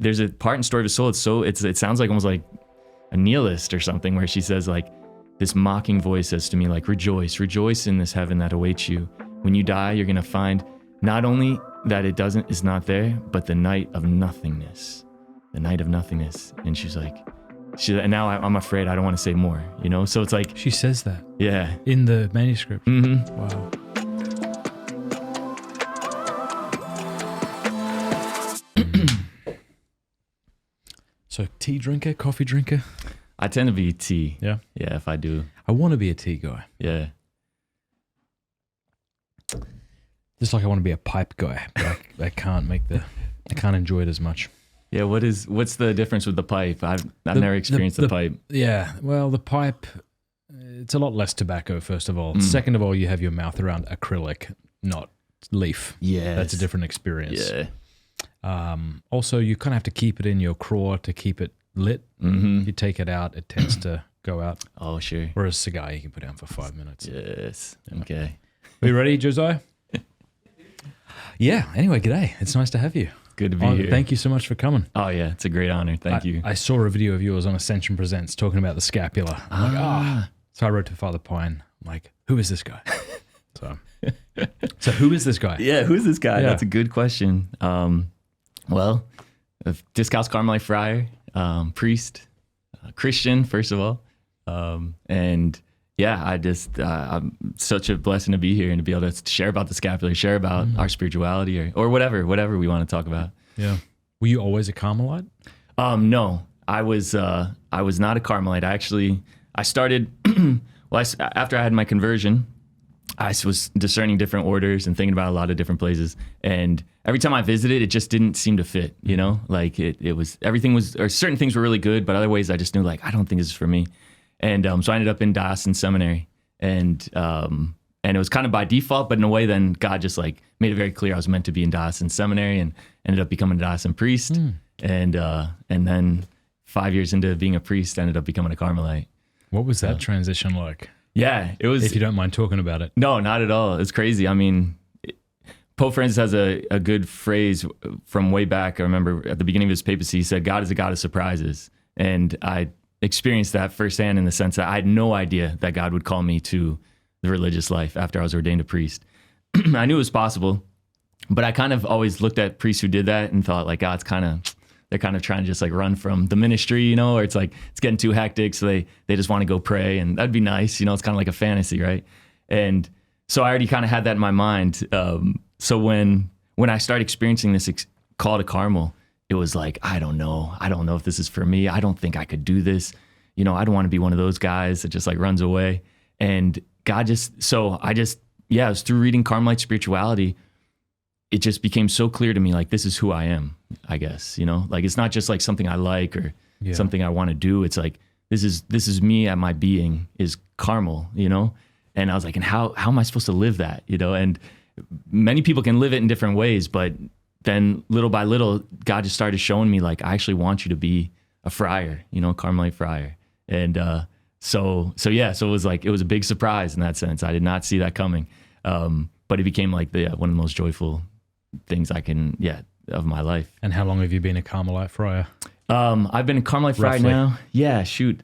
there's a part in Story of a Soul. It sounds like almost like a nihilist or something, where she says like, this mocking voice says to me like, rejoice in this heaven that awaits you. When you die, you're going to find not only that is not there, but the night of nothingness. And she's like, and now I'm afraid I don't want to say more, you know? So it's like, she says that. Yeah. In the manuscript. Mm-hmm. Wow. So tea drinker, coffee drinker? I tend to be tea. Yeah? Yeah, if I do. I want to be a tea guy. Yeah. Just like I want to be a pipe guy, but I can't enjoy it as much. Yeah, what's the difference with the pipe? I've never experienced the pipe. Yeah, well, the pipe, it's a lot less tobacco, first of all. Second of all, you have your mouth around acrylic, not leaf. Yeah. That's a different experience. Yeah. Also, you kind of have to keep it in your craw to keep it lit. Mm-hmm. If you take it out, it tends to go out. Oh, sure. Whereas a cigar, you can put down for 5 minutes. Yes. Okay. Are you ready, Josiah? Yeah. Anyway, g'day. It's nice to have you. Good to be here. Thank you so much for coming. Oh, yeah. It's a great honor. Thank you. I saw a video of yours on Ascension Presents talking about the scapular. I'm like, So I wrote to Father Pine. I'm like, who is this guy? So who is this guy? Yeah, who's this guy? Yeah. That's a good question. Well, a Discalced Carmelite friar, priest, Christian, first of all. And yeah, I'm such a blessing to be here and to be able to share about the scapular, share about our spirituality or whatever we want to talk about. Yeah. Were you always a Carmelite? No, I was not a Carmelite. I started, after I had my conversion, I was discerning different orders and thinking about a lot of different places. And every time I visited, it just didn't seem to fit, you know, like certain things were really good, but other ways I just knew like, I don't think this is for me. And so I ended up in diocesan seminary, and it was kind of by default, but in a way then God just like made it very clear I was meant to be in diocesan seminary, and ended up becoming a diocesan priest. And then 5 years into being a priest, I ended up becoming a Carmelite. What was that transition like? Yeah, it was. If you don't mind talking about it. No, not at all. It's crazy. I mean, Pope Francis has a good phrase from way back. I remember at the beginning of his papacy, he said, God is a God of surprises. And I experienced that firsthand in the sense that I had no idea that God would call me to the religious life after I was ordained a priest. I knew it was possible, but I kind of always looked at priests who did that and thought like, they're kind of trying to just like run from the ministry, you know, or it's like, it's getting too hectic. So they just want to go pray, and that'd be nice. You know, it's kind of like a fantasy, right? And so I already kind of had that in my mind. So when I started experiencing this call to Carmel, it was like, I don't know if this is for me. I don't think I could do this. You know, I don't want to be one of those guys that just like runs away. And God it was through reading Carmelite spirituality, it just became so clear to me, like, this is who I am, I guess, you know, like, it's not just like something I like or something I want to do. It's like, this is me at my being is Carmel, you know? And I was like, and how am I supposed to live that, you know? And many people can live it in different ways, but then little by little, God just started showing me like, I actually want you to be a friar, you know, a Carmelite friar. And so it was like, it was a big surprise in that sense. I did not see that coming. But it became like one of the most joyful things of my life. And how long have you been a Carmelite friar? I've been a Carmelite friar now. Yeah, shoot.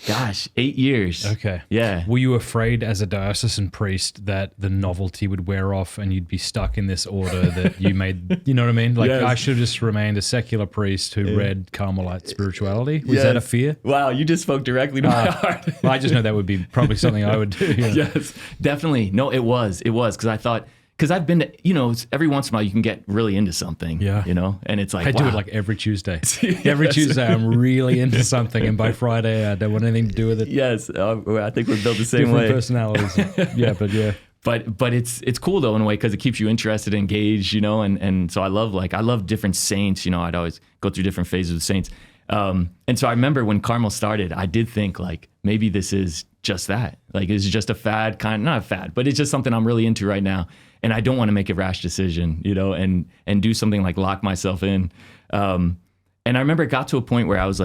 8 years. Okay. Yeah. Were you afraid as a diocesan priest that the novelty would wear off and you'd be stuck in this order that you made, you know what I mean? Like, yes. I should have just remained a secular priest who read Carmelite spirituality. Was that a fear? Wow, you just spoke directly to my heart. Well, I just know that would be probably something I would do. You know? Yes, definitely. No, it was because I thought, because I've been to, you know, every once in a while you can get really into something, you know, and it's like, I do it like every Tuesday. Every Tuesday I'm really into something, and by Friday I don't want anything to do with it. Yes, I think we're built the same way. Different personalities. But it's cool though in a way, because it keeps you interested, engaged, you know, and so I love different saints, you know. I'd always go through different phases of saints. And so I remember when Carmel started, I did think like, maybe this is just that. Like, it's just a fad, not a fad, but it's just something I'm really into right now. And I don't want to make a rash decision, you know, and do something like lock myself in. And I remember it got to a point where I was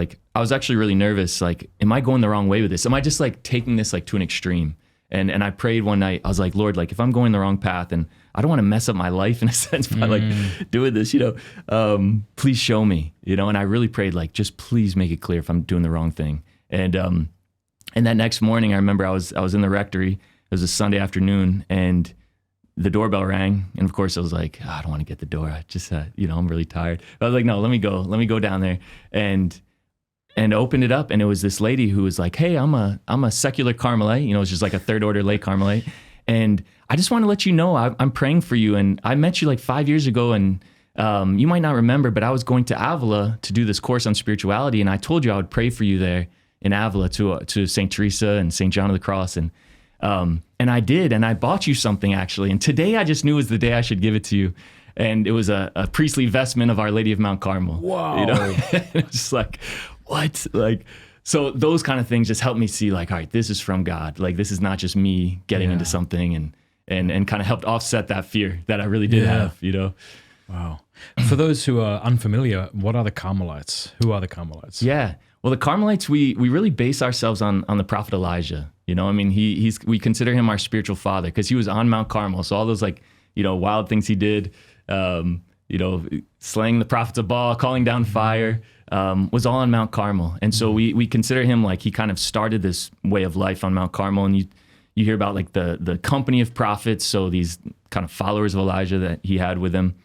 actually really nervous. Like, am I going the wrong way with this? Am I just like taking this like to an extreme? And I prayed one night. I was like, Lord, like if I'm going the wrong path, and I don't want to mess up my life in a sense by like doing this, please show me, and I really prayed like, just please make it clear if I'm doing the wrong thing. And that next morning, I remember I was in the rectory. It was a Sunday afternoon, and the doorbell rang. And of course I was like, I don't want to get the door. I just, I'm really tired. But I was like, no, let me go down there. And opened it up, and it was this lady who was like, hey, I'm a secular Carmelite. It's just like a third order lay Carmelite. And I just want to let you know, I'm praying for you. And I met you like 5 years ago, and you might not remember, but I was going to Avila to do this course on spirituality. And I told you I would pray for you there in Avila to St. Teresa and St. John of the Cross. And I did, and I bought you something actually. And today I just knew was the day I should give it to you. And it was a priestly vestment of Our Lady of Mount Carmel. Wow. It was just like, what? Like, so those kind of things just helped me see like, all right, this is from God. Like, this is not just me getting into something, and kind of helped offset that fear that I really did have, Wow. For those who are unfamiliar, what are the Carmelites? Who are the Carmelites? Yeah. Well, the Carmelites, we really base ourselves on the prophet Elijah. We consider him our spiritual father because he was on Mount Carmel. So all those like, wild things he did, slaying the prophets of Baal, calling down fire, was all on Mount Carmel. And so we consider him like he kind of started this way of life on Mount Carmel. And you hear about like the company of prophets, so these kind of followers of Elijah that he had with him.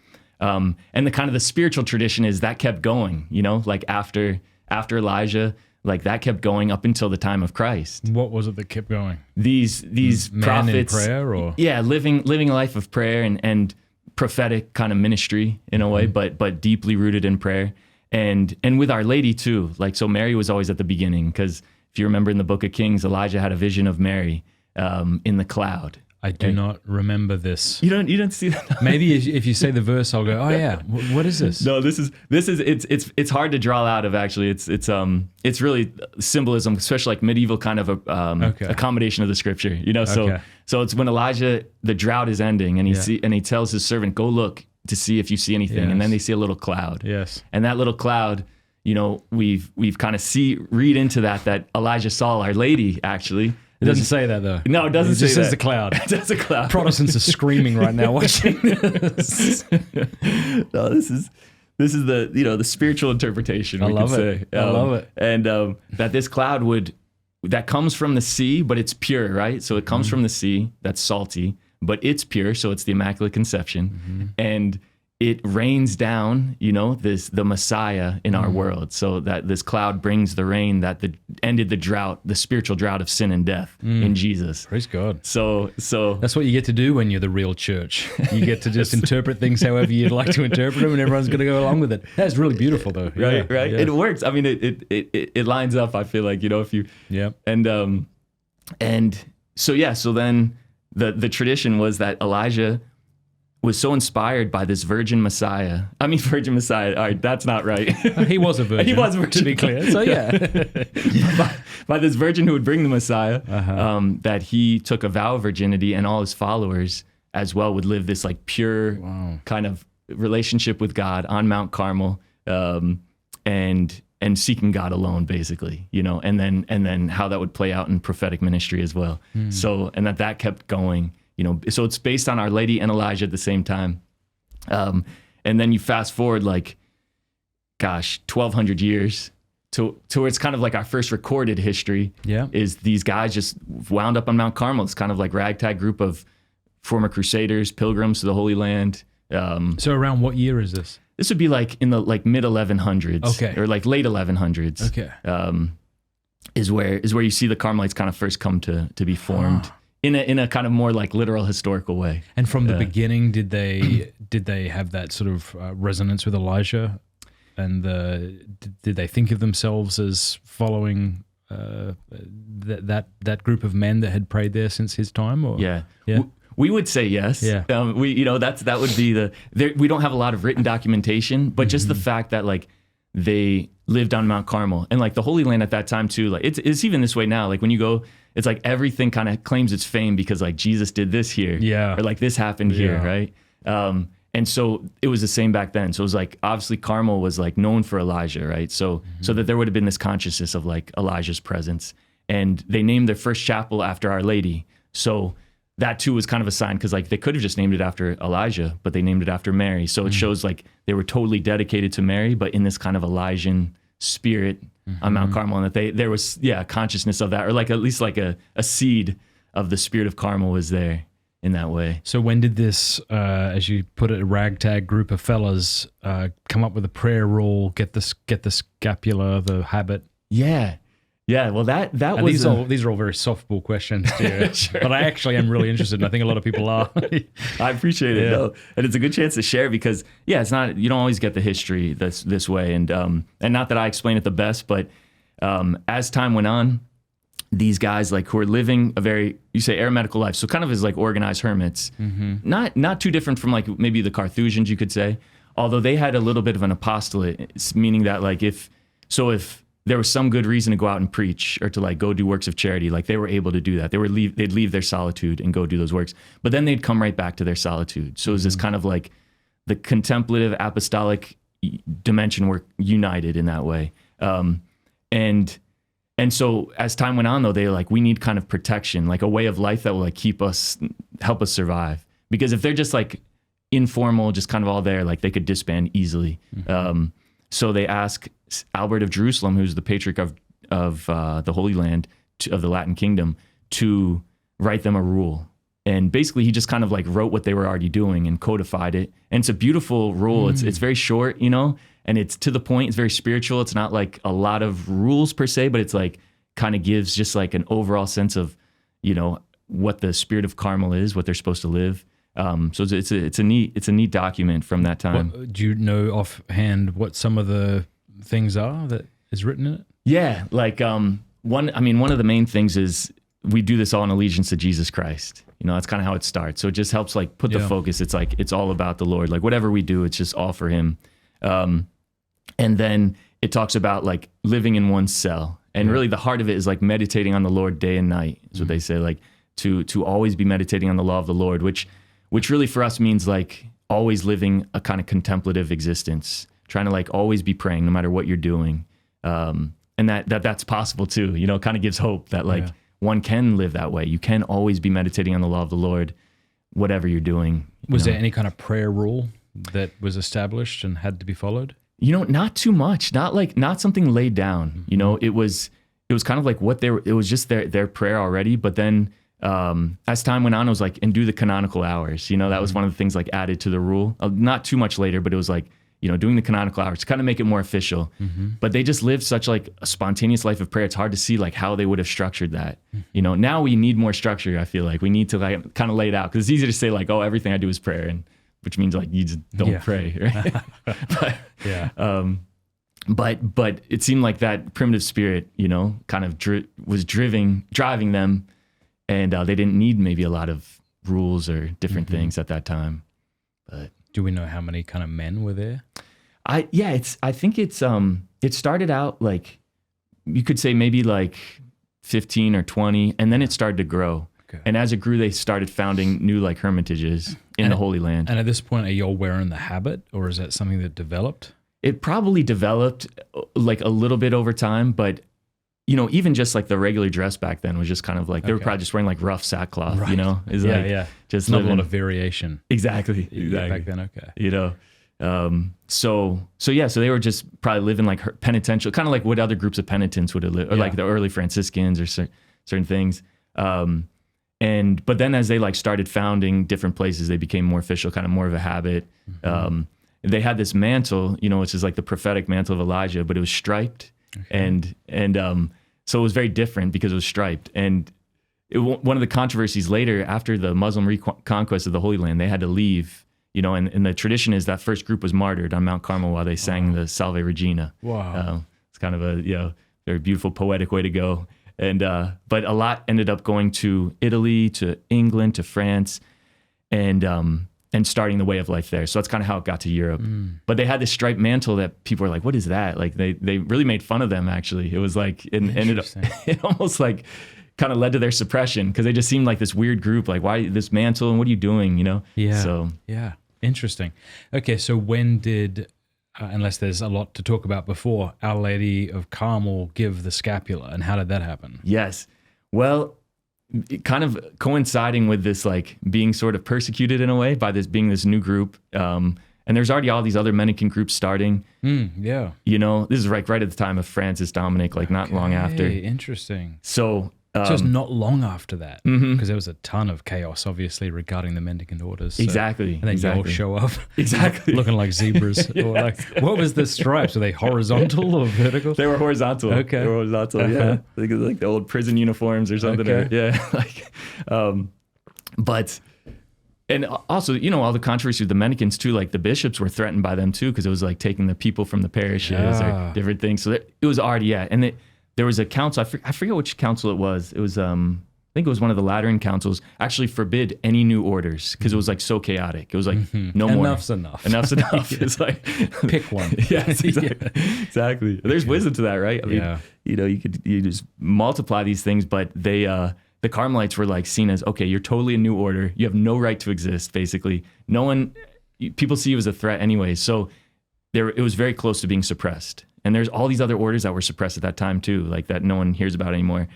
And the kind of the spiritual tradition is that kept going, like after Elijah, like that kept going up until the time of Christ. What was it that kept going? These prophets, in prayer, or living a life of prayer and prophetic kind of ministry in a way, but deeply rooted in prayer, and with Our Lady too. Like, so Mary was always at the beginning, because if you remember in the Book of Kings, Elijah had a vision of Mary in the cloud. I do not remember this. You don't see that? Maybe if you say the verse, I'll go, oh yeah, what is this? No, this is it's hard to draw out of, actually. It's really symbolism, especially like medieval kind of accommodation of the scripture, So it's when Elijah, the drought is ending, and he tells his servant, go look to see if you see anything. Yes. And then they see a little cloud. Yes. And that little cloud, we've kind of read into that Elijah saw Our Lady, actually. It doesn't say that, though. No, it doesn't say that. It just says the cloud. It says the cloud. Protestants are screaming right now watching this. No, this is the spiritual interpretation. I love it. And that this cloud that comes from the sea, but it's pure, right? So it comes from the sea, that's salty, but it's pure, so it's the Immaculate Conception. And it rains down, the Messiah in our world, so that this cloud brings the rain that ended the drought, the spiritual drought of sin and death in Jesus. Praise God. So that's what you get to do when you're the real church. You get to just interpret things however you'd like to interpret them, and everyone's going to go along with it. That's really beautiful, though. Right. Yeah. It works. I mean, it lines up. I feel like if you so then the tradition was that Elijah was so inspired by this virgin Messiah. All right, that's not right. He was a virgin. He was a virgin, to be clear. So by this virgin who would bring the Messiah, that he took a vow of virginity, and all his followers as well would live this like pure kind of relationship with God on Mount Carmel, and seeking God alone, basically, and then how that would play out in prophetic ministry as well. So, and that kept going. So it's based on Our Lady and Elijah at the same time. And then you fast forward 1,200 years to where it's kind of like our first recorded history is these guys just wound up on Mount Carmel. It's kind of like ragtag group of former crusaders, pilgrims to the Holy Land. So around what year is this? This would be like in the mid 1100s, okay, or like late 1100s. Okay, is where you see the Carmelites kind of first come to be formed. In a kind of more like literal historical way. And from the beginning, did they have that sort of resonance with Elijah? And did they think of themselves as following that group of men that had prayed there since his time? Or? Yeah. We would say yes. Yeah. That would be we don't have a lot of written documentation, but just the fact that like they lived on Mount Carmel, and like the Holy Land at that time too. Like it's even this way now. Like when you go, it's like everything kind of claims its fame because like Jesus did this here, or like this happened here, right? And so it was the same back then. So it was like obviously Carmel was like known for Elijah, right? So that there would have been this consciousness of like Elijah's presence, and they named their first chapel after Our Lady. So that too was kind of a sign, because like they could have just named it after Elijah, but they named it after Mary. So it shows like they were totally dedicated to Mary, but in this kind of Elijah spirit on Mount Carmel, and that there was a consciousness of that, or like at least like a seed of the spirit of Carmel was there in that way. So when did this, as you put it, a ragtag group of fellas come up with a prayer rule, get the scapular, the habit? Yeah, well, that and was... these are all very softball questions to you, sure. But I actually am really interested, and I think a lot of people are. I appreciate it, though. And it's a good chance to share, because, it's not, you don't always get the history this way. And not that I explain it the best, but as time went on, these guys like who are living a very, you say, eremitical life, so kind of as like organized hermits, not too different from like maybe the Carthusians, you could say, although they had a little bit of an apostolate, meaning that like if there was some good reason to go out and preach or to like go do works of charity, like they were able to do that. They'd leave their solitude and go do those works, but then they'd come right back to their solitude. So it was this kind of like the contemplative apostolic dimension were united in that way. And so as time went on, though, they were like, we need kind of protection, like a way of life that will like help us survive. Because if they're just like informal, just kind of all there, like they could disband easily. So they ask Albert of Jerusalem, who's the patriarch of the Holy Land, of the Latin Kingdom, to write them a rule. And basically he just kind of like wrote what they were already doing and codified it. And it's a beautiful rule. It's very short, and it's to the point. It's very spiritual. It's not like a lot of rules per se, but it's like kind of gives just like an overall sense of, what the spirit of Carmel is, what they're supposed to live. So it's a neat document from that time. Do you know offhand what some of the things are that is written in it? Yeah, like one of the main things is we do this all in allegiance to Jesus Christ. That's kind of how it starts. So it just helps like put the focus. It's like it's all about the Lord. Like whatever we do, it's just all for Him. And then it talks about like living in one's cell, and really the heart of it is like meditating on the Lord day and night. Is what they say, like to always be meditating on the law of the Lord, which really for us means like always living a kind of contemplative existence, trying to like always be praying no matter what you're doing. And that's possible too, kind of gives hope that like one can live that way. You can always be meditating on the law of the Lord, whatever you're doing. Was there any kind of prayer rule that was established and had to be followed? Not too much, not something laid down, it was kind of like it was just their prayer already. But then, as time went on, it was like, and do the canonical hours, that was one of the things like added to the rule, not too much later, but it was like, doing the canonical hours to kind of make it more official. But they just lived such like a spontaneous life of prayer. It's hard to see like how they would have structured that. Now we need more structure. I feel like we need to like kind of lay it out, because it's easy to say like, oh, everything I do is prayer, and which means like you just don't pray, right? But it seemed like that primitive spirit, kind of was driving them, and they didn't need maybe a lot of rules or different things at that time. But do we know how many kind of men were there? I think it started out like, you could say maybe like 15 or 20, and then it started to grow. Okay. And as it grew, they started founding new like hermitages in the Holy Land. And at this point, are you all wearing the habit, or is that something that developed? It probably developed like a little bit over time, but even just like the regular dress back then was just kind of like, they were probably just wearing like rough sackcloth, right. Just not a lot of variation. Exactly. Back then, okay. So they were just probably living like penitential, kind of like what other groups of penitents would have lived, or like the early Franciscans or certain things. But then as they like started founding different places, they became more official, kind of more of a habit. They had this mantle, which is like the prophetic mantle of Elijah, but it was striped. Okay. And so it was very different because it was striped. And one of the controversies later, after the Muslim reconquest of the Holy Land, they had to leave, and the tradition is that first group was martyred on Mount Carmel while they sang the Salve Regina. Wow. It's kind of a very beautiful, poetic way to go. And but a lot ended up going to Italy, to England, to France, and starting the way of life there. So that's kind of how it got to Europe. But they had this striped mantle that people were like, what is that? Like they really made fun of them, actually. It was like, and it almost like kind of led to their suppression, because they just seemed like this weird group. Like, why this mantle, and what are you doing? Yeah. So yeah, interesting. Okay, so when did, unless there's a lot to talk about before, Our Lady of Carmel give the scapular, and how did that happen? Yes. Well, kind of coinciding with this, like being sort of persecuted in a way by this being this new group. And there's already all these other mendicant groups starting. Yeah. You know, this is right at the time of Francis Dominic, like not long after. Interesting. So just not long after that, because there was a ton of chaos, obviously, regarding the mendicant orders. So, exactly. And then you all show up, exactly, looking like zebras. Or like, what was the stripes? Were they horizontal or vertical? They were horizontal. Okay. They were horizontal. Yeah, like the old prison uniforms or something. Okay. Or, like, but. And also, you know, all the controversy with the mendicants too, like the bishops were threatened by them too, because it was like taking the people from the parishes or different things. So it was already, and there was a council, I forget which council it was. It was, I think it was one of the Lateran councils, actually forbid any new orders because it was like so chaotic. It was like, no more. Enough's enough. Enough's enough. It's like, pick one. Yes, exactly. Exactly. There's wisdom to that, right? I mean, you know, you just multiply these things, but the Carmelites were like seen as, okay, you're totally a new order. You have no right to exist, basically. No one, people see you as a threat anyway. So it was very close to being suppressed. And there's all these other orders that were suppressed at that time too, like that no one hears about anymore.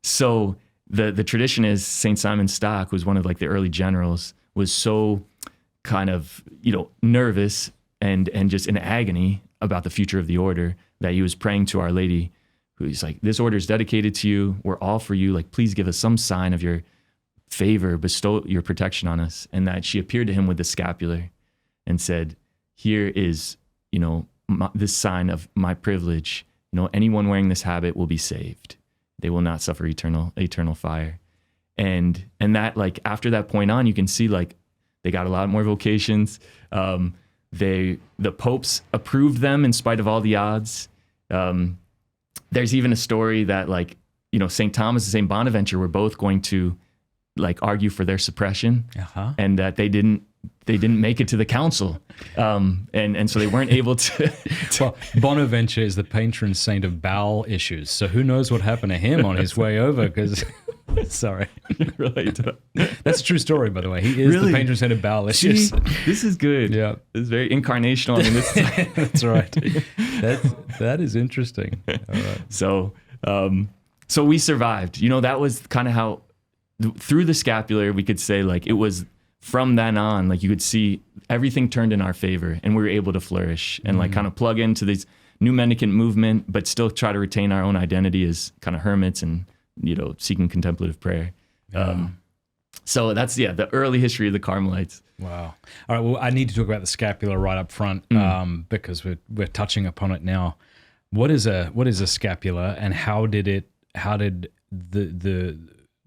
So the tradition is St. Simon Stock, who was one of like the early generals, was so kind of, you know, nervous and just in agony about the future of the order that he was praying to Our Lady. He's like, this order is dedicated to you. We're all for you. Like, please give us some sign of your favor, bestow your protection on us. And that she appeared to him with the scapular and said, here is, you know, this sign of my privilege. You know, anyone wearing this habit will be saved. They will not suffer eternal fire. And that, like, after that point on, you can see, like, they got a lot more vocations. The popes approved them in spite of all the odds. There's even a story that, like, you know, St. Thomas and St. Bonaventure were both going to, like, argue for their suppression, and that they didn't make it to the council, and so they weren't able to. Well, Bonaventure is the patron saint of bowel issues, so who knows what happened to him on his way over? Because, sorry, that's a true story, by the way. He is the patron saint of bowel issues. See, this is good. Yeah, it's very incarnational. I mean, this is that's right. That is interesting. All right. So we survived. You know, that was kind of how through the scapular we could say, like, it was. From then on, like, you could see everything turned in our favor and we were able to flourish and like kind of plug into this new mendicant movement, but still try to retain our own identity as kind of hermits and, you know, seeking contemplative prayer. So that's, the early history of the Carmelites. Wow. All right. Well, I need to talk about the scapular right up front because we're touching upon it now. What is a scapula, and how did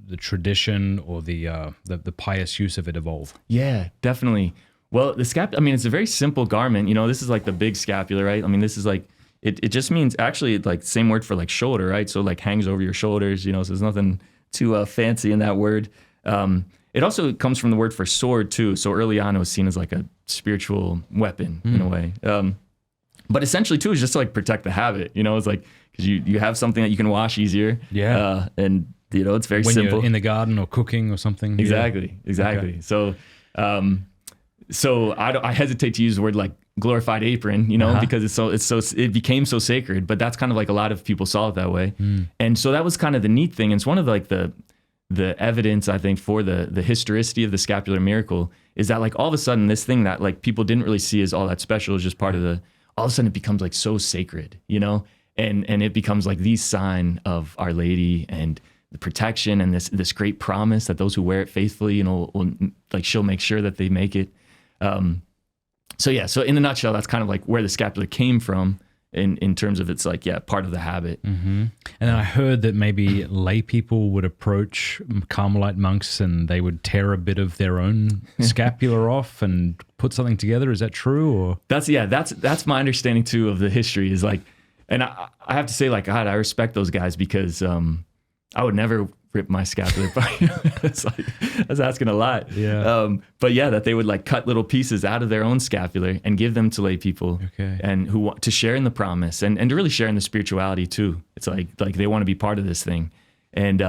the tradition or the pious use of it evolve? Yeah, definitely. Well, the scapula, I mean, it's a very simple garment. You know, this is like the big scapula, right? I mean, this is like, it just means actually like same word for like shoulder, right? So like hangs over your shoulders, you know, so there's nothing too fancy in that word. It also comes from the word for sword too. So early on it was seen as like a spiritual weapon in a way. But essentially too, is just to like protect the habit, you know, it's like, because you have something that you can wash easier. Yeah. And you know, it's very when simple. You're in the garden or cooking or something. Exactly. Okay. So I hesitate to use the word like glorified apron, you know, because it became so sacred. But that's kind of like a lot of people saw it that way, and so that was kind of the neat thing. And it's one of like the evidence, I think, for the historicity of the scapular miracle is that like all of a sudden this thing that like people didn't really see as all that special is just part of all of a sudden it becomes like so sacred, you know, and it becomes like the sign of Our Lady and the protection and this great promise that those who wear it faithfully, you know, will like she'll make sure that they make it. So in a nutshell, that's kind of like where the scapular came from in terms of it's like, part of the habit. And then I heard that maybe lay people would approach Carmelite monks and they would tear a bit of their own scapular off and put something together. Is that true? Or that's my understanding too of the history is like, and I have to say, like, God, I respect those guys because I would never rip my scapular apart. It's like, that's asking a lot. Yeah. But that they would like cut little pieces out of their own scapular and give them to lay people, and who want to share in the promise and to really share in the spirituality too. It's like they want to be part of this thing, and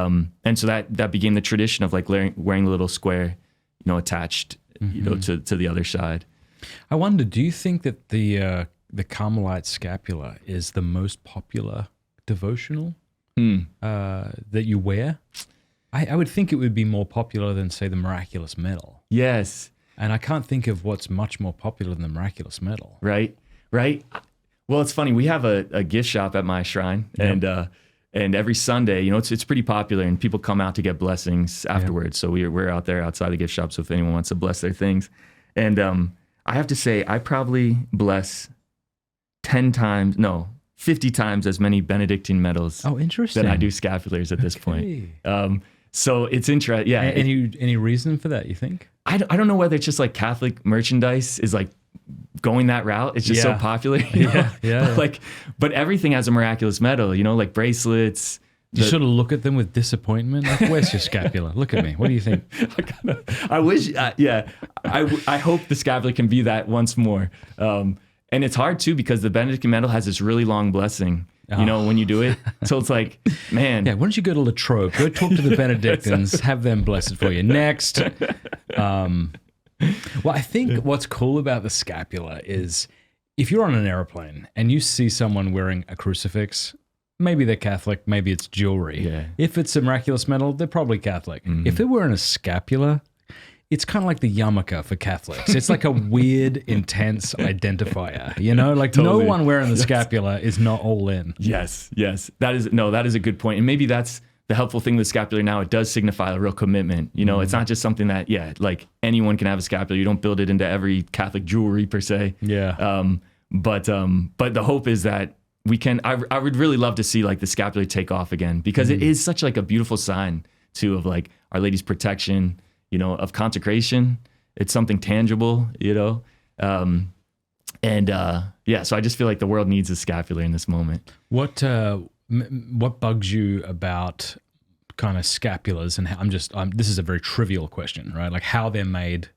so that became the tradition of like wearing a little square, you know, attached, you know, to the other side. I wonder, do you think that the Carmelite scapular is the most popular devotional that you wear? I would think it would be more popular than, say, the miraculous medal. Yes. And I can't think of what's much more popular than the miraculous medal. Right. Well, it's funny. We have a gift shop at my shrine, and every Sunday, it's pretty popular, and people come out to get blessings afterwards. So we're out there outside the gift shop. So if anyone wants to bless their things, and I have to say, I probably bless 50 times as many Benedictine medals. Oh, interesting. Than I do scapulars at this point. So it's interesting. Yeah. Any reason for that, you think? I don't know whether it's just like Catholic merchandise is like going that route. It's just so popular. But everything has a miraculous medal, like bracelets. You sort of look at them with disappointment. Like, where's your scapular? Look at me. What do you think? I wish, I hope the scapular can be that once more. And it's hard too, because the Benedictine medal has this really long blessing. When you do it. So it's like, man. Yeah, why don't you go to La Trobe? Go talk to the Benedictines, have them bless it for you. Next. Well, I think what's cool about the scapular is if you're on an airplane and you see someone wearing a crucifix, maybe they're Catholic, maybe it's jewelry. Yeah. If it's a miraculous medal, they're probably Catholic. Mm-hmm. If they're wearing a scapular, it's kind of like the yarmulke for Catholics. It's like a weird, intense identifier, Like totally. No one wearing the scapular is not all in. Yes. That is a good point. And maybe that's the helpful thing with the scapular now. It does signify a real commitment. It's not just something that, like anyone can have a scapular. You don't build it into every Catholic jewelry per se. Yeah. But the hope is that we can, I would really love to see like the scapular take off again, because it is such like a beautiful sign too of like Our Lady's protection, of consecration. It's something tangible, so I just feel like the world needs a scapular in this moment. What bugs you about kind of scapulars, and this is a very trivial question, right? Like how they're made.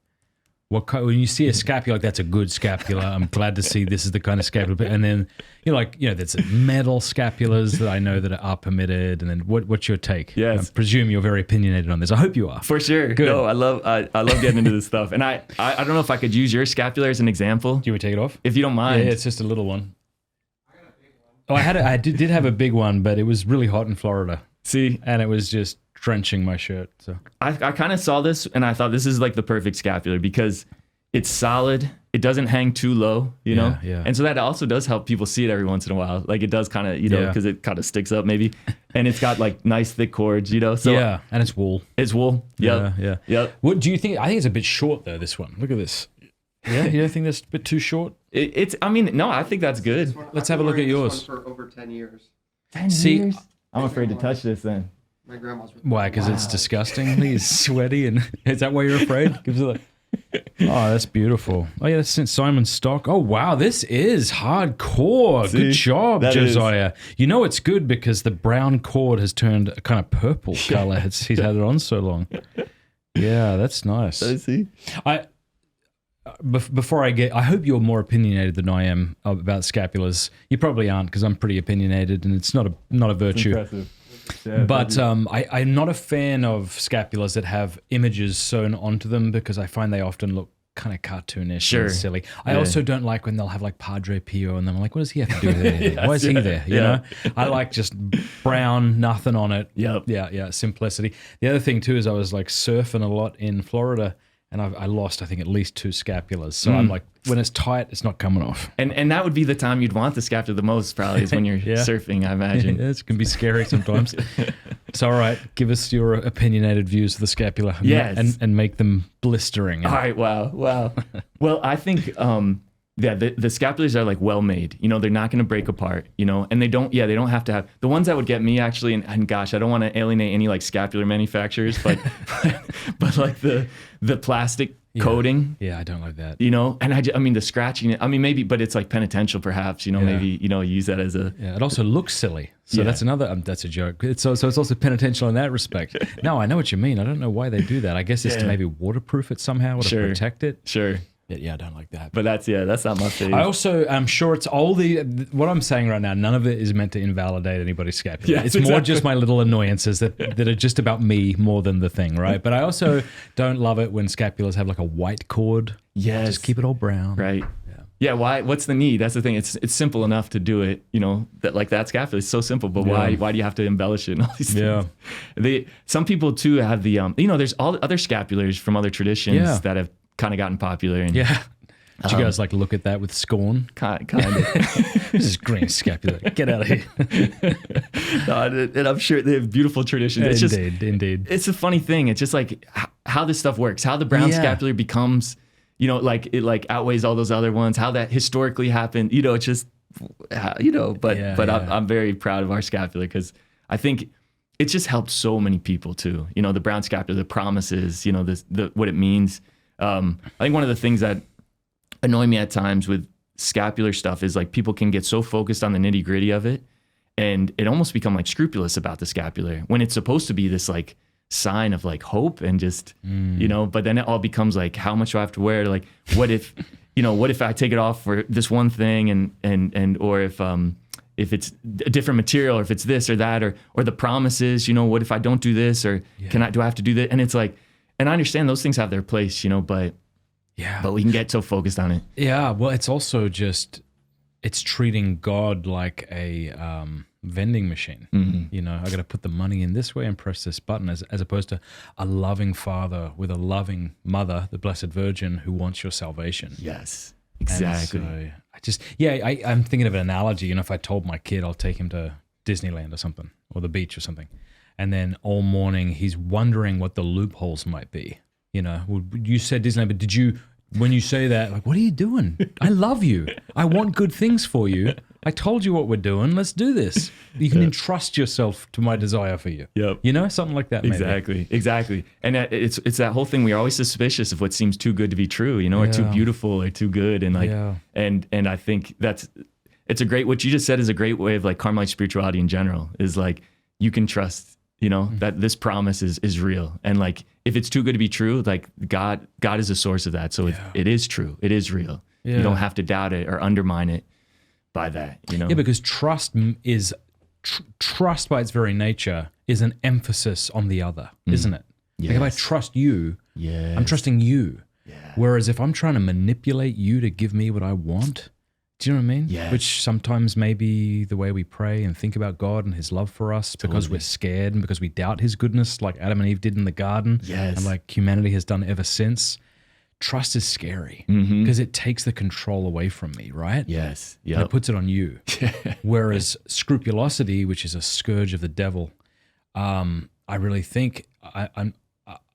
When you see a scapular, like that's a good scapular. I'm glad to see this is the kind of scapular. And then there's metal scapulars that I know that are permitted. And then what's your take? Yes. I presume you're very opinionated on this. I hope you are. For sure. Good. No, I love getting into this stuff. And I don't know if I could use your scapular as an example. Do you want to take it off? If you don't mind. Yeah, it's just a little one. I got a big one. I did have a big one, but it was really hot in Florida. See? And it was just drenching my shirt. So I kind of saw this and I thought this is like the perfect scapular because it's solid. It doesn't hang too low, know? Yeah. And so that also does help people see it every once in a while. Like it does kind of, because it kind of sticks up maybe. And it's got like nice thick cords, So yeah, and it's wool. It's wool. Yep. Yeah. Yep. What do you think? I think it's a bit short though, this one. Look at this. Yeah, you don't think that's a bit too short? No, I think that's good. Let's have a look at yours. For over 10 years. 10 years? I'm afraid to touch this then. My grandma's. Why? Because it's disgusting. He's sweaty, and is that why you're afraid? Gives it oh, that's beautiful. Oh yeah, that's St. Simon's stock. Oh wow, this is hardcore. See, good job, Josiah. Is. It's good because the brown cord has turned a kind of purple color. He's had it on so long. Yeah, that's nice. I see. Before I hope you're more opinionated than I am about scapulars. You probably aren't because I'm pretty opinionated, and it's not a virtue. It's impressive. Yeah, but I'm not a fan of scapulars that have images sewn onto them because I find they often look kind of cartoonish and silly. I also don't like when they'll have like Padre Pio and I'm like, what does he have to do with anything? Why is he there? You know? I like just brown, nothing on it. Yep. Yeah, simplicity. The other thing too is I was like surfing a lot in Florida and I lost, I think, at least 2 scapulars. So I'm like, when it's tight, it's not coming off. And that would be the time you'd want the scapular the most, probably, is when you're surfing, I imagine. It can be scary sometimes. It's all right. Give us your opinionated views of the scapula and make them blistering. All right, wow. Well, I think, the scapulars are like well made. They're not going to break apart, and they don't have to have, the ones that would get me actually, and gosh, I don't want to alienate any like scapular manufacturers, but like the plastic coating. Yeah, I don't like that. And I mean the scratching, maybe, but it's like penitential perhaps, maybe, use that as a... Yeah, it also looks silly. So that's another, that's a joke. So it's also penitential in that respect. No, I know what you mean. I don't know why they do that. I guess it's to maybe waterproof it somehow or to protect it. Sure. Yeah, I don't like that. But that's not my favorite. I also, I'm sure it's all what I'm saying right now, none of it is meant to invalidate anybody's scapula. Yes, it's more just my little annoyances that are just about me more than the thing, right? But I also don't love it when scapulars have like a white cord. Yes. Just keep it all brown. Right. Yeah. Yeah, why? What's the need? That's the thing. It's simple enough to do it. That scapular is so simple, but why do you have to embellish it and all these things? Yeah. Some people too have the there's all the other scapulars from other traditions that have kind of gotten popular. And, Did you guys look at that with scorn? Kind of. This is green scapular. Get out of here. And I'm sure they have beautiful traditions. Indeed. It's a funny thing. It's just like how this stuff works. How the brown scapular becomes. It outweighs all those other ones, how that historically happened, it's just, I'm very proud of our scapular because I think it's just helped so many people too. The brown scapular, the promises, what it means. I think one of the things that annoy me at times with scapular stuff is like people can get so focused on the nitty gritty of it and it almost become like scrupulous about the scapular when it's supposed to be this like sign of like hope and just but then it all becomes like how much do I have to wear, like what if I take it off for this one thing and or if it's a different material or if it's this or that or the promises, what if I don't do this or do I have to do that? And it's like, and I understand those things have their place, but we can get so focused on it. Well, it's also just it's treating God like a vending machine. I got to put the money in this way and press this button as opposed to a loving father with a loving mother, the Blessed Virgin, who wants your salvation. Yes, exactly. I'm thinking of an analogy. If I told my kid I'll take him to Disneyland or something or the beach or something, and then all morning he's wondering what the loopholes might be. You said Disneyland, but when you say that, like, what are you doing? I love you. I want good things for you. I told you what we're doing. Let's do this. You can entrust yourself to my desire for you. Yep. Something like that. Maybe. Exactly. And it's that whole thing. We're always suspicious of what seems too good to be true, or too beautiful or too good. And and I think it's a great, what you just said is a great way of like Carmelite spirituality in general is like, you can trust, that this promise is real. And like, if it's too good to be true, like God is the source of that. So it is true. It is real. You don't have to doubt it or undermine it by that, Yeah, because trust is trust by its very nature is an emphasis on the other, isn't it? Yes. Like if I trust you, I'm trusting you. Yeah. Whereas if I'm trying to manipulate you to give me what I want, do you know what I mean? Yeah. Which sometimes may be the way we pray and think about God and his love for us because we're scared and because we doubt his goodness like Adam and Eve did in the garden. Yes. And like humanity has done ever since. Trust is scary because it takes the control away from me, right? Yes. And it puts it on you. Whereas scrupulosity, which is a scourge of the devil, I really think, I'm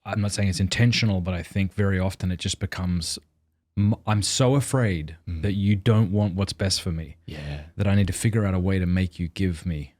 not saying it's intentional, but I think very often it just becomes, I'm so afraid that you don't want what's best for me that I need to figure out a way to make you give me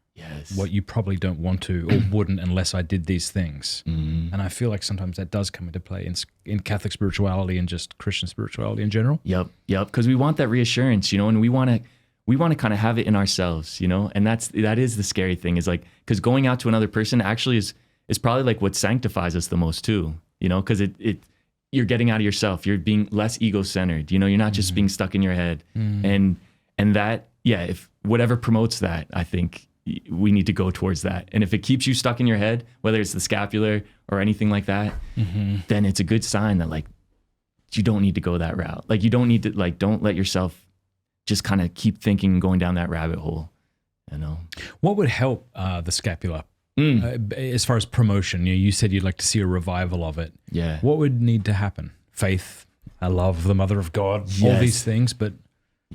what you probably don't want to or wouldn't unless I did these things. And I feel like sometimes that does come into play in Catholic spirituality and just Christian spirituality in general. Yep. Because we want that reassurance, and we want to kind of have it in ourselves, and that is the scary thing is like, because going out to another person actually is probably like what sanctifies us the most too, because you're getting out of yourself. You're being less ego-centered. You're not just being stuck in your head. And that, if whatever promotes that, I think we need to go towards that. And if it keeps you stuck in your head, whether it's the scapular or anything like that, then it's a good sign that like, you don't need to go that route. Like you don't need to, like, don't let yourself just kind of keep thinking and going down that rabbit hole, What would help the scapular? As far as promotion, you said you'd like to see a revival of it. Yeah. What would need to happen? Faith, I love the Mother of God, all these things, but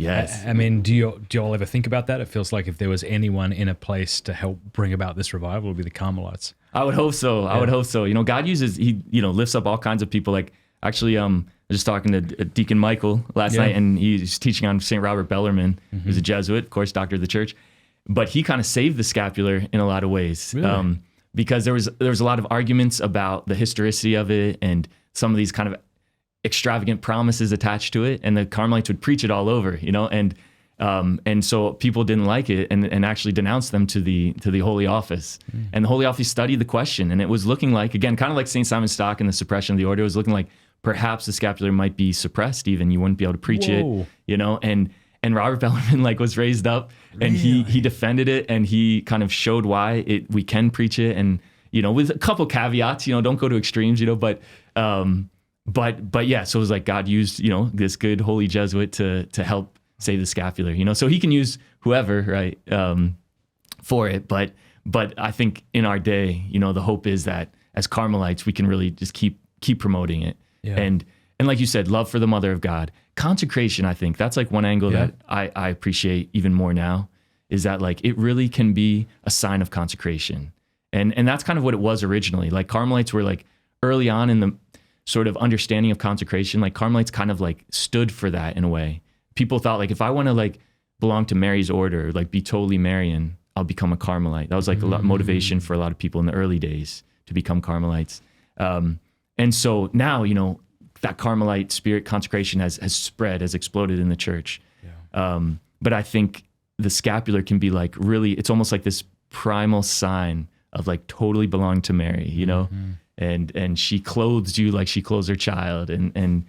I mean, do you all ever think about that? It feels like if there was anyone in a place to help bring about this revival, it would be the Carmelites. I would hope so. I would hope so. God uses, he lifts up all kinds of people. Like actually, I was just talking to Deacon Michael last night, and he's teaching on St. Robert Bellarmine, who's a Jesuit, of course, doctor of the church. But he kind of saved the scapular in a lot of ways, really? Because there was a lot of arguments about the historicity of it and some of these kind of extravagant promises attached to it, and the Carmelites would preach it all over, and so people didn't like it and actually denounced them to the Holy Office. And the Holy Office studied the question, and it was looking like, again, kind of like St. Simon Stock and the suppression of the order, it was looking like perhaps the scapular might be suppressed even. You wouldn't be able to preach it, and Robert Bellarmine was raised up, and he defended it, and he kind of showed why we can preach it, and with a couple caveats, don't go to extremes, but yeah, so it was like God used, this good holy Jesuit to help save the scapular, so he can use whoever, right, for it. But I think in our day, the hope is that as Carmelites, we can really just keep promoting it. Yeah. And like you said, love for the Mother of God. Consecration, I think that's like one angle that I appreciate even more now, is that like it really can be a sign of consecration. And that's kind of what it was originally. Like Carmelites were like early on in the sort of understanding of consecration, like Carmelites kind of like stood for that in a way. People thought like, if I want to like belong to Mary's order, like be totally Marian, I'll become a Carmelite. That was like a lot of motivation for a lot of people in the early days to become Carmelites. And so now, that Carmelite spirit consecration has spread, has exploded in the church. Yeah. But I think the scapular can be like really, it's almost like this primal sign of like totally belong to Mary, and she clothes you like she clothes her child and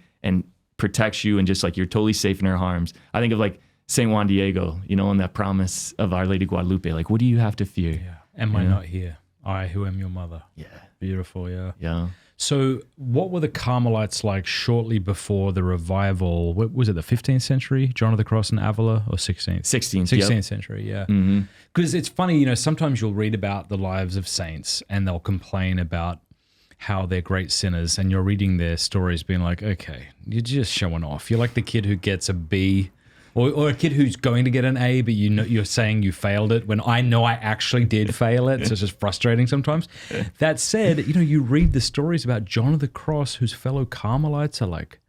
protects you, and just like you're totally safe in her arms. I think of like St. Juan Diego, and that promise of Our Lady Guadalupe, like, what do you have to fear? Yeah. Am I not here? I who am your mother. Yeah. Beautiful, yeah. Yeah. So what were the Carmelites like shortly before the revival? What was it, the 15th century? John of the Cross and Avila, or 16th? 16th Century, yeah. Because it's funny, sometimes you'll read about the lives of saints and they'll complain about how they're great sinners, and you're reading their stories being like, okay, you're just showing off. You're like the kid who gets a B, or a kid who's going to get an A, but you're saying you failed it when I know I actually did fail it. So it's just frustrating sometimes. That said, you read the stories about John of the Cross, whose fellow Carmelites are like,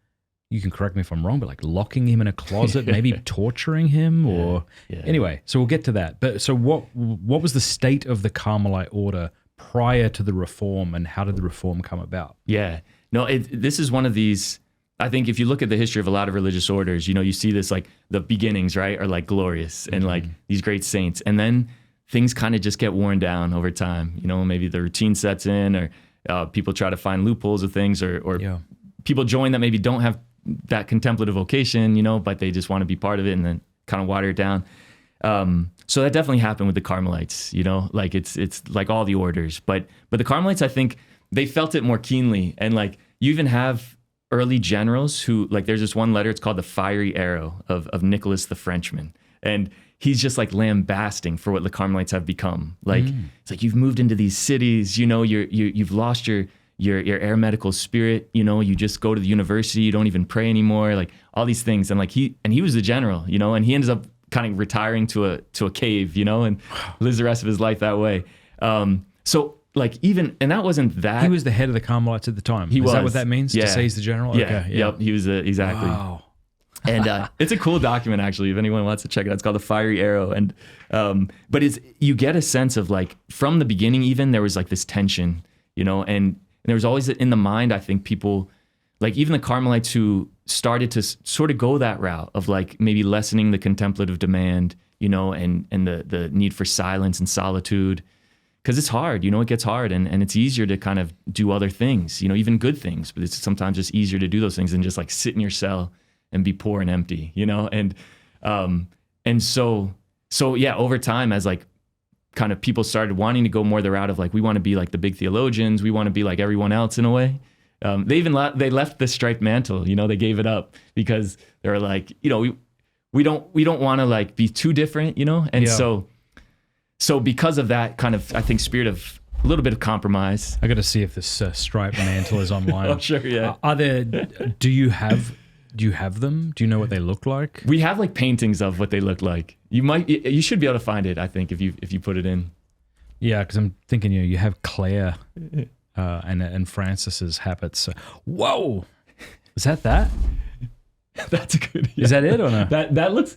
you can correct me if I'm wrong, but like locking him in a closet, maybe torturing him, or anyway. So we'll get to that. But so what was the state of the Carmelite order prior to the Reform, and how did the Reform come about? Yeah, no, this is one of these. I think if you look at the history of a lot of religious orders, you see this like the beginnings, right, are like glorious and like these great saints. And then things kind of just get worn down over time. Maybe the routine sets in, or people try to find loopholes of things, or people join that maybe don't have that contemplative vocation, but they just want to be part of it, and then kind of water it down. So that definitely happened with the Carmelites, like it's like all the orders. But the Carmelites, I think they felt it more keenly. And like you even have early generals who, like, there's this one letter, it's called The Fiery Arrow of Nicholas the Frenchman. And he's just like lambasting for what the Carmelites have become. Like, it's like, you've moved into these cities, you've lost your eremitical spirit, you just go to the university, you don't even pray anymore, like all these things. And like he was the general, and he ends up kind of retiring to a cave, and lives the rest of his life that way. So like even, and that wasn't that. He was the head of the Carmelites at the time. Is that what that means? Yeah. To say he's the general? Yeah. Okay, Yep. He was exactly. Wow. And it's a cool document, actually, if anyone wants to check it out. It's called The Fiery Arrow. And but you get a sense of like, from the beginning, even there was like this tension, and there was always in the mind, I think, people, like even the Carmelites who started to sort of go that route of like maybe lessening the contemplative demand, and the need for silence and solitude. Because it's hard, it gets hard, and it's easier to kind of do other things, even good things, but it's sometimes just easier to do those things than just like sit in your cell and be poor and empty, and so yeah, over time, as like kind of people started wanting to go more the route of like, we want to be like the big theologians, we want to be like everyone else in a way. They left the striped mantle, they gave it up because they were like, we don't want to like be too different, and so because of that kind of, I think, spirit of a little bit of compromise. I got to see if this striped mantle is online. Oh, sure, yeah. Do you have them? Do you know what they look like? We have like paintings of what they look like. You should be able to find it, I think, if you put it in. Yeah, because I'm thinking, you have Claire and Francis's habits. Whoa, is that? That's a good. Yeah. Is that it or no? That looks.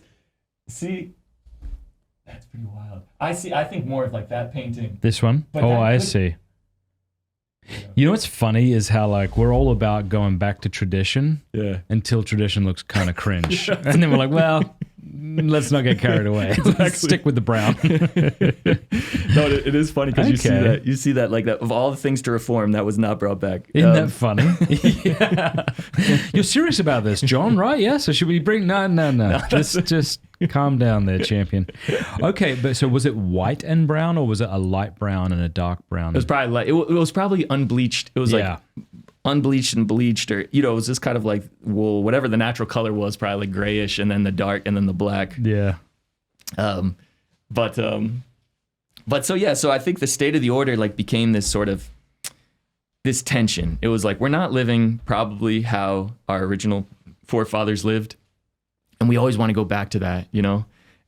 See. That's pretty wild. I think more of like that painting. This one? I see. What's funny is how like we're all about going back to tradition until tradition looks kind of cringe. And then we're like, well, let's not get carried away. Exactly. Let's stick with the brown. No, it is funny because you see that like that of all the things to reform, that was not brought back. Isn't that funny? Yeah. You're serious about this, John, right? Yeah. So should we bring no. Just calm down there, champion. Okay, but so was it white and brown, or was it a light brown and a dark brown? It was probably it was probably unbleached. It was like unbleached and bleached, or, it was just kind of like wool, whatever the natural color was, probably like grayish, and then the dark, and then the black. Yeah. But so I think the state of the order like became this sort of this tension. It was like, we're not living probably how our original forefathers lived, and we always want to go back to that,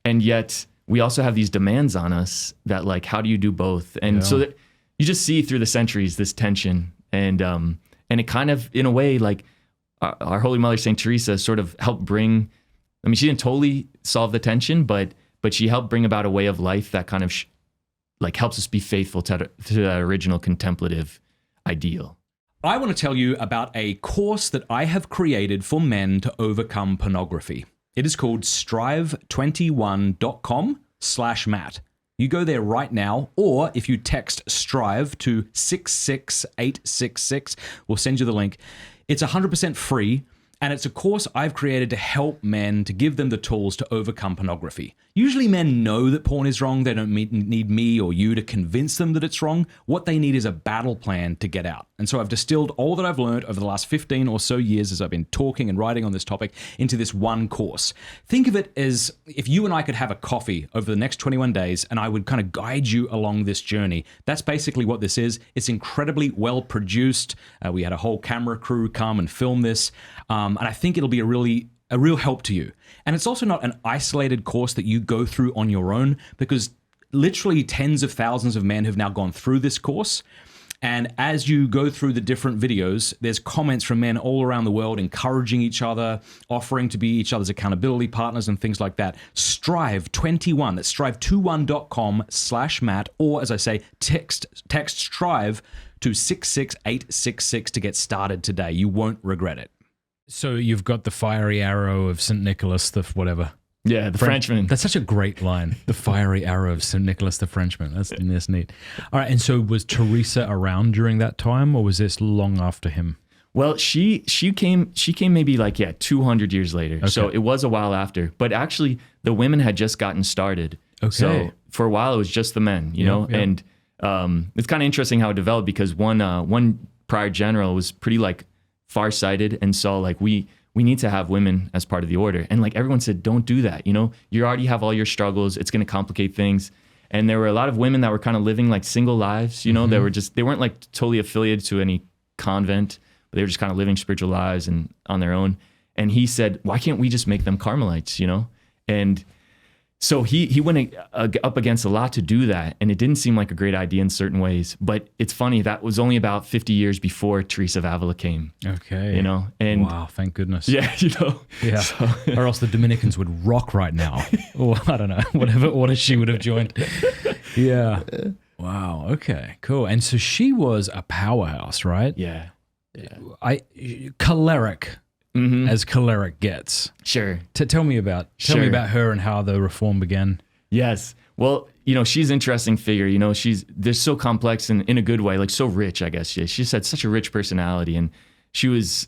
and yet we also have these demands on us that like, how do you do both? And so that you just see through the centuries this tension, and it kind of, in a way, like our Holy Mother Saint Teresa sort of helped bring. I mean, she didn't totally solve the tension, but she helped bring about a way of life that kind of like helps us be faithful to that original contemplative ideal. I want to tell you about a course that I have created for men to overcome pornography. It is called strive21.com/Matt. You go there right now, or if you text STRIVE to 66866, we'll send you the link. It's 100% free, and it's a course I've created to help men, to give them the tools to overcome pornography. Usually men know that porn is wrong. They don't need me or you to convince them that it's wrong. What they need is a battle plan to get out. And so I've distilled all that I've learned over the last 15 or so years as I've been talking and writing on this topic into this one course. Think of it as if you and I could have a coffee over the next 21 days, and I would kind of guide you along this journey. That's basically what this is. It's incredibly well produced. We had a whole camera crew come and film this. And I think it'll be a real help to you. And it's also not an isolated course that you go through on your own, because literally tens of thousands of men have now gone through this course. And as you go through the different videos, there's comments from men all around the world encouraging each other, offering to be each other's accountability partners and things like that. Strive21, that's strive21.com/Matt, or as I say, text STRIVE to 66866 to get started today. You won't regret it. So you've got the fiery arrow of St. Nicholas, the whatever. Yeah, the Frenchman. That's such a great line. The fiery arrow of St. Nicholas the Frenchman. That's neat. All right, and so was Teresa around during that time, or was this long after him? Well, she came maybe like 200 years later. Okay. So it was a while after. But actually, the women had just gotten started. Okay. So for a while, it was just the men, you know? Yeah. And it's kind of interesting how it developed, because one prior general was pretty like farsighted and saw like we need to have women as part of the order, and like everyone said, don't do that, you already have all your struggles, it's going to complicate things. And there were a lot of women that were kind of living like single lives, they weren't like totally affiliated to any convent, but they were just kind of living spiritual lives and on their own. And he said, why can't we just make them Carmelites, and so he went up against a lot to do that, and it didn't seem like a great idea in certain ways. But it's funny, that was only about 50 years before Teresa of Avila came. Okay. And wow, thank goodness. Yeah, Yeah. So. Or else the Dominicans would rock right now. Or I don't know, whatever order she would have joined. Yeah. Wow. Okay, cool. And so she was a powerhouse, right? Yeah. Choleric. Mm-hmm. As choleric gets. Sure. Tell me about her and how the reform began. Yes. Well, she's an interesting figure. They're so complex and in a good way, like so rich, I guess. She's had such a rich personality, and she was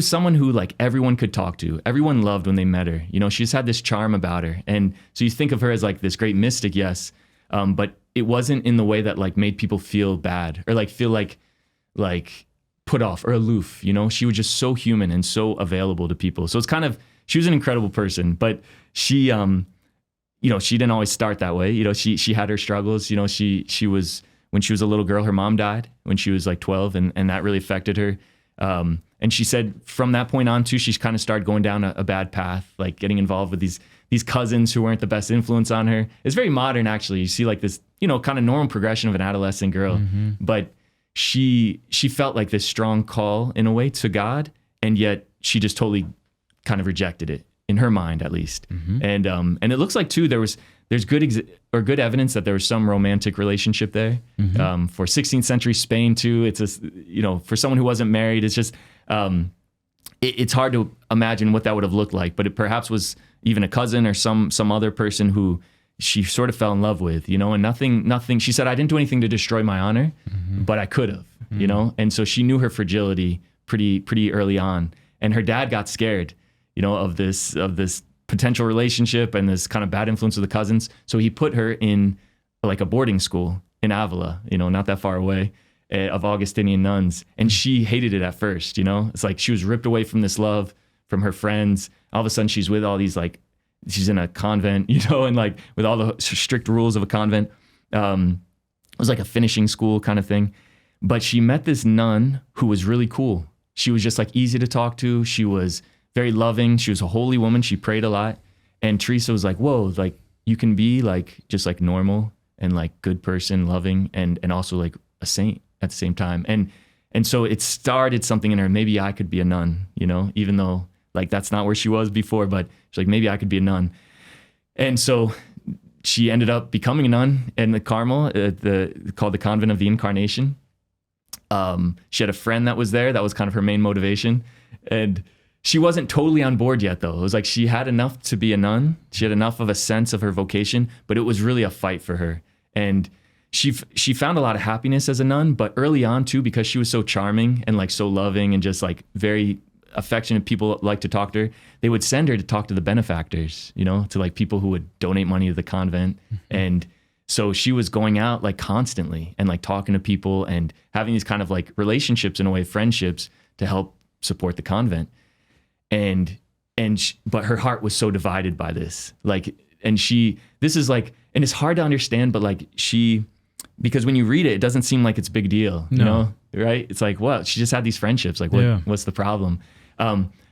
someone who like everyone could talk to. Everyone loved when they met her. She's had this charm about her. And so you think of her as like this great mystic, yes. But it wasn't in the way that like made people feel bad or like feel like put off or aloof. She was just so human and so available to people. So it's kind of, she was an incredible person, but she she didn't always start that way. She had her struggles. She was, when she was a little girl, her mom died when she was like 12, and that really affected her. And she said from that point on too, she kind of started going down a bad path, like getting involved with these cousins who weren't the best influence on her. It's very modern, actually. You see like this, kind of normal progression of an adolescent girl, but she felt like this strong call in a way to God, and yet she just totally kind of rejected it in her mind, at least. And it looks like too there's good evidence that there was some romantic relationship there. For 16th century Spain too, it's for someone who wasn't married, it's just it's hard to imagine what that would have looked like. But it perhaps was even a cousin or some other person who she sort of fell in love with, and nothing. She said, I didn't do anything to destroy my honor, but I could have, and so she knew her fragility pretty early on. And her dad got scared, of this potential relationship and this kind of bad influence of the cousins. So he put her in like a boarding school in Avila, not that far away. of Augustinian nuns. And she hated it at first, you know? It's like she was ripped away from this love from her friends. All of a sudden she's with all these, like, she's in a convent, you know, and like with all the strict rules of a convent. It was like a finishing school kind of thing. But she met this nun who was really cool. She was just like easy to talk to. She was very loving. She was a holy woman. She prayed a lot. And Teresa was like, whoa, like you can be like just like normal and like good person, loving, and also like a saint at the same time. And so it started something in her. Maybe I could be a nun, you know, even though like that's not where she was before, but she's like, maybe I could be a nun. And so she ended up becoming a nun in the Carmel, called the Convent of the Incarnation. She had a friend that was there. That was kind of her main motivation. And she wasn't totally on board yet, though. It was like she had enough to be a nun. She had enough of a sense of her vocation, but it was really a fight for her. And she found a lot of happiness as a nun, but early on too, because she was so charming and like so loving and just like very affectionate, people like to talk to her. They would send her to talk to the benefactors, you know, to like people who would donate money to the convent. And so she was going out like constantly and like talking to people and having these kind of like relationships, in a way, friendships, to help support the convent. But her heart was so divided by this, like, and this is like, and it's hard to understand, but like because when you read it, it doesn't seem like it's a big deal, you know, right? It's like, well, she just had these friendships. Like, what's the problem?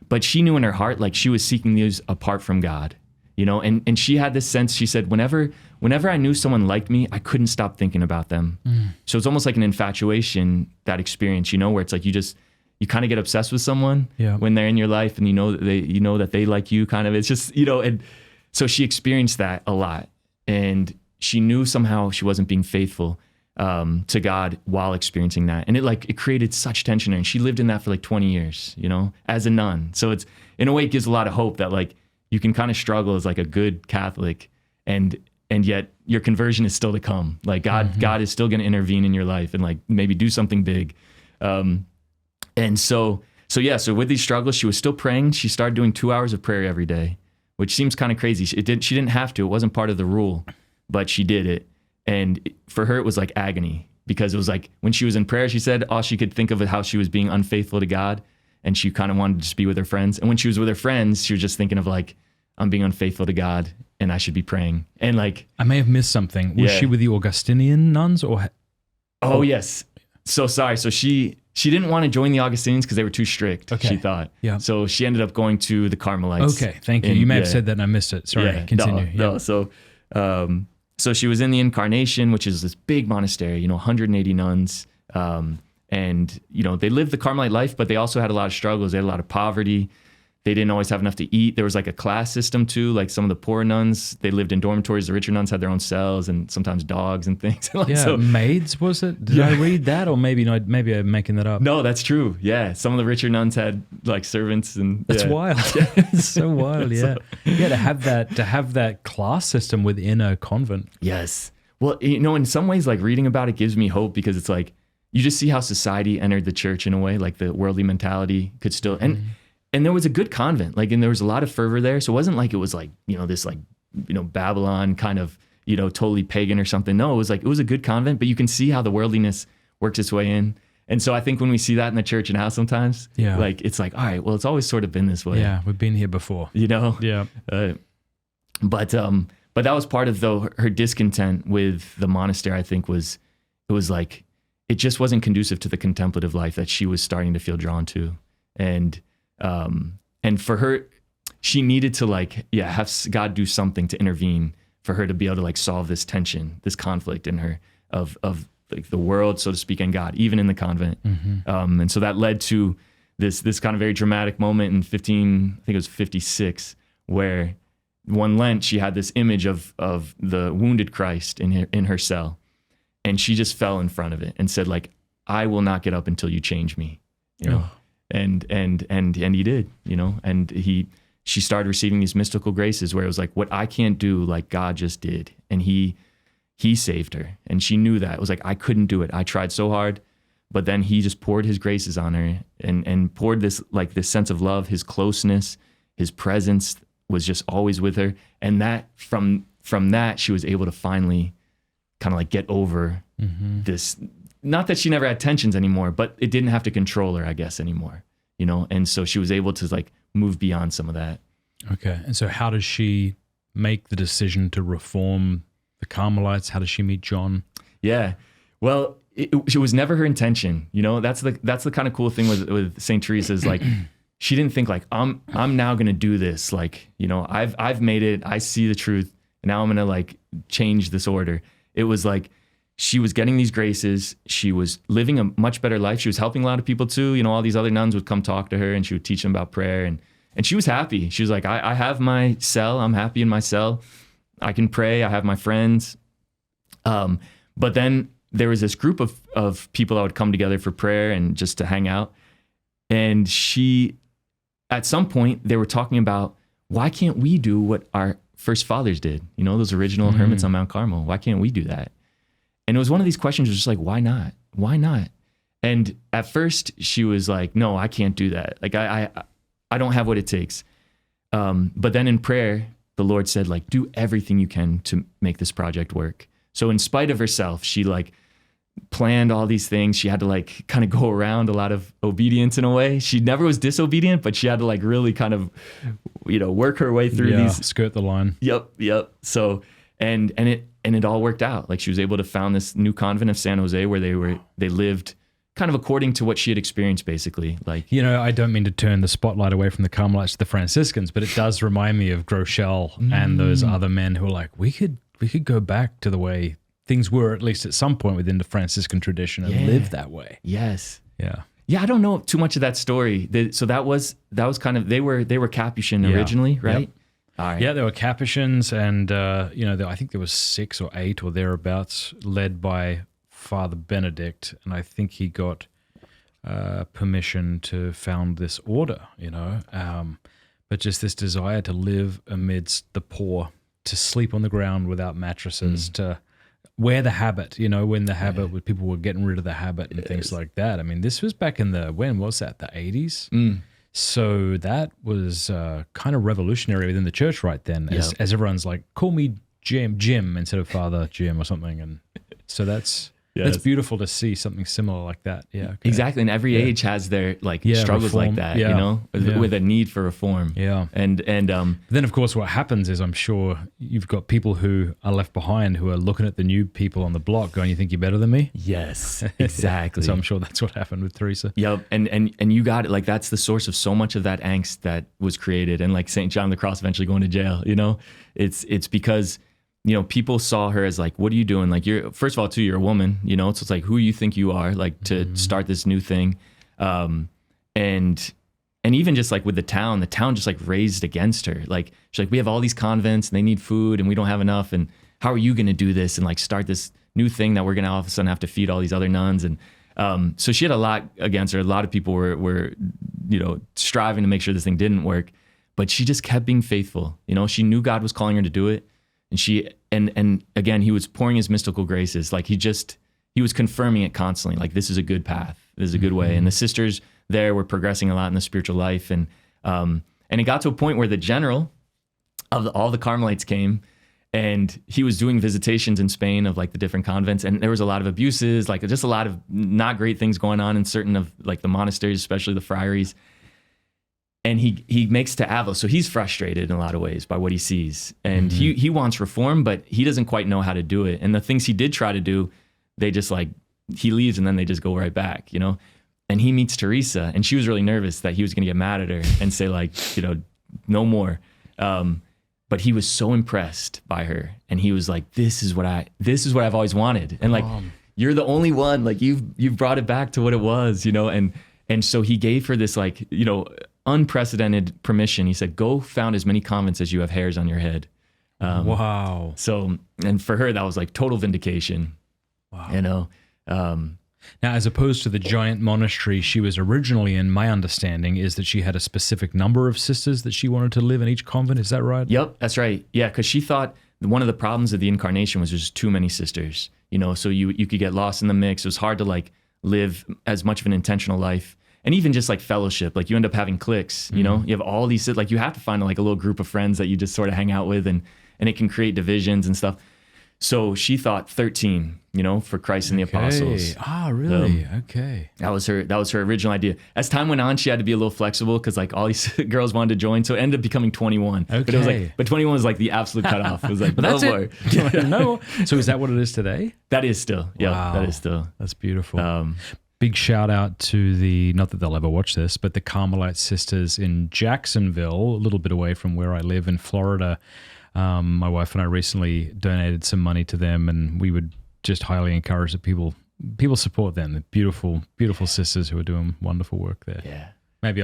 But she knew in her heart, like she was seeking these apart from God, you know, and she had this sense. She said, whenever I knew someone liked me, I couldn't stop thinking about them. So it's almost like an infatuation, that experience, you know, where it's like you kind of get obsessed with someone when they're in your life, and you know that they like you, kind of. It's just, you know, and so she experienced that a lot, and she knew somehow she wasn't being faithful to God while experiencing that. And it created such tension in her. And she lived in that for like 20 years, you know, as a nun. So it's, in a way, it gives a lot of hope that like you can kind of struggle as like a good Catholic, and yet your conversion is still to come. Like God is still going to intervene in your life and like maybe do something big. And so with these struggles, she was still praying. She started doing 2 hours of prayer every day, which seems kind of crazy. She didn't have to. It wasn't part of the rule, but she did it. And for her, it was like agony, because it was like when she was in prayer, she said all she could think of is how she was being unfaithful to God, and she kind of wanted to just be with her friends. And when she was with her friends, she was just thinking of like, I'm being unfaithful to God and I should be praying. And like, I may have missed something. Was she with the Augustinian nuns or? Oh, yes. So sorry. So she didn't want to join the Augustinians because they were too strict, she thought. Yeah. So she ended up going to the Carmelites. Okay, thank you. You may have said that and I missed it. Sorry, continue. No. So she was in the Incarnation, which is this big monastery, you know, 180 nuns. And, you know, they lived the Carmelite life, but they also had a lot of struggles. They had a lot of poverty. They didn't always have enough to eat. There was like a class system too. Like some of the poor nuns, they lived in dormitories. The richer nuns had their own cells and sometimes dogs and things. Maids, was it? Did I read that, or maybe not? Maybe I'm making that up. No, that's true. Yeah, some of the richer nuns had like servants, and that's wild. It's so wild. Yeah, to have that class system within a convent. Yes. Well, you know, in some ways, like reading about it gives me hope, because it's like you just see how society entered the church in a way, like the worldly mentality could still and there was a good convent, like, and there was a lot of fervor there. So it wasn't like it was like, you know, this like, you know, Babylon kind of, you know, totally pagan or something. No, it was like, it was a good convent, but you can see how the worldliness works its way in. And so I think when we see that in the church now sometimes, like, it's like, all right, well, it's always sort of been this way. Yeah, we've been here before. You know? Yeah. But that was part of her discontent with the monastery, I think, it was like, it just wasn't conducive to the contemplative life that she was starting to feel drawn to. And for her, she needed to like, have God do something to intervene for her to be able to like solve this tension, this conflict in her of like the world, so to speak, and God, even in the convent. And so that led to this kind of very dramatic moment in 56, where one Lent, she had this image of the wounded Christ in her cell. And she just fell in front of it and said like, I will not get up until you change me, you know? And he did, you know, and she started receiving these mystical graces where it was like, what I can't do, like God just did. And he saved her. And she knew that. It was like, I couldn't do it. I tried so hard, but then he just poured his graces on her and poured this sense of love, his closeness, his presence was just always with her. And that from that, she was able to finally kind of like get over this not that she never had tensions anymore, but it didn't have to control her, I guess, anymore, you know? And so she was able to like move beyond some of that. Okay. And so how does she make the decision to reform the Carmelites? How does she meet John? Yeah. Well, it was never her intention, you know? That's the kind of cool thing with St. Teresa is like, she didn't think like, I'm now going to do this. Like, you know, I've made it. I see the truth. And now I'm going to like change this order. It was like, she was getting these graces. She was living a much better life. She was helping a lot of people too. You know, all these other nuns would come talk to her and she would teach them about prayer. And she was happy. She was like, I have my cell. I'm happy in my cell. I can pray. I have my friends. But then there was this group of people that would come together for prayer and just to hang out. And at some point, they were talking about, why can't we do what our first fathers did? You know, those original hermits on Mount Carmel. Why can't we do that? And it was one of these questions, just like, why not? Why not? And at first she was like, no, I can't do that. Like I don't have what it takes. But then in prayer, the Lord said, like, do everything you can to make this project work. So in spite of herself, she like planned all these things. She had to like kind of go around a lot of obedience in a way. She never was disobedient, but she had to like really kind of, you know, work her way through these. Skirt the line. Yep. So, and it all worked out. Like she was able to found this new convent of San Jose where they lived kind of according to what she had experienced, basically. Like, you know, I don't mean to turn the spotlight away from the Carmelites to the Franciscans, but it does remind me of Groeschel and those other men who are like, we could go back to the way things were, at least at some point within the Franciscan tradition, and live that way. Yes. Yeah. Yeah, I don't know too much of that story. So that was kind of, they were Capuchin originally, right? Yep. All right. Yeah, there were Capuchins, and you know, I think there was 6 or 8 or thereabouts, led by Father Benedict, and I think he got permission to found this order. You know, but just this desire to live amidst the poor, to sleep on the ground without mattresses, to wear the habit. You know, when the habit, when people were getting rid of the habit and things like that. I mean, this was back in when was that? The 80s. So that was kind of revolutionary within the church right then, as everyone's like, call me Jim instead of Father Jim or something. And so that's beautiful to see something similar like that. Yeah, okay. Exactly. And every age has their like struggles reform, like that, you know, with a need for reform. Yeah. And then of course what happens is, I'm sure you've got people who are left behind who are looking at the new people on the block going, you think you're better than me? Yes, exactly. So I'm sure that's what happened with Teresa. Yep. And you got it. Like that's the source of so much of that angst that was created. And like St. John of the Cross eventually going to jail, you know, it's because, you know, people saw her as like, what are you doing? Like, first of all, too, you're a woman, you know, so it's like, who you think you are, like, to start this new thing. And even just like with the town just like raised against her. Like, she's like, we have all these convents and they need food and we don't have enough. And how are you going to do this and like start this new thing that we're going to all of a sudden have to feed all these other nuns? And so she had a lot against her. A lot of people were, you know, striving to make sure this thing didn't work. But she just kept being faithful. You know, she knew God was calling her to do it. And again, he was pouring his mystical graces. Like he was confirming it constantly. Like, this is a good path. This is a good way. And the sisters there were progressing a lot in the spiritual life. And it got to a point where the general of all the Carmelites came, and he was doing visitations in Spain of like the different convents. And there was a lot of abuses, like just a lot of not great things going on in certain of like the monasteries, especially the friaries. And he makes to Avila. So he's frustrated in a lot of ways by what he sees. And he wants reform, but he doesn't quite know how to do it. And the things he did try to do, they just like, he leaves and then they just go right back, you know? And he meets Teresa, and she was really nervous that he was going to get mad at her and say like, you know, no more. But he was so impressed by her. And he was like, this is what I've always wanted. And like, you're the only one, like you've brought it back to what it was, you know? And so he gave her this like, you know, unprecedented permission. He said, go found as many convents as you have hairs on your head. Wow. So, and for her, that was like total vindication. Wow. You know? Now, as opposed to the giant monastery she was originally in, my understanding is that she had a specific number of sisters that she wanted to live in each convent. Is that right? Yep, that's right. Yeah, because she thought one of the problems of the Incarnation was just too many sisters. You know, so you could get lost in the mix. It was hard to like live as much of an intentional life. And even just like fellowship, like you end up having cliques, you know, you have all these, like you have to find like a little group of friends that you just sort of hang out with, and it can create divisions and stuff. So she thought 13, for Christ and the apostles. Ah, really? Okay. That was her original idea. As time went on, she had to be a little flexible because like all these girls wanted to join. So it ended up becoming 21. Okay. But it was but 21 was like the absolute cutoff. It was like, But that's no more. it. No. So is that what it is today? That is still. Yeah, Wow. that is still. That's beautiful. Big shout out to not that they'll ever watch this, but the Carmelite sisters in Jacksonville, a little bit away from where I live in Florida. My wife and I recently donated some money to them, and we would just highly encourage that people support them. The beautiful, beautiful sisters who are doing wonderful work there. Yeah. Maybe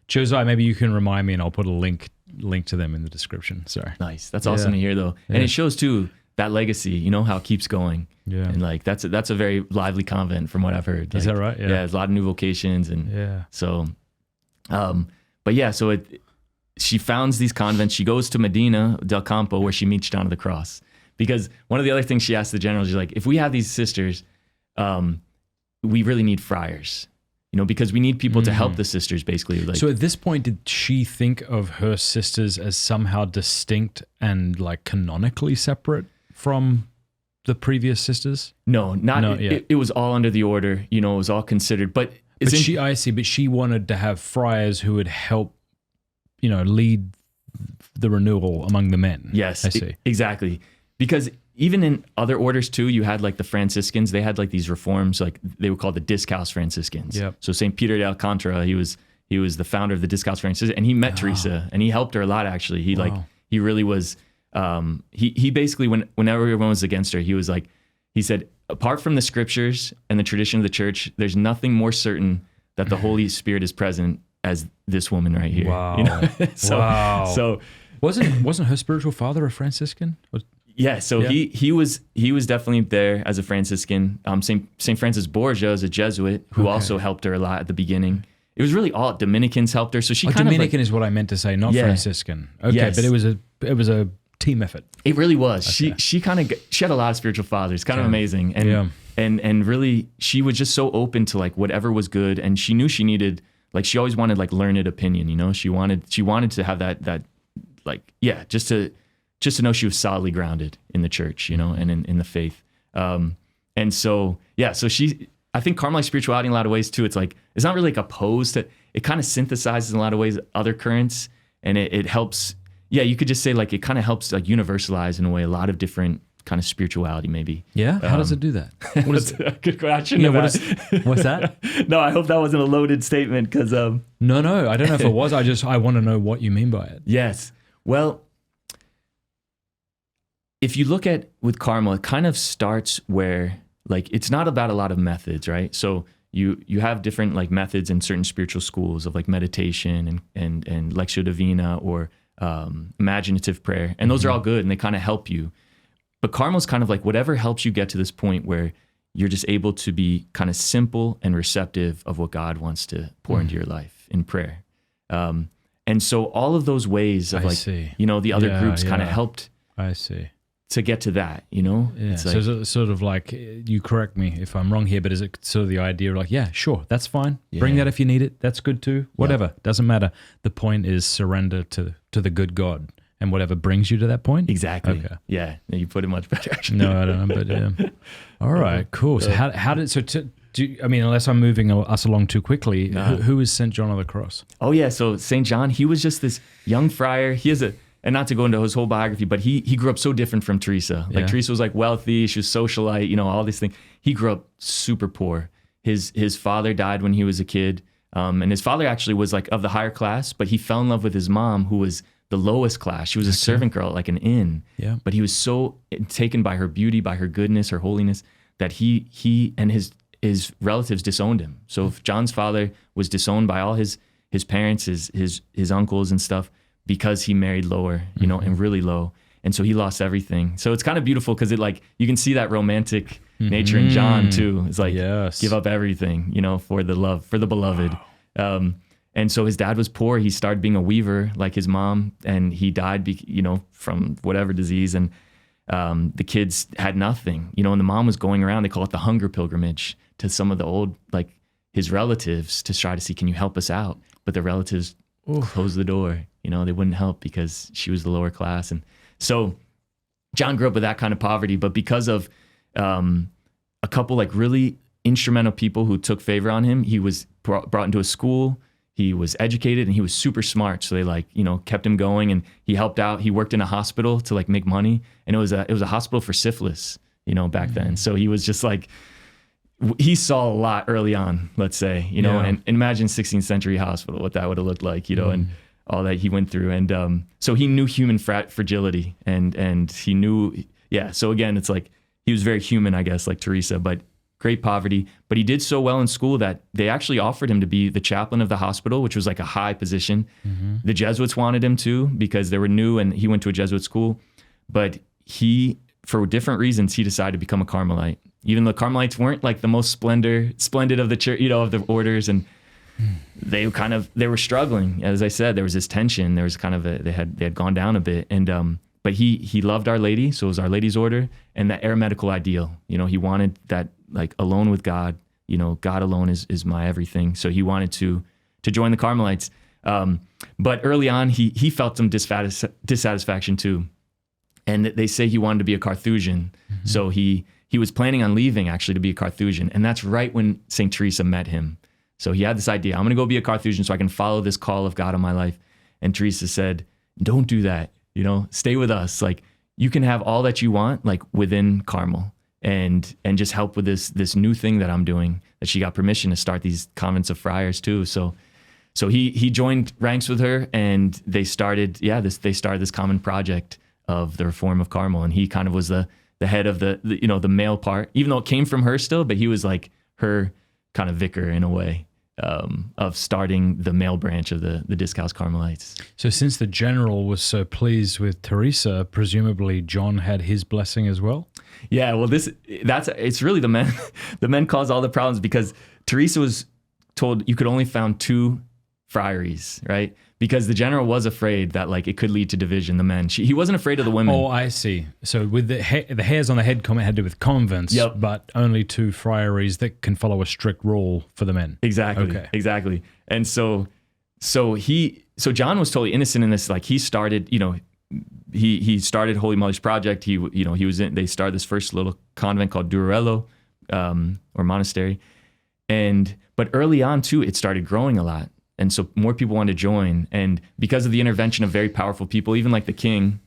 Josiah, maybe you can remind me, and I'll put a link to them in the description. Sorry. Nice. That's awesome to hear, though, and it shows too that legacy. How it keeps going. Yeah. And like that's a very lively convent from what I've heard. Is that right? Yeah. There's a lot of new vocations, and so, but yeah, so she founds these convents. She goes to Medina del Campo where she meets John of the Cross. Because one of the other things she asked the generals, she's like, if we have these sisters, we really need friars, because we need people to help the sisters, basically. Like, so at this point, did she think of her sisters as somehow distinct and like canonically separate from the previous sisters? No, not yet. It was all under the order, it was all considered. But she wanted to have friars who would help, lead the renewal among the men. Yes, I see. Exactly. Because even in other orders too, you had like the Franciscans, they had like these reforms, like they were called the Discalced Franciscans. Yep. So St. Peter de Alcantara, he was the founder of the Discalced Franciscans, and he met Teresa, and he helped her a lot, actually. He really was, he basically, whenever everyone was against her, he said, apart from the scriptures and the tradition of the church, there's nothing more certain that the Holy Spirit is present as this woman right here. Wow. So wasn't her spiritual father a Franciscan? Yeah, so he was definitely there as a Franciscan. Saint Francis Borgia is a Jesuit who also helped her a lot at the beginning. It was really all Dominicans helped her. So she kind Dominican is what I meant to say, not Franciscan. Okay, yes. But it was a team effort. It really was. Okay. She had a lot of spiritual fathers. Kind of amazing, and really she was just so open to like whatever was good, and she knew she needed, like, she always wanted like learned opinion. She wanted to have that like just to know she was solidly grounded in the church, and in the faith. And so, so I think Carmelite spirituality in a lot of ways too, it's not really like opposed to, it kind of synthesizes in a lot of ways other currents, and it helps. Yeah, you could just say like it kind of helps like universalize in a way a lot of different kind of spirituality, maybe. Yeah, how does it do that? What is a good question? What's that? No, I hope that wasn't a loaded statement because No, I don't know if it was. I want to know what you mean by it. Yes, well, if you look at with Carmel, it kind of starts where like it's not about a lot of methods, right? So you have different like methods in certain spiritual schools of like meditation and Lectio Divina or imaginative prayer, and those are all good and they kind of help you. But Carmel's kind of like whatever helps you get to this point where you're just able to be kind of simple and receptive of what God wants to pour into your life in prayer. And so all of those ways of the other groups kind of helped. I see. To get to that, Yeah. It's like, so sort of like, you correct me if I'm wrong here, but is it sort of the idea of like, yeah, sure, that's fine. Yeah. Bring that if you need it. That's good too. Whatever. Doesn't matter. The point is surrender to the good God and whatever brings you to that point. Exactly. Okay. Yeah. You put it much better, actually. No, I don't know, but yeah. All right, cool. So unless I'm moving us along too quickly, who is St. John of the Cross? Oh yeah. So St. John, he was just this young friar. And not to go into his whole biography, but he grew up so different from Teresa. Like Teresa was like wealthy, she was socialite, all these things. He grew up super poor. His father died when he was a kid. And his father actually was like of the higher class, but he fell in love with his mom, who was the lowest class. She was a servant girl at like an inn. Yeah. But he was so taken by her beauty, by her goodness, her holiness, that he and his relatives disowned him. So if John's father was disowned by all his parents, his uncles and stuff, because he married lower, and really low. And so he lost everything. So it's kind of beautiful because it like, you can see that romantic nature in John too. It's like, give up everything, for the love, for the beloved. Wow. And so his dad was poor. He started being a weaver like his mom, and he died, from whatever disease. And the kids had nothing, and the mom was going around, they call it the hunger pilgrimage, to some of the old, like his relatives to try to see, can you help us out? But the relatives closed the door. They wouldn't help because she was the lower class. And so John grew up with that kind of poverty, but because of a couple like really instrumental people who took favor on him, he was brought into a school. He was educated and he was super smart. So they like, you know, kept him going, and he helped out. He worked in a hospital to like make money, and it was a hospital for syphilis, you know, back then. So he was just like, he saw a lot early on, let's say, you know, and imagine 16th century hospital, what that would have looked like, you know, and all that he went through. And so he knew human fragility, and he knew, so again, it's like, he was very human, I guess, like Teresa, but great poverty. But he did so well in school that they actually offered him to be the chaplain of the hospital, which was like a high position. The Jesuits wanted him to because they were new, and he went to a Jesuit school. But he, for different reasons, he decided to become a Carmelite. Even though Carmelites weren't like the most splendid of the church, you know, of the orders, and they were struggling. As I said, there was this tension. There was kind of they had gone down a bit, and but he loved Our Lady, so it was Our Lady's order, and that eremitical ideal. You know, he wanted that like alone with God. You know, God alone is my everything. So he wanted to join the Carmelites. But early on, he felt some dissatisfaction too, and they say he wanted to be a Carthusian. So he was planning on leaving actually to be a Carthusian, and that's right when Saint Teresa met him. So he had this idea: I'm going to go be a Carthusian so I can follow this call of God on my life. And Teresa said, "Don't do that. You know, stay with us. Like, you can have all that you want, like within Carmel, and just help with this new thing that I'm doing." That she got permission to start these convents of friars too. So he joined ranks with her, and they started this common project of the reform of Carmel. And he kind of was the head of the you know, the male part, even though it came from her still, but he was like her kind of vicar in a way. Of starting the male branch of the Discalced Carmelites. So since the general was so pleased with Teresa, presumably John had his blessing as well? Yeah, well, it's really the men. The men caused all the problems because Teresa was told you could only found 2 friaries, right? Because the general was afraid that like it could lead to division, the men. He wasn't afraid of the women. Oh, I see. So with the hairs on the head comment had to do with convents, but only 2 friaries that can follow a strict rule for the men. Exactly. Okay. Exactly. And so John was totally innocent in this. Like he started, you know, he started Holy Mother's Project. They started this first little convent called Durello, or monastery. But early on too, it started growing a lot. And so more people wanted to join. And because of the intervention of very powerful people, even like the king,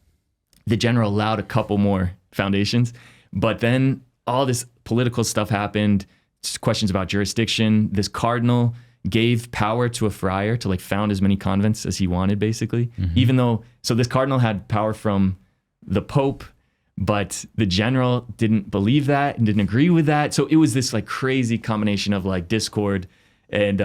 the general allowed a couple more foundations. But then all this political stuff happened, questions about jurisdiction. This cardinal gave power to a friar to like found as many convents as he wanted, basically. Even though, so this cardinal had power from the Pope, but the general didn't believe that and didn't agree with that. So it was this like crazy combination of like discord and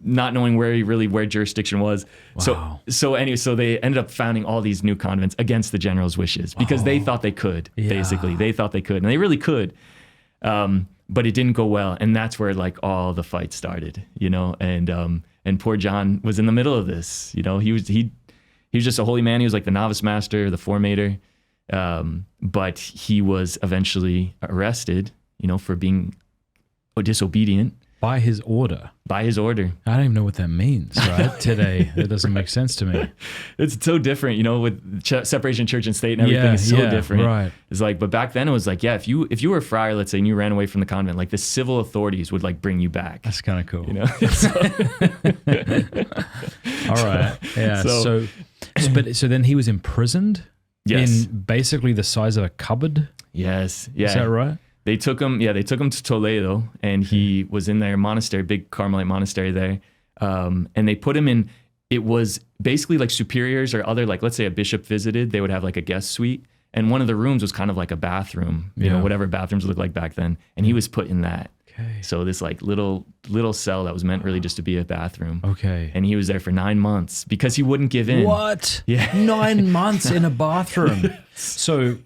not knowing where jurisdiction was. Wow. So they ended up founding all these new convents against the general's wishes because they thought they could, basically. They thought they could, and they really could. But it didn't go well. And that's where like all the fights started, you know, and poor John was in the middle of this, you know. He was just a holy man. He was like the novice master, the formator. But he was eventually arrested, you know, for being disobedient. By his order. By his order. I don't even know what that means, right? Today, that doesn't make sense to me. It's so different, you know, with separation of church and state and everything is so different. Right. It's like, but back then it was like, if you were a friar, let's say, and you ran away from the convent, like the civil authorities would like bring you back. That's kind of cool. You know? All right. Yeah. So then he was imprisoned in basically the size of a cupboard. Yes. Yeah. Is that right? They took him to Toledo, and he was in their monastery, big Carmelite monastery there. And they put him in, it was basically like superiors or other, like, let's say a bishop visited, they would have like a guest suite. And one of the rooms was kind of like a bathroom, you know, whatever bathrooms looked like back then. And he was put in that. Okay. So this like little cell that was meant really just to be a bathroom. Okay. And he was there for 9 months because he wouldn't give in. What? Yeah. 9 months in a bathroom. So,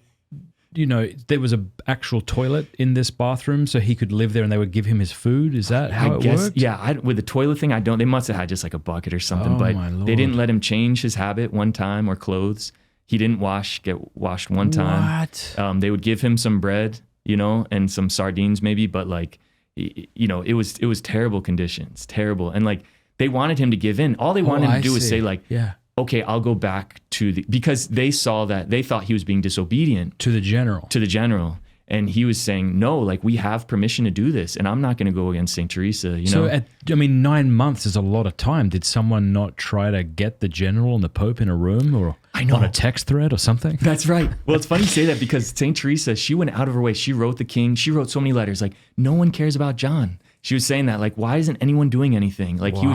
you know, there was an actual toilet in this bathroom, so he could live there, and they would give him his food. Is that how it worked? Yeah, with the toilet thing, they must have had just like a bucket or something, but they didn't let him change his habit one time or clothes. He didn't get washed one time. What? They would give him some bread, you know, and some sardines maybe, but like, you know, it was terrible conditions, terrible. And like, they wanted him to give in. All they wanted him to do was say like, okay, I'll go back because they saw that, they thought he was being disobedient To the general. And he was saying, no, like we have permission to do this, and I'm not going to go against St. Teresa, you know? So, 9 months is a lot of time. Did someone not try to get the general and the Pope in a room or on a text thread or something? That's right. Well, it's funny you say that because St. Teresa, she went out of her way. She wrote the king. She wrote so many letters. Like, no one cares about John. She was saying that, like, why isn't anyone doing anything? Like, he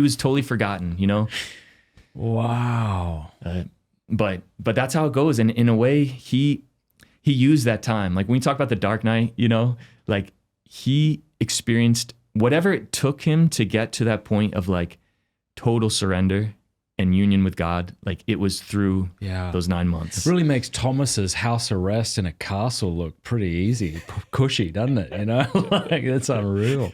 was totally forgotten, you know? Wow. But that's how it goes. And in a way, he used that time. Like when we talk about the dark night, you know, like he experienced whatever it took him to get to that point of like total surrender and union with God. Like it was through those 9 months. It really makes Thomas's house arrest in a castle look pretty easy, cushy, doesn't it? You know, like that's unreal.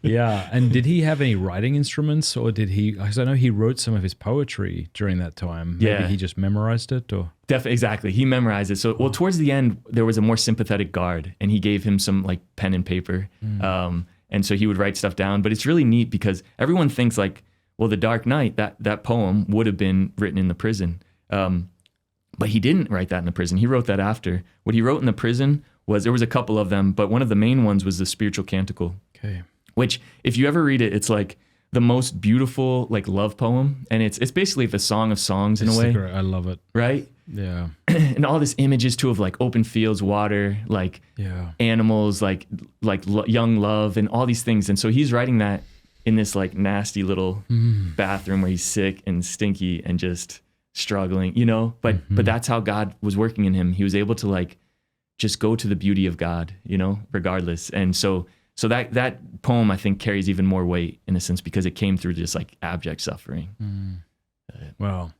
Yeah. And did he have any writing instruments, or did he, because I know he wrote some of his poetry during that time. Maybe he just memorized it, or? Definitely, exactly. He memorized it. So, well, towards the end, there was a more sympathetic guard, and he gave him some like pen and paper. And so he would write stuff down. But it's really neat because everyone thinks like, well, the Dark Night, that poem would have been written in the prison. But he didn't write that in the prison. He wrote that after. What he wrote in the prison was, there was a couple of them, but one of the main ones was the Spiritual Canticle. Okay. Which, if you ever read it, it's like the most beautiful like love poem, and it's basically the Song of Songs in a way. I love it. Right? Yeah. And all this images too of like open fields, water, like animals, like young love, and all these things. And so he's writing that in this like nasty little bathroom where he's sick and stinky and just struggling, you know. But that's how God was working in him. He was able to like just go to the beauty of God, you know, regardless. And so that poem, I think, carries even more weight in a sense because it came through just like abject suffering. Wow.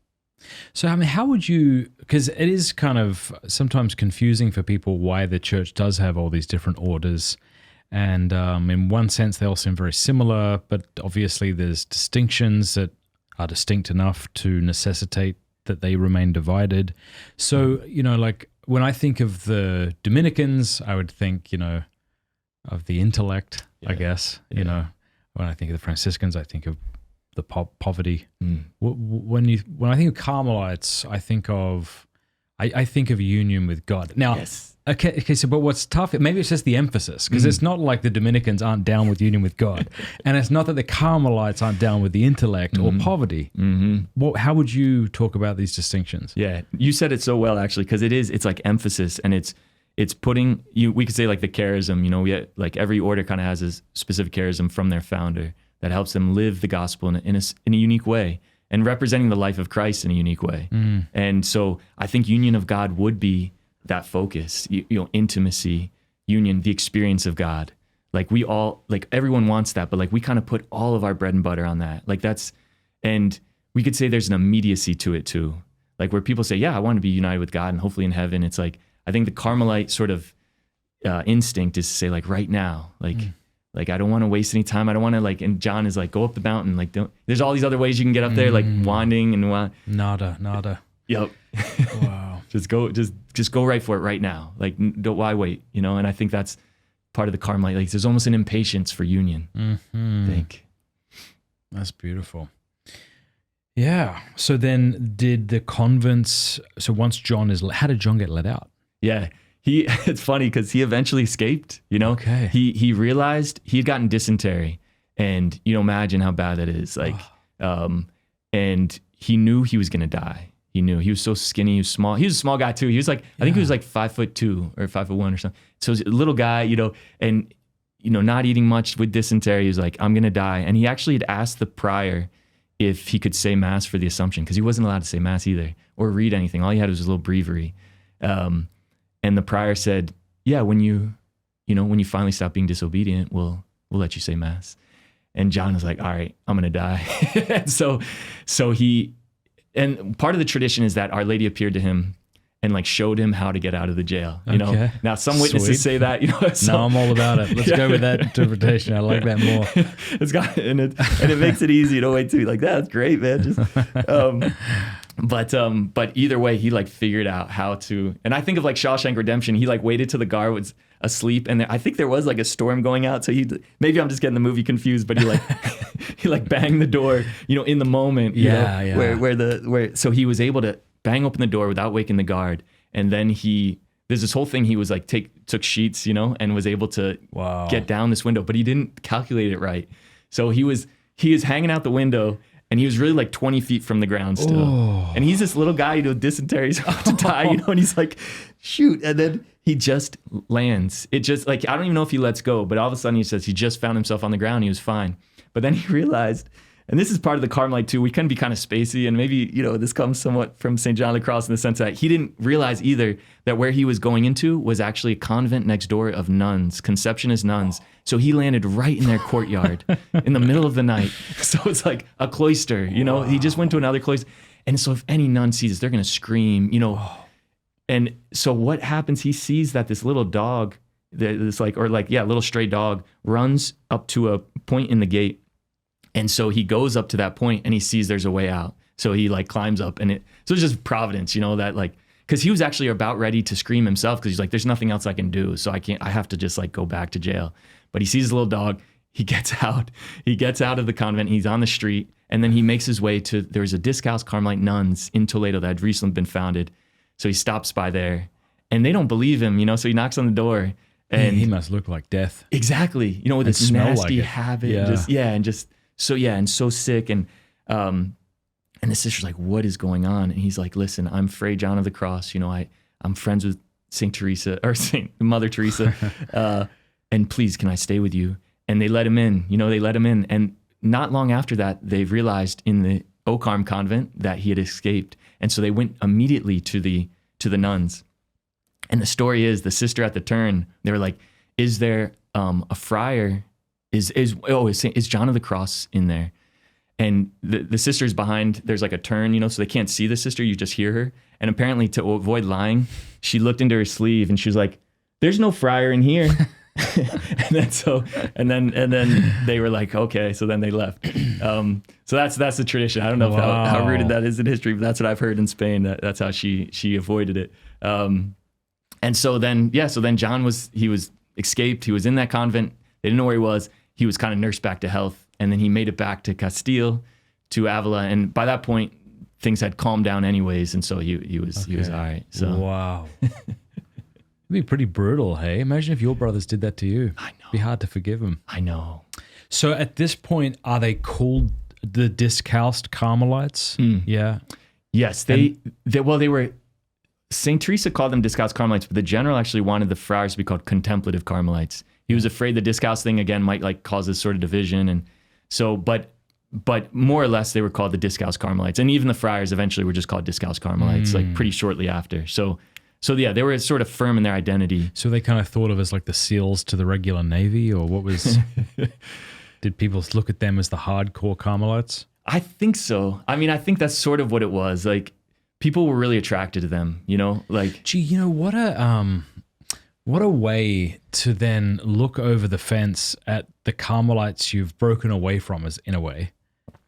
So, I mean, how would you, because it is kind of sometimes confusing for people why the church does have all these different orders. And in one sense, they all seem very similar, but obviously there's distinctions that are distinct enough to necessitate that they remain divided. So, you know, like when I think of the Dominicans, I would think, you know, of the intellect, I guess. You know, when I think of the Franciscans, I think of the poverty. When I think of Carmelites, I think of union with God. Now, okay. So, but what's tough? Maybe it's just the emphasis, because it's not like the Dominicans aren't down with union with God, and it's not that the Carmelites aren't down with the intellect or poverty. How would you talk about these distinctions? Yeah, you said it so well, actually, because it's like emphasis, and it's putting you. We could say like the charism. You know, like every order kind of has a specific charism from their founder that helps them live the gospel in a unique way and representing the life of Christ in a unique way. And so I think union of God would be that focus, you know, intimacy, union, the experience of God. Like we all, like everyone wants that, but like we kind of put all of our bread and butter on that. Like and we could say there's an immediacy to it too. Like where people say, yeah, I want to be united with God and hopefully in heaven. It's like, I think the Carmelite sort of instinct is to say like right now, like I don't want to waste any time. I don't want to like, and John is like, go up the mountain. Like there's all these other ways you can get up there, like wanding and Nada. Yep. Wow. Just go right for it right now. Like why wait? You know? And I think that's part of the Carmelite. Like there's almost an impatience for union. I think. That's beautiful. Yeah. So then did the convents, so once how did John get let out? Yeah. It's funny because he eventually escaped, you know. Okay. He realized he had gotten dysentery, and you know, imagine how bad that is. Like, and he knew he was gonna die. He knew. He was so skinny. He was small. He was a small guy too. He was like, I think he was like 5'2" or 5'1" or something. So he was a little guy, you know, and you know, not eating much with dysentery. He was like, I'm gonna die. And he actually had asked the prior if he could say mass for the Assumption, because he wasn't allowed to say mass either or read anything. All he had was a little breviary. And the prior said, yeah, when you finally stop being disobedient, we'll let you say mass. And John was like, all right, I'm going to die. so and part of the tradition is that Our Lady appeared to him and like showed him how to get out of the jail. You know, now some witnesses say that, you know, no, I'm all about it. Let's go with that interpretation. I like that more. And it makes it easy. You don't wait to be like, that's great, man. Just, But either way, he like figured out how to, and I think of like Shawshank Redemption. He like waited till the guard was asleep, and I think there was like a storm going out. So maybe I'm just getting the movie confused, but he like he like banged the door, in the moment. So he was able to bang open the door without waking the guard, and then there's this whole thing. He was like took sheets, and was able to get down this window, but he didn't calculate it right. So he is hanging out the window. And he was really like 20 feet from the ground still. Oh. And he's this little guy, dysentery, he's about to die, and he's like, shoot. And then he just lands. It just like, I don't even know if he lets go, but all of a sudden he says he just found himself on the ground. He was fine. But then he realized, and this is part of the Carmelite too, we can be kind of spacey, and maybe, this comes somewhat from St. John of the Cross in the sense that he didn't realize either that where he was going into was actually a convent next door of nuns, Conceptionist nuns. So he landed right in their courtyard in the middle of the night. So it's like a cloister, he just went to another cloister. And so if any nun sees this, they're going to scream, And so what happens, he sees that this little dog, little stray dog runs up to a point in the gate. And so he goes up to that point and he sees there's a way out. So he like climbs up, so it's just providence, that like, because he was actually about ready to scream himself, because he's like, there's nothing else I can do. So I have to just like go back to jail. But he sees his little dog, he gets out of the convent, he's on the street, and then he makes his way to, there's a Discalced Carmelite nuns in Toledo that had recently been founded. So he stops by there, and they don't believe him, so he knocks on the door. And he must look like death. Exactly. With this nasty habit. Yeah. And so sick. And the sister's like, what is going on? And he's like, listen, I'm Fray John of the Cross. I'm friends with Mother Teresa. And please, can I stay with you? And they let him in, And not long after that, they realized in the O.Carm convent that he had escaped. And so they went immediately to the nuns. And the story is, the sister at the turn, they were like, is there a friar? Is John of the Cross in there? And the sister's behind, there's like a turn, so they can't see the sister, you just hear her. And apparently to avoid lying, she looked into her sleeve and she was like, there's no friar in here. and then they were like, okay, so then they left. So that's the tradition. I don't know how rooted that is in history, but that's what I've heard in Spain. That's how she avoided it. And so then John was escaped. He was in that convent. They didn't know where he was. He was kind of nursed back to health, and then he made it back to Castile, to Avila, and by that point things had calmed down anyways, and so he was all right. So wow. It'd be pretty brutal, hey? Imagine if your brothers did that to you. I know. It'd be hard to forgive them. I know. So at this point, are they called the Discalced Carmelites? Yeah. Yes, they were. St. Teresa called them Discalced Carmelites, but the general actually wanted the friars to be called Contemplative Carmelites. He was afraid the Discalced thing again might like cause this sort of division, and so but more or less they were called the Discalced Carmelites, and even the friars eventually were just called Discalced Carmelites, like pretty shortly after. So yeah, they were sort of firm in their identity. So they kind of thought of as like the SEALs to the regular Navy, or what was? Did people look at them as the hardcore Carmelites? I think so. I mean, I think that's sort of what it was. Like, people were really attracted to them, like. Gee, what a way to then look over the fence at the Carmelites you've broken away from, as in a way,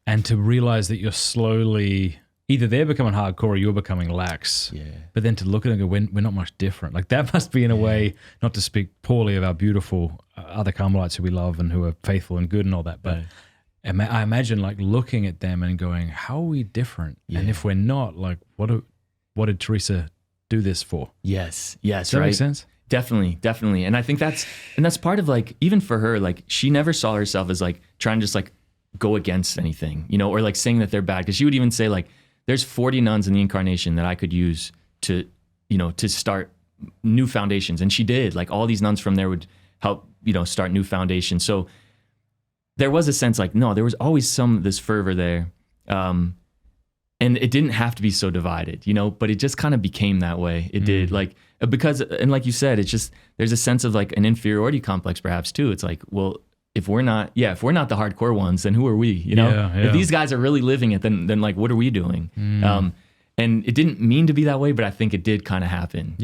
and to realize that you're slowly, either they're becoming hardcore or you're becoming lax. Yeah. But then to look at it and go, we're not much different. Like, that must be, in a way, not to speak poorly of our beautiful other Carmelites who we love and who are faithful and good and all that, but I imagine like looking at them and going, how are we different? Yeah. And if we're not, like, what did Teresa do this for? Yes, Does that make sense? Definitely. And I think that's part of, like, even for her, like, she never saw herself as like trying to just like go against anything, or like saying that they're bad. Because she would even say, like, there's 40 nuns in the Incarnation that I could use to start new foundations. And she did. Like, all these nuns from there would help, start new foundations. So there was a sense like, no, there was always this fervor there. And it didn't have to be so divided, but it just kind of became that way. It did, like, because, and like you said, it's just, there's a sense of like an inferiority complex perhaps too. It's like, well, if we're not the hardcore ones, then who are we? If these guys are really living it, then like, what are we doing? And it didn't mean to be that way, but I think it did kind of happen,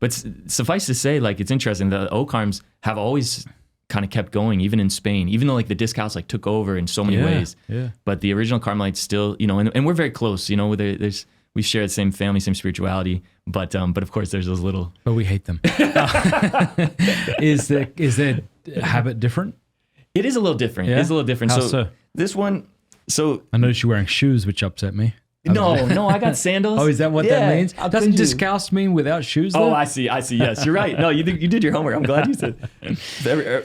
but suffice to say, like, it's interesting, the O-Carms have always kind of kept going, even in Spain, even though like the Discalced like took over in so many ways. Yeah. But the original Carmelites still, and we're very close, we share the same family, same spirituality, but of course there's those little. But we hate them. Is their habit different? It is a little different. Yeah? It is a little different. How so? This one, so I noticed you're wearing shoes, which upset me. no, I got sandals. Oh, is that what that means? I'll Doesn't send you. discalced mean without shoes? Oh, Though? I see. Yes, you're right. No, you did your homework. I'm glad you said.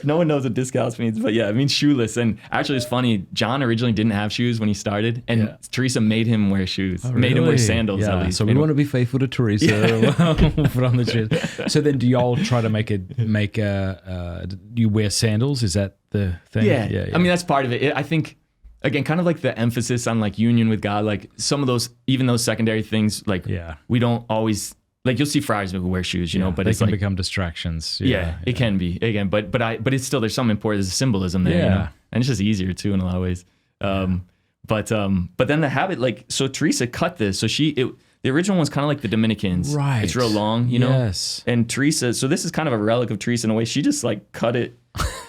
No one knows what discalced means, but yeah, it means shoeless. And actually, it's funny. John originally didn't have shoes when he started, and Teresa made him wear shoes. Oh, made him wear really? sandals at least. So we want to be faithful to Teresa. We'll put on the shoes. So then, do y'all try to make you wear sandals? Is that the thing? Yeah. I mean, that's part of it. I think. Again, kind of like the emphasis on like union with God, like some of those, even those secondary things, like we don't always, like you'll see friars who wear shoes, you know, but they it's can like, become distractions. It can be again, but it's still, there's some important, there's a symbolism there, you know? And it's just easier too in a lot of ways. But then the habit, like, so Teresa cut this. So the original one's kind of like the Dominicans. Right. It's real long, you know? Yes. And Teresa, so this is kind of a relic of Teresa in a way. She just like cut it,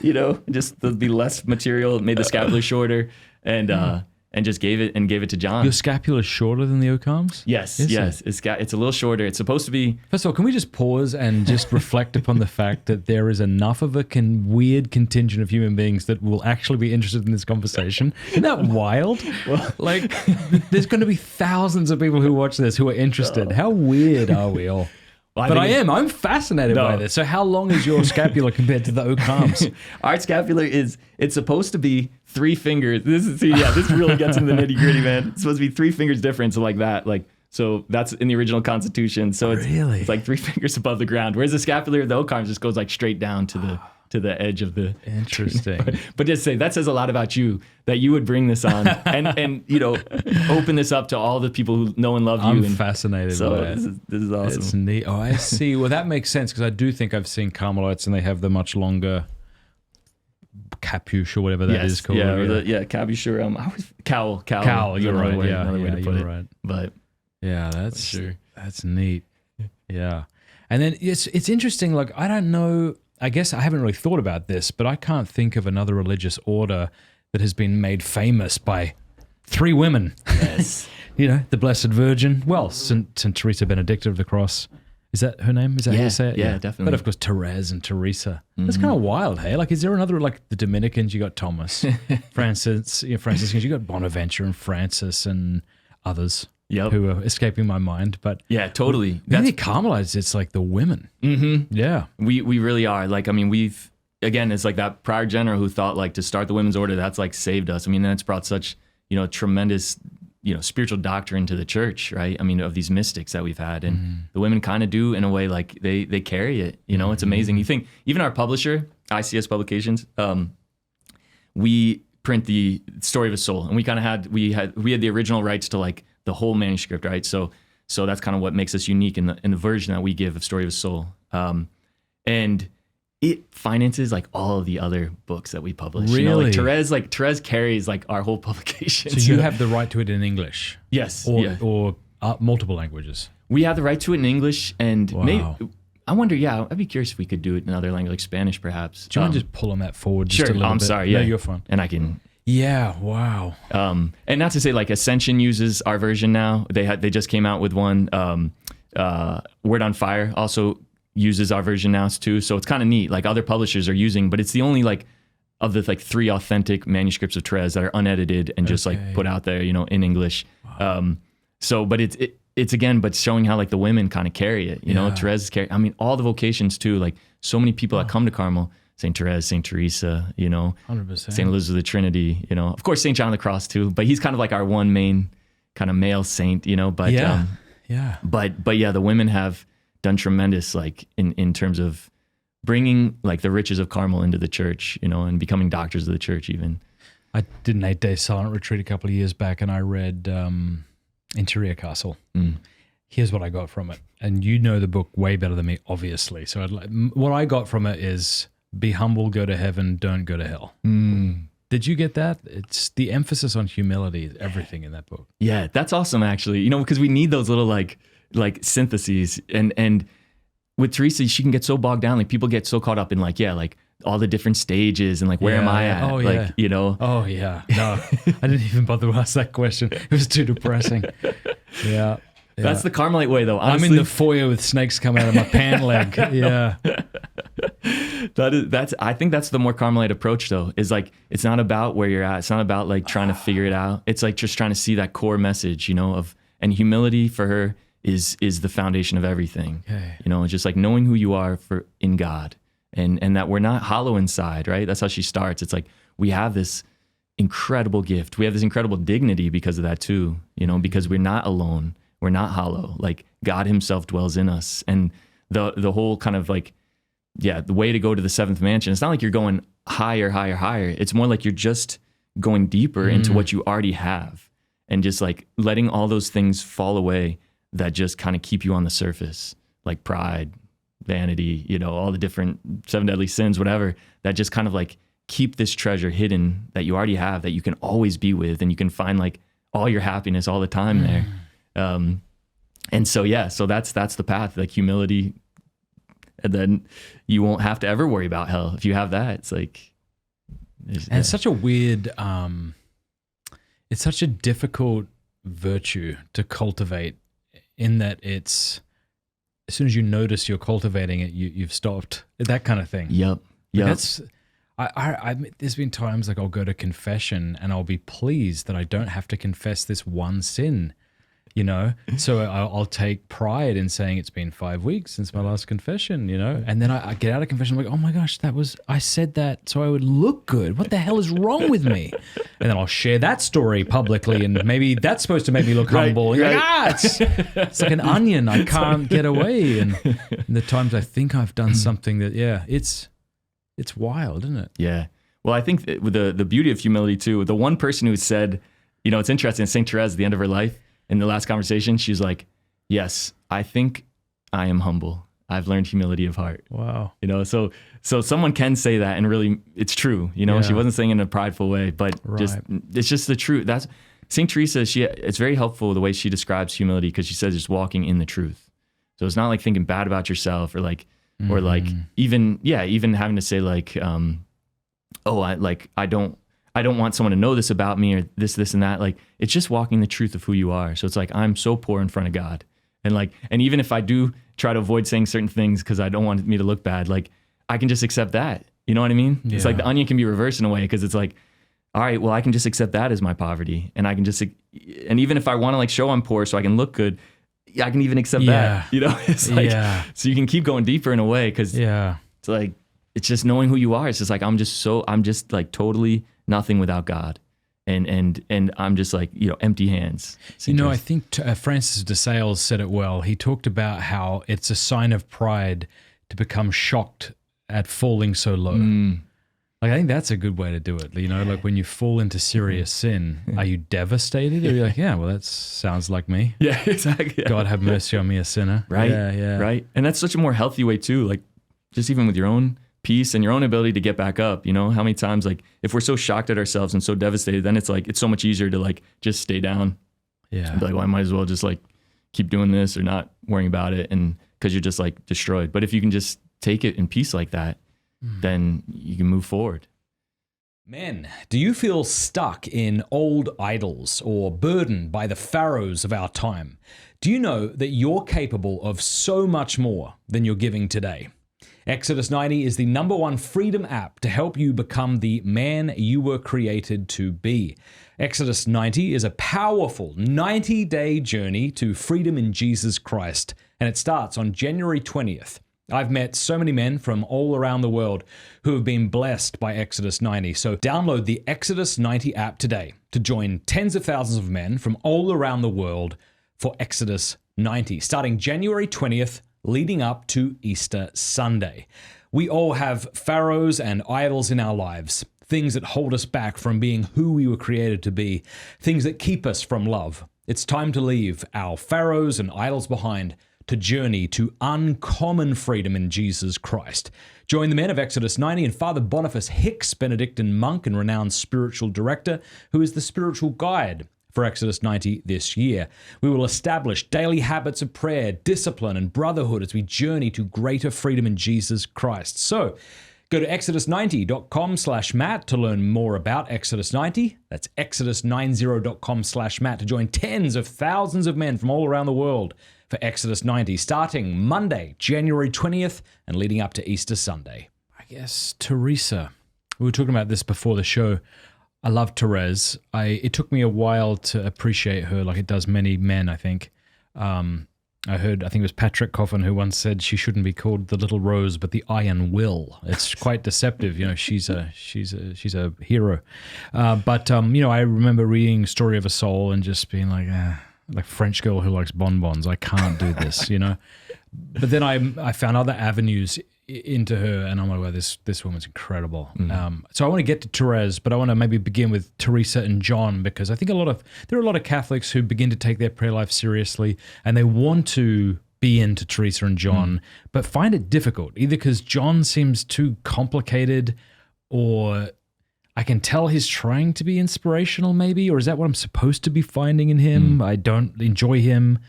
you know, just the less material, made the scapular shorter. And just gave it to John. Your scapula is shorter than the O.C.D? Yes. It's a little shorter. It's supposed to be. First of all, can we just pause and just reflect upon the fact that there is enough of a weird contingent of human beings that will actually be interested in this conversation? Isn't that wild? Well, like, there's going to be thousands of people who watch this who are interested. How weird are we all? Well, I'm fascinated by this. So how long is your scapula compared to the O.C.D? Our scapular it's supposed to be 3 fingers. This really gets into the nitty gritty, man. It's supposed to be 3 fingers difference, so like that. So that's in the original Constitution. So it's like 3 fingers above the ground. Whereas the scapular, the O.C.D just goes like straight down to the edge of the. Interesting. But just say that says a lot about you that you would bring this on and you know open this up to all the people who know and love you. I'm fascinated so by it. This is awesome. It's neat. Oh, I see. Well, that makes sense because I do think I've seen Carmelites and they have the much longer capuche or whatever that is called. Capuche or cowl. Cowl. You're right. Another way to put it. Right. But yeah, that's neat. Yeah, and then it's interesting. Like I don't know. I guess I haven't really thought about this, but I can't think of another religious order that has been made famous by 3 women. Yes. You know, the Blessed Virgin. Well, St. Teresa Benedicta of the Cross. Is that her name? Is that how you say it? Yeah, definitely. But of course, Thérèse and Teresa. That's kind of wild, hey? Like, is there another, like the Dominicans, you got Thomas, Franciscans, you got Bonaventure and Francis and others who are escaping my mind. But yeah, totally. That's Carmelites, it's like the women. Mm-hmm. Yeah. We really are. Like, I mean, it's like that prior general who thought like to start the women's order, that's like saved us. I mean, that's brought such, you know, tremendous, you know, spiritual doctrine to the church, right? I mean, of these mystics that we've had. And the women kind of do in a way, like they carry it, you know, it's amazing. You think even our publisher, ICS Publications, we print the Story of a Soul, and we had the original rights to like the whole manuscript, right? So that's kind of what makes us unique in the version that we give of Story of a Soul. And it finances like all of the other books that we publish. Really? You know, like Thérèse carries like our whole publication. So you have the right to it in English? Yes. Or multiple languages? We have the right to it in English, and wow. I wonder, I'd be curious if we could do it in another language, like Spanish perhaps. Do you mind just pulling that forward just sure, a little bit? Sorry. No, Yeah, you're fine. And I can... Yeah, wow. And not to say like Ascension uses our version now. They just came out with one. Word on Fire also uses our version now too. So it's kind of neat. Like other publishers are using, but it's the only like of the like 3 authentic manuscripts of Thérèse that are unedited and just like put out there, you know, in English. Wow. But it's again, but showing how like the women kind of carry it. You know, Thérèse carry. I mean, all the vocations too. Like so many people that come to Carmel. St. Thérèse, St. Teresa, you know, 100%. St. Elizabeth of the Trinity, you know, of course, St. John of the Cross too, but he's kind of like our one main kind of male saint, you know, but, but yeah, the women have done tremendous, like in terms of bringing like the riches of Carmel into the church, you know, and becoming doctors of the church even. I did an 8-day silent retreat a couple of years back and I read Interior Castle. Here's what I got from it. And you know the book way better than me, obviously. So what I got from it is, be humble, go to heaven, don't go to hell. Did you get that? It's the emphasis on humility, everything in that book. Yeah, that's awesome, actually. You know, because we need those little like syntheses. And with Teresa, she can get so bogged down. Like people get so caught up in like all the different stages and like, where am I at? Oh, like, yeah. you know? Oh, yeah. No, I didn't even bother to ask that question. It was too depressing. Yeah. That's the Carmelite way, though. Honestly, I'm in the foyer with snakes coming out of my pant leg. Yeah. I think that's the more Carmelite approach, though, is like, it's not about where you're at. It's not about like trying to figure it out. It's like just trying to see that core message, and humility for her is the foundation of everything. Okay. It's just like knowing who you are in God, and that we're not hollow inside, right? That's how she starts. It's like, we have this incredible gift. We have this incredible dignity because of that too, because we're not alone. We're not hollow. Like, God himself dwells in us. And the whole kind of like, the way to go to the seventh mansion, it's not like you're going higher, higher, higher. It's more like you're just going deeper into what you already have, and just like letting all those things fall away that just kind of keep you on the surface, like pride, vanity, all the different 7 deadly sins, whatever, that just kind of like keep this treasure hidden that you already have, that you can always be with, and you can find like all your happiness all the time there. And so that's the path, like humility, and then you won't have to ever worry about hell if you have that. It's like, it's such a weird, it's such a difficult virtue to cultivate, in that it's, as soon as you notice you're cultivating it, you've stopped, that kind of thing. Yep. That's, there's been times like I'll go to confession and I'll be pleased that I don't have to confess this one sin, So I'll take pride in saying it's been 5 weeks since my last confession, And then I get out of confession, I'm like, oh my gosh, I said that so I would look good. What the hell is wrong with me? And then I'll share that story publicly, and maybe that's supposed to make me look humble. And you're like, it's like an onion. I can't get away. And the times I think I've done something that, it's wild, isn't it? Yeah. Well, I think with the beauty of humility too, the one person who said, it's interesting, St. Teresa at the end of her life, in the last conversation, she's like, yes, I think I am humble. I've learned humility of heart. Wow. So someone can say that, and really it's true. She wasn't saying it in a prideful way, but it's just the truth. That's St. Teresa. It's very helpful the way she describes humility, because she says just walking in the truth. So it's not like thinking bad about yourself, or like, or like even having to say like, I don't want someone to know this about me, or this and that. Like, it's just walking the truth of who you are. So it's like, I'm so poor in front of God. And even if I do try to avoid saying certain things because I don't want me to look bad, like, I can just accept that. You know what I mean? Yeah. It's like the onion can be reversed in a way, because it's like, all right, well, I can just accept that as my poverty. And I can just, and even if I want to like show I'm poor so I can look good, I can even accept that, It's like, so you can keep going deeper in a way, because it's like, it's just knowing who you are. It's just like, I'm just like totally nothing without God. And I'm just like, empty hands. I think Francis de Sales said it well. He talked about how it's a sign of pride to become shocked at falling so low. Like, I think that's a good way to do it. Like when you fall into serious sin, are you devastated? Or you're like, yeah, well, that sounds like me. Yeah, exactly. Yeah. God have mercy on me, a sinner. Right. Yeah. Right. And that's such a more healthy way too. Like, just even with your own peace and your own ability to get back up, how many times, like, if we're so shocked at ourselves and so devastated, then it's like, it's so much easier to like just stay down. Yeah. And be like, well, I might as well just like keep doing this or not worrying about it. And because you're just like destroyed. But if you can just take it in peace like that, then you can move forward. Men, do you feel stuck in old idols or burdened by the pharaohs of our time? Do you know that you're capable of so much more than you're giving today? Exodus 90 is the #1 freedom app to help you become the man you were created to be. Exodus 90 is a powerful 90-day journey to freedom in Jesus Christ, and it starts on January 20th. I've met so many men from all around the world who have been blessed by Exodus 90. So download the Exodus 90 app today to join tens of thousands of men from all around the world for Exodus 90, starting January 20th, leading up to Easter Sunday. We all have pharaohs and idols in our lives, things that hold us back from being who we were created to be, things that keep us from love. It's time to leave our pharaohs and idols behind, to journey to uncommon freedom in Jesus Christ. Join the men of Exodus 90 and Father Boniface Hicks, Benedictine monk and renowned spiritual director, who is the spiritual guide for Exodus 90 this year. We will establish daily habits of prayer, discipline, and brotherhood as we journey to greater freedom in Jesus Christ. So, Go to exodus90.com/Matt to learn more about Exodus 90. That's exodus90.com/Matt to join tens of thousands of men from all around the world for Exodus 90, starting Monday, January 20th, and leading up to Easter Sunday. I guess Teresa. We were talking about this before the show. I love Thérèse. It took me a while to appreciate her, like it does many men, I think. I think it was Patrick Coffin who once said she shouldn't be called the little rose, but the iron will. It's quite deceptive. She's a hero. But I remember reading Story of a Soul and just being like French girl who likes bonbons. I can't do this, But then I found other avenues into her, and I'm like, wow, this woman's incredible. So I want to get to Thérèse, but I want to maybe begin with Teresa and John, because I think there are a lot of Catholics who begin to take their prayer life seriously, and they want to be into Teresa and John, but find it difficult, either because John seems too complicated, or I can tell he's trying to be inspirational maybe, or is that what I'm supposed to be finding in him? I don't enjoy him.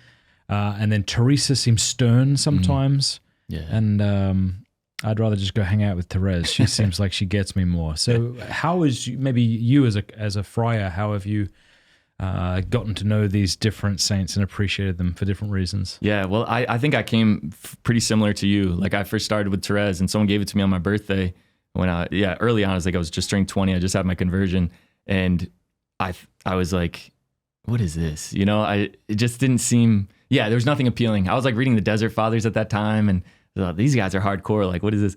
And then Teresa seems stern sometimes. Yeah. And I'd rather just go hang out with Thérèse. She seems like she gets me more. So how is maybe you as a friar, how have you gotten to know these different saints and appreciated them for different reasons? Yeah, well, I think I came pretty similar to you. Like I first started with Thérèse, and someone gave it to me on my birthday when early on. I was just turning 20. I just had my conversion, and I was like, what is this? It just didn't seem, there was nothing appealing. I was like reading the Desert Fathers at that time, and these guys are hardcore. Like, what is this?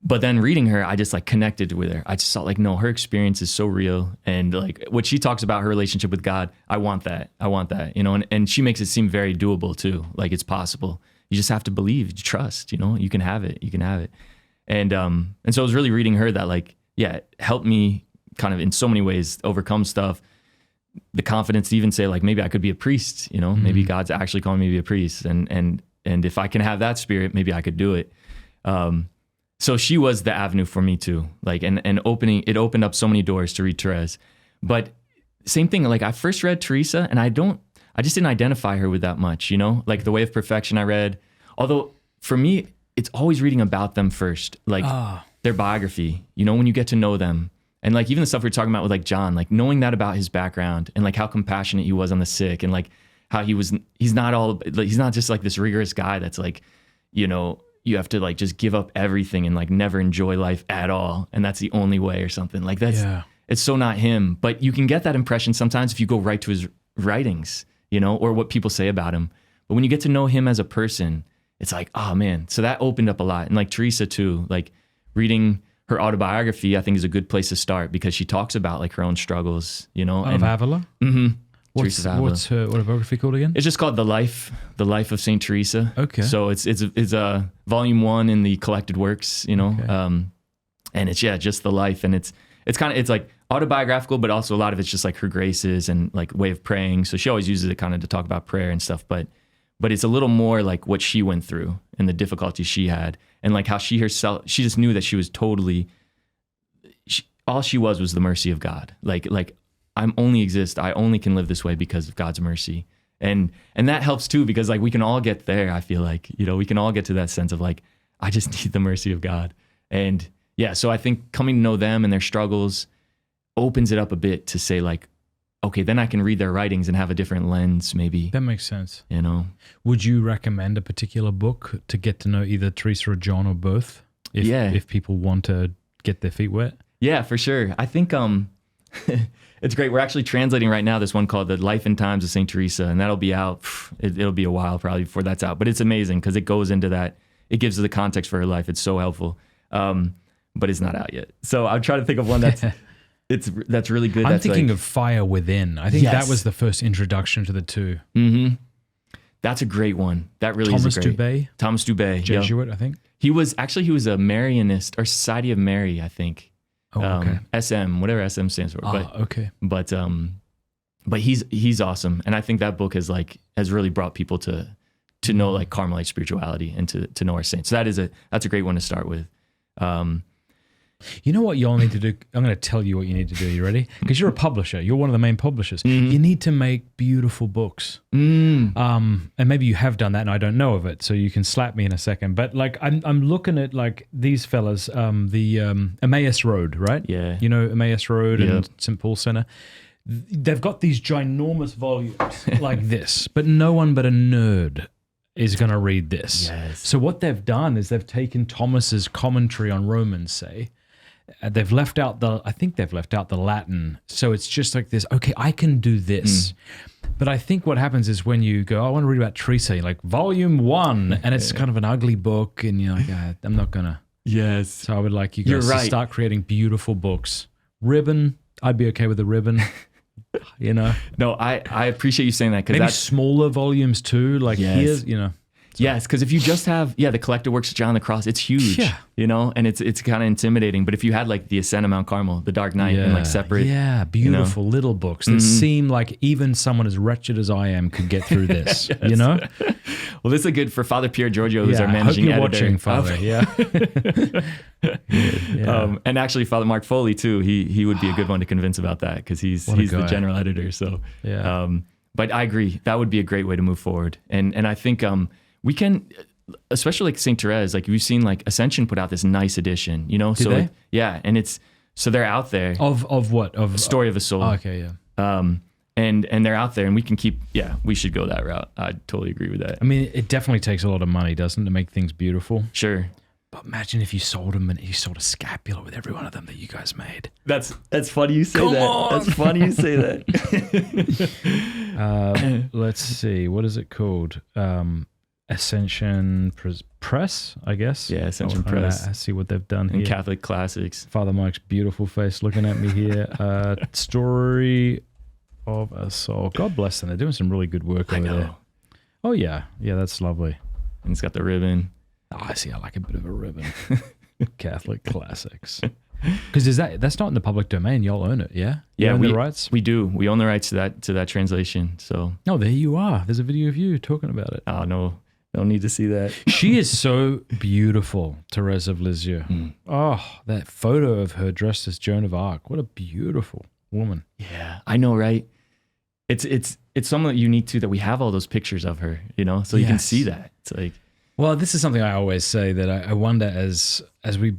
But then reading her, I just like connected with her. I just saw like, no, her experience is so real. And like what she talks about her relationship with God, I want that, and she makes it seem very doable too. Like it's possible. You just have to believe, you trust, you can have it. And so I was really reading her that like, it helped me kind of in so many ways overcome stuff. The confidence to even say like, maybe I could be a priest, maybe God's actually calling me to be a priest. And if I can have that spirit, maybe I could do it. So she was the avenue for me too. Like, and it opened up so many doors to read Thérèse. But same thing, like I first read Teresa, and I just didn't identify her with that much, like The Way of Perfection I read. Although for me, it's always reading about them first, like their biography, when you get to know them. And like even the stuff we were talking about with like John, like knowing that about his background and like how compassionate he was on the sick, and like how he's not just like this rigorous guy that's like, you have to like just give up everything and like never enjoy life at all. And that's the only way or something like it's so not him. But you can get that impression sometimes if you go right to his writings, or what people say about him. But when you get to know him as a person, it's like, oh man. So that opened up a lot. And like Teresa too, like reading her autobiography, I think is a good place to start, because she talks about like her own struggles, Of Avila? Mm-hmm. What's her autobiography called again? It's just called The Life of Saint Teresa. Okay. So it's a volume 1 in the collected works, Okay. And it's just the life, and it's like autobiographical, but also a lot of it's just like her graces and like way of praying. So she always uses it kind of to talk about prayer and stuff, but it's a little more like what she went through and the difficulties she had, and like how she herself, she just knew that she was totally, all she was the mercy of God. Like I only can live this way because of God's mercy. And that helps too, because like we can all get there. I feel like, we can all get to that sense of like, I just need the mercy of God. And so I think coming to know them and their struggles opens it up a bit to say like, okay, then I can read their writings and have a different lens maybe. That makes sense. Would you recommend a particular book to get to know either Teresa or John or both? If people want to get their feet wet? Yeah, for sure. I think it's great. We're actually translating right now this one called The Life and Times of St. Teresa, and that'll be out. It'll be a while probably before that's out, but it's amazing because it goes into that. It gives the context for her life. It's so helpful, but it's not out yet. So I'm trying to think of one that's really good. I'm thinking of Fire Within. I think that was the first introduction to the two. Mm-hmm. That's a great one. That really is great. Thomas Dubay. Jesuit, I think. He was a Marianist, or Society of Mary, I think. Oh, okay. SM, whatever SM stands for. Okay. But he's awesome, and I think that book has really brought people to know like Carmelite spirituality and to know our saints. So that's a great one to start with. You know what you all need to do? I'm going to tell you what you need to do. You ready? Because you're a publisher. You're one of the main publishers. You need to make beautiful books. And maybe you have done that and I don't know of it, so you can slap me in a second. But like I'm looking at like these fellas, the Emmaus Road, right? Yeah. You know Emmaus Road and St. Paul Center? They've got these ginormous volumes like this, but no one but a nerd is going to read this. Yes. So what they've done is they've taken Thomas's commentary on Romans, say, they've left out the Latin. So it's just like this, okay, I can do this. But I think what happens is when you go, I want to read about Teresa, you're like, volume 1, and it's kind of an ugly book, and you're like, I'm not going to. Yes. So I would like you guys to start creating beautiful books. Ribbon, I'd be okay with a ribbon. You know? No, I appreciate you saying that, because maybe that's smaller volumes too. Like here's, you know. So. Yes, because if you just have the collected works of John on the Cross, it's huge. Yeah. You know, and it's kind of intimidating. But if you had like the Ascent of Mount Carmel, the Dark Night, and like separate, beautiful little books that seem like even someone as wretched as I am could get through this. Yes. You know. Well, this is good for Father Pier Giorgio, who's our managing editor. Watching, Father. And actually, Father Mark Foley too. He would be a good one to convince about that, because he's the general editor. So but I agree, that would be a great way to move forward. And I think we can, especially like St. Therese, like we've seen like Ascension put out this nice edition, you know? Did they? And it's, so they're out there. Of what? Of Story of a Soul. Oh, okay, yeah. And they're out there, and we can keep, we should go that route. I totally agree with that. I mean, it definitely takes a lot of money, doesn't it, to make things beautiful? Sure. But imagine if you sold them and you sold a scapular with every one of them that you guys made. That's funny you say that. That's funny you say that. Let's see. What is it called? Ascension Press, I guess. Yeah, Ascension Press. I see what they've done here. And Catholic Classics. Father Mike's beautiful face looking at me here. Story of a Soul. God bless them. They're doing some really good work over there. Oh, yeah. Yeah, that's lovely. And it's got the ribbon. Oh, I see. I like a bit of a ribbon. Catholic Classics. Because that's not in the public domain. Y'all own it, yeah? You own the rights? We do. We own the rights to that translation. So. Oh, there you are. There's a video of you talking about it. Oh, no. Don't need to see that. She is so beautiful, Thérèse of Lisieux. Oh, that photo of her dressed as Joan of Arc. What a beautiful woman. Yeah, I know, right? It's somewhat unique too that we have all those pictures of her, you know, so you can see that. It's like, well, this is something I always say, that I wonder as we,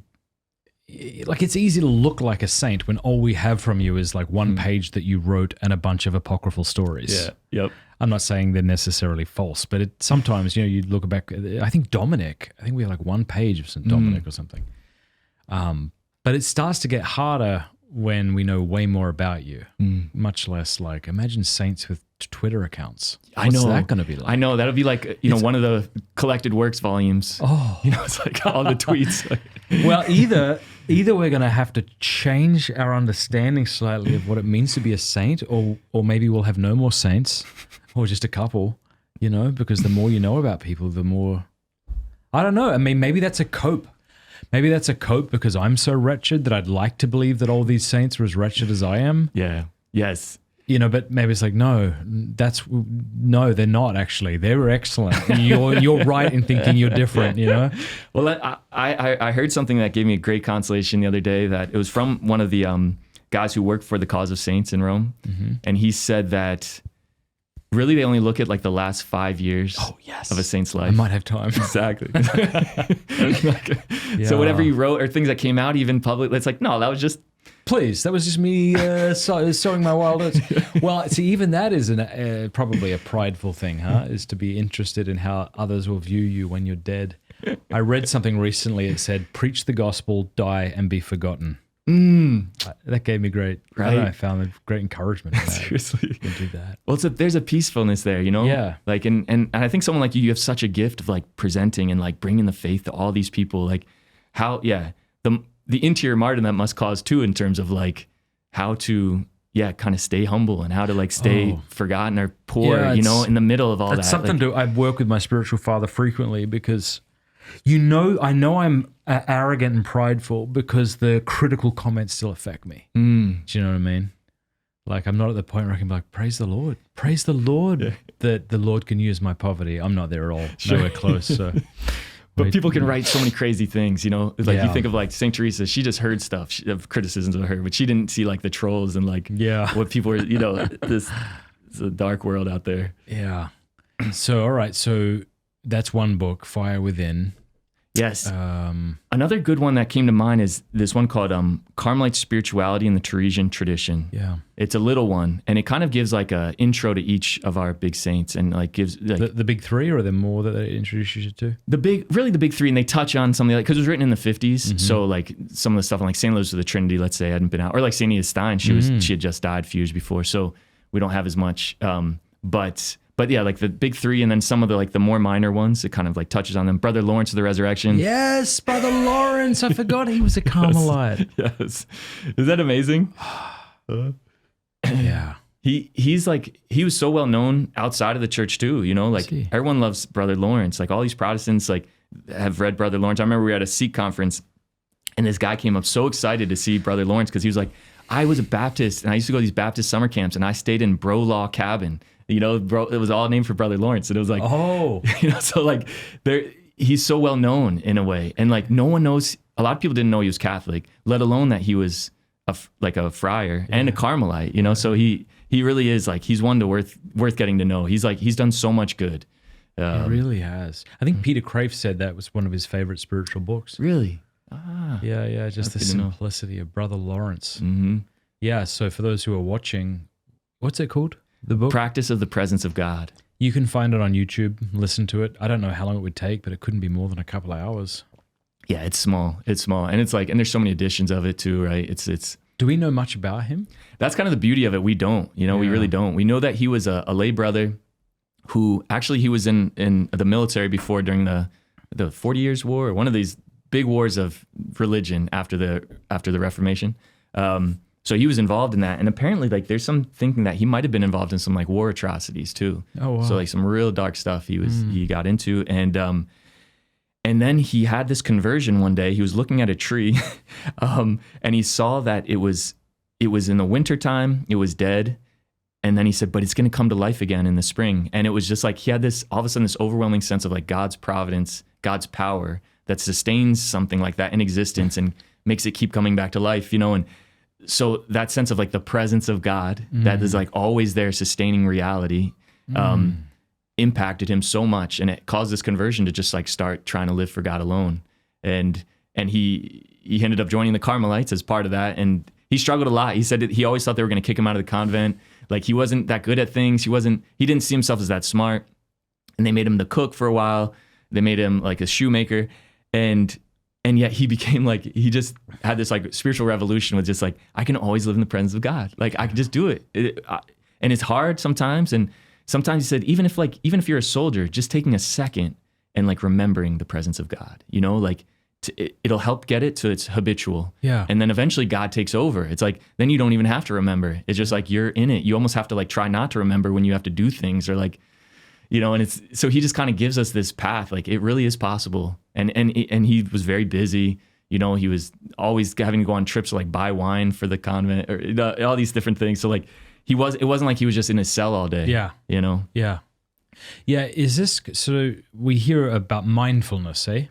like, it's easy to look like a saint when all we have from you is like one page that you wrote and a bunch of apocryphal stories. Yeah. Yep. I'm not saying they're necessarily false, but sometimes, you know, you look back, I think we have like one page of St. Dominic or something. But it starts to get harder when we know way more about you, much less like, imagine saints with Twitter accounts. What's that going to be like? I know, that'll be like, one of the collected works volumes. Oh. You know, it's like all the tweets. Well, either we're going to have to change our understanding slightly of what it means to be a saint, or maybe we'll have no more saints, or just a couple, you know, because the more you know about people, the more, I don't know. I mean, maybe that's a cope. Maybe that's a cope because I'm so wretched that I'd like to believe that all these saints are as wretched as I am. Yeah. Yes. You know, but maybe it's like, no, they're not actually. They were excellent. You're right in thinking you're different, you know? Well, I heard something that gave me a great consolation the other day, that it was from one of the guys who worked for the cause of saints in Rome. And he said that really they only look at like the last 5 years of a saint's life. I might have time. Exactly. So whatever you wrote or things that came out even publicly, it's like, no, that was just... Please, that was just me sowing my wild oats. Well, see, even that is probably a prideful thing, huh? Is to be interested in how others will view you when you're dead. I read something recently. It said, preach the gospel, die, and be forgotten. That gave me great, right? I don't know, I found great encouragement in that. Seriously. You can do that. Well, there's a peacefulness there, you know? Yeah. Like, and I think someone like you have such a gift of like presenting and like bringing the faith to all these people. Like how, the interior martyrdom that must cause too, in terms of like how to, kind of stay humble and how to like stay forgotten or poor, you know, in the middle of all that. That's something I work with my spiritual father frequently because, I know I'm arrogant and prideful because the critical comments still affect me. Do you know what I mean? Like, I'm not at the point where I can be like, praise the Lord that the Lord can use my poverty. I'm not there at all. Nowhere close. So, But people can write so many crazy things, you know. Like you think of like Saint Teresa, she just heard stuff of criticisms of her, but she didn't see like the trolls and like what people were, you know, this it's a dark world out there. Yeah. So all right, so that's one book, Fire Within. Yes. Another good one that came to mind is this one called Carmelite Spirituality in the Teresian Tradition. Yeah. It's a little one, and it kind of gives like a intro to each of our big saints, and like gives like the big three, or are there more that they introduce you to? The big three, and they touch on something like, because it was written in the 50s, so like some of the stuff on like St. Louis of the Trinity, let's say, hadn't been out, or like St. Edith Stein, she had just died a few years before, so we don't have as much. But yeah, like the big three, and then some of the like the more minor ones, it kind of like touches on them. Brother Lawrence of the Resurrection. Yes, Brother Lawrence. I forgot he was a Carmelite. Yes. Is that amazing? Yeah. He was so well known outside of the church too, you know, like everyone loves Brother Lawrence. Like all these Protestants like have read Brother Lawrence. I remember we were at a Sikh conference and this guy came up so excited to see Brother Lawrence because he was like, I was a Baptist and I used to go to these Baptist summer camps and I stayed in Bro Law Cabin. You know, bro, it was all named for Brother Lawrence. And it was like, you know, so like he's so well known in a way. And like no one knows, a lot of people didn't know he was Catholic, let alone that he was like a friar and a Carmelite, you know? So he really is like, he's one to worth getting to know. He's like, he's done so much good. He really has. I think Peter Crave said that was one of his favorite spiritual books. Really? Yeah. Just the simplicity of Brother Lawrence. Mm-hmm. Yeah. So for those who are watching, what's it called? The book? Practice of the Presence of God. You can find it on YouTube, listen to it. I don't know how long it would take, but it couldn't be more than a couple of hours. Yeah, it's small. And it's like, and there's so many editions of it too, right? It's. Do we know much about him? That's kind of the beauty of it. We don't, you know, we really don't. We know that he was a lay brother who actually he was in the military before during the 40 Years War, or one of these big wars of religion after the Reformation. So he was involved in that, and apparently, like, there's some thinking that he might have been involved in some like war atrocities too. Oh, wow. So like some real dark stuff he got into, and then he had this conversion one day. He was looking at a tree, and he saw that it was in the wintertime, it was dead, and then he said, but it's going to come to life again in the spring. And it was just like he had this all of a sudden this overwhelming sense of like God's providence, God's power that sustains something like that in existence and makes it keep coming back to life, you know. And so that sense of like the presence of God that is like always there sustaining reality impacted him so much, and it caused this conversion to just like start trying to live for God alone. And he ended up joining the Carmelites as part of that, and he struggled a lot. He said that he always thought they were going to kick him out of the convent. Like he wasn't that good at things. He didn't see himself as that smart, and they made him the cook for a while. They made him like a shoemaker, and yet he became like, he just had this like spiritual revolution with just like, I can always live in the presence of God. Like I can just do it. And it's hard sometimes. And sometimes he said, even if you're a soldier, just taking a second and like remembering the presence of God, you know, like it'll help get it so it's habitual. Yeah. And then eventually God takes over. It's like, then you don't even have to remember. It's just like, you're in it. You almost have to like try not to remember when you have to do things, or like, you know, and so he just kind of gives us this path. Like it really is possible. And he was very busy. You know, he was always having to go on trips to like buy wine for the convent, or all these different things. So like it wasn't like he was just in his cell all day. Yeah. You know? Yeah. Yeah. Is this, so we hear about mindfulness, eh?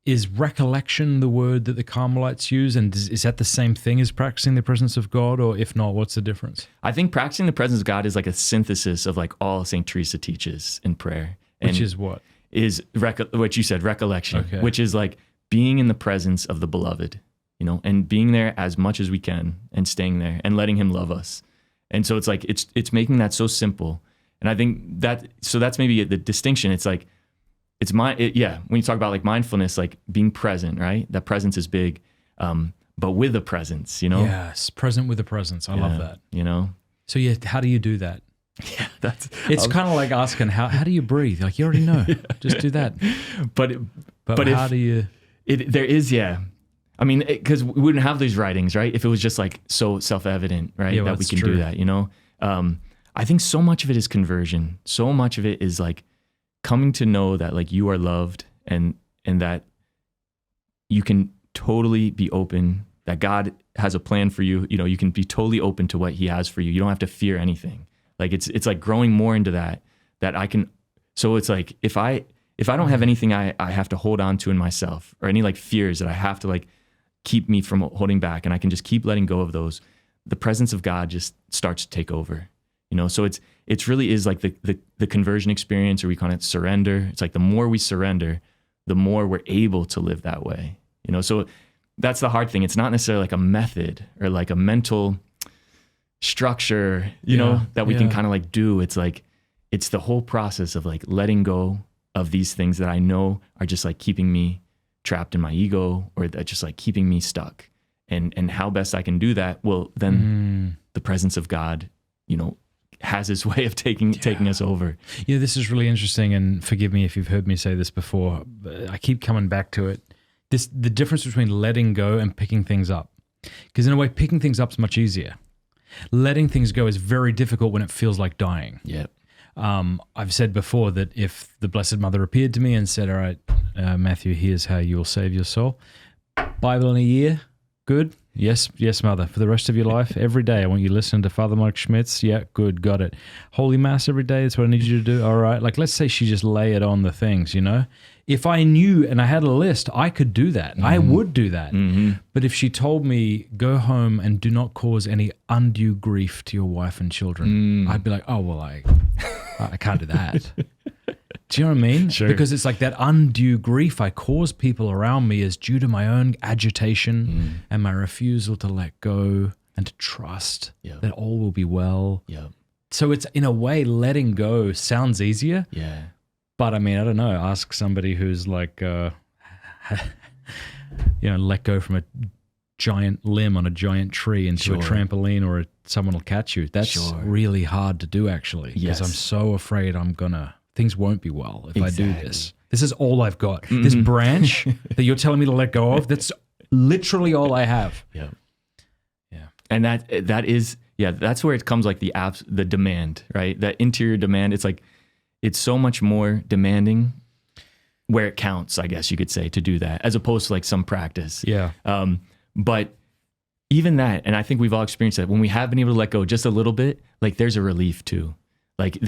Is recollection the word that the Carmelites use? And is that the same thing as practicing the presence of God? Or if not, what's the difference? I think practicing the presence of God is like a synthesis of like all St. Teresa teaches in prayer. Which is what? Is what you said, recollection, okay. Which is like being in the presence of the beloved, you know, and being there as much as we can and staying there and letting him love us. And so it's like, it's making that so simple. And I think that's maybe the distinction. It's like, when you talk about like mindfulness, like being present, right? That presence is big, but with a presence, you know? Yes, present with a presence. I love that. You know? So yeah, how do you do that? Yeah, it's kind of like asking, how do you breathe? Like, you already know, just do that. But how do you? There is. I mean, because we wouldn't have these writings, right? If it was just like so self-evident, right? Yeah, that we can do that, you know? I think so much of it is conversion. So much of it is like coming to know that like you are loved and that you can totally be open, that God has a plan for you. You know, you can be totally open to what he has for you. You don't have to fear anything. Like it's like growing more into that I can. So it's like if if I don't have anything I have to hold on to in myself, or any like fears that I have to like keep me from holding back, and I can just keep letting go of those, the presence of God just starts to take over, you know? So it's really is like the conversion experience, or we call it surrender. It's like the more we surrender, the more we're able to live that way, you know? So that's the hard thing. It's not necessarily like a method or like a mental structure, you know, that we can kind of like do. It's like, it's the whole process of like letting go of these things that I know are just like keeping me trapped in my ego, or that just like keeping me stuck. And how best I can do that? Well, then the presence of God, you know, has his way of taking us over. Yeah, this is really interesting, and forgive me if you've heard me say this before, but I keep coming back to it. The difference between letting go and picking things up. Because in a way, picking things up is much easier. Letting things go is very difficult when it feels like dying. Yeah. I've said before that if the Blessed Mother appeared to me and said, all right, Matthew, here's how you will save your soul. Bible in a year, good. Yes, Mother. For the rest of your life, every day, I want you to listen to Father Mike Schmitz. Yeah, good, got it. Holy Mass every day, that's what I need you to do. All right. Like, let's say she just lay it on the things, you know? If I knew and I had a list, I could do that. I would do that. But if she told me, go home and do not cause any undue grief to your wife and children, I'd be like, oh, well, I can't do that. Do you know what I mean? Sure. Because it's like that undue grief I cause people around me is due to my own agitation and my refusal to let go and to trust that all will be well. Yeah. So it's, in a way, letting go sounds easier. Yeah. But I mean, I don't know. Ask somebody who's like, you know, let go from a giant limb on a giant tree into a trampoline, or someone will catch you. That's really hard to do, actually, because I'm so afraid things won't be well if I do this. This is all I've got. This branch that you're telling me to let go of, that's literally all I have. Yeah. Yeah. And that is, that's where it comes like the demand, right? That interior demand. It's like, it's so much more demanding where it counts, I guess you could say, to do that, as opposed to like some practice. Yeah. But even that, and I think we've all experienced that, when we have been able to let go just a little bit, like there's a relief too. Like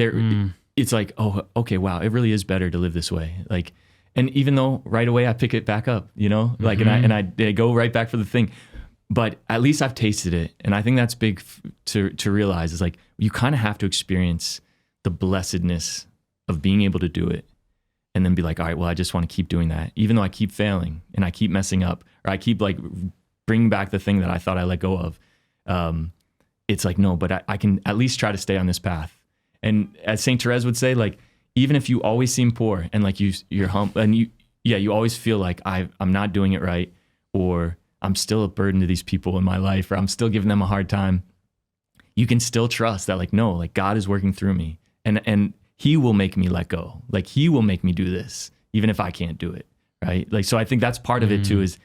it's like, oh, okay, wow, it really is better to live this way. Like, and even though right away I pick it back up, you know, like, and I go right back for the thing, but at least I've tasted it. And I think that's big to realize, is like, you kind of have to experience the blessedness of being able to do it, and then be like, all right, well, I just want to keep doing that, even though I keep failing and I keep messing up, or I keep like bringing back the thing that I thought I let go of. It's like, no, but I can at least try to stay on this path. And as Saint Thérèse would say, like, even if you always seem poor and like you're and you always feel like I'm not doing it right, or I'm still a burden to these people in my life, or I'm still giving them a hard time, you can still trust that, like, no, like God is working through me, and he will make me let go. Like, he will make me do this, even if I can't do it. Right. Like, so I think that's part of it too, is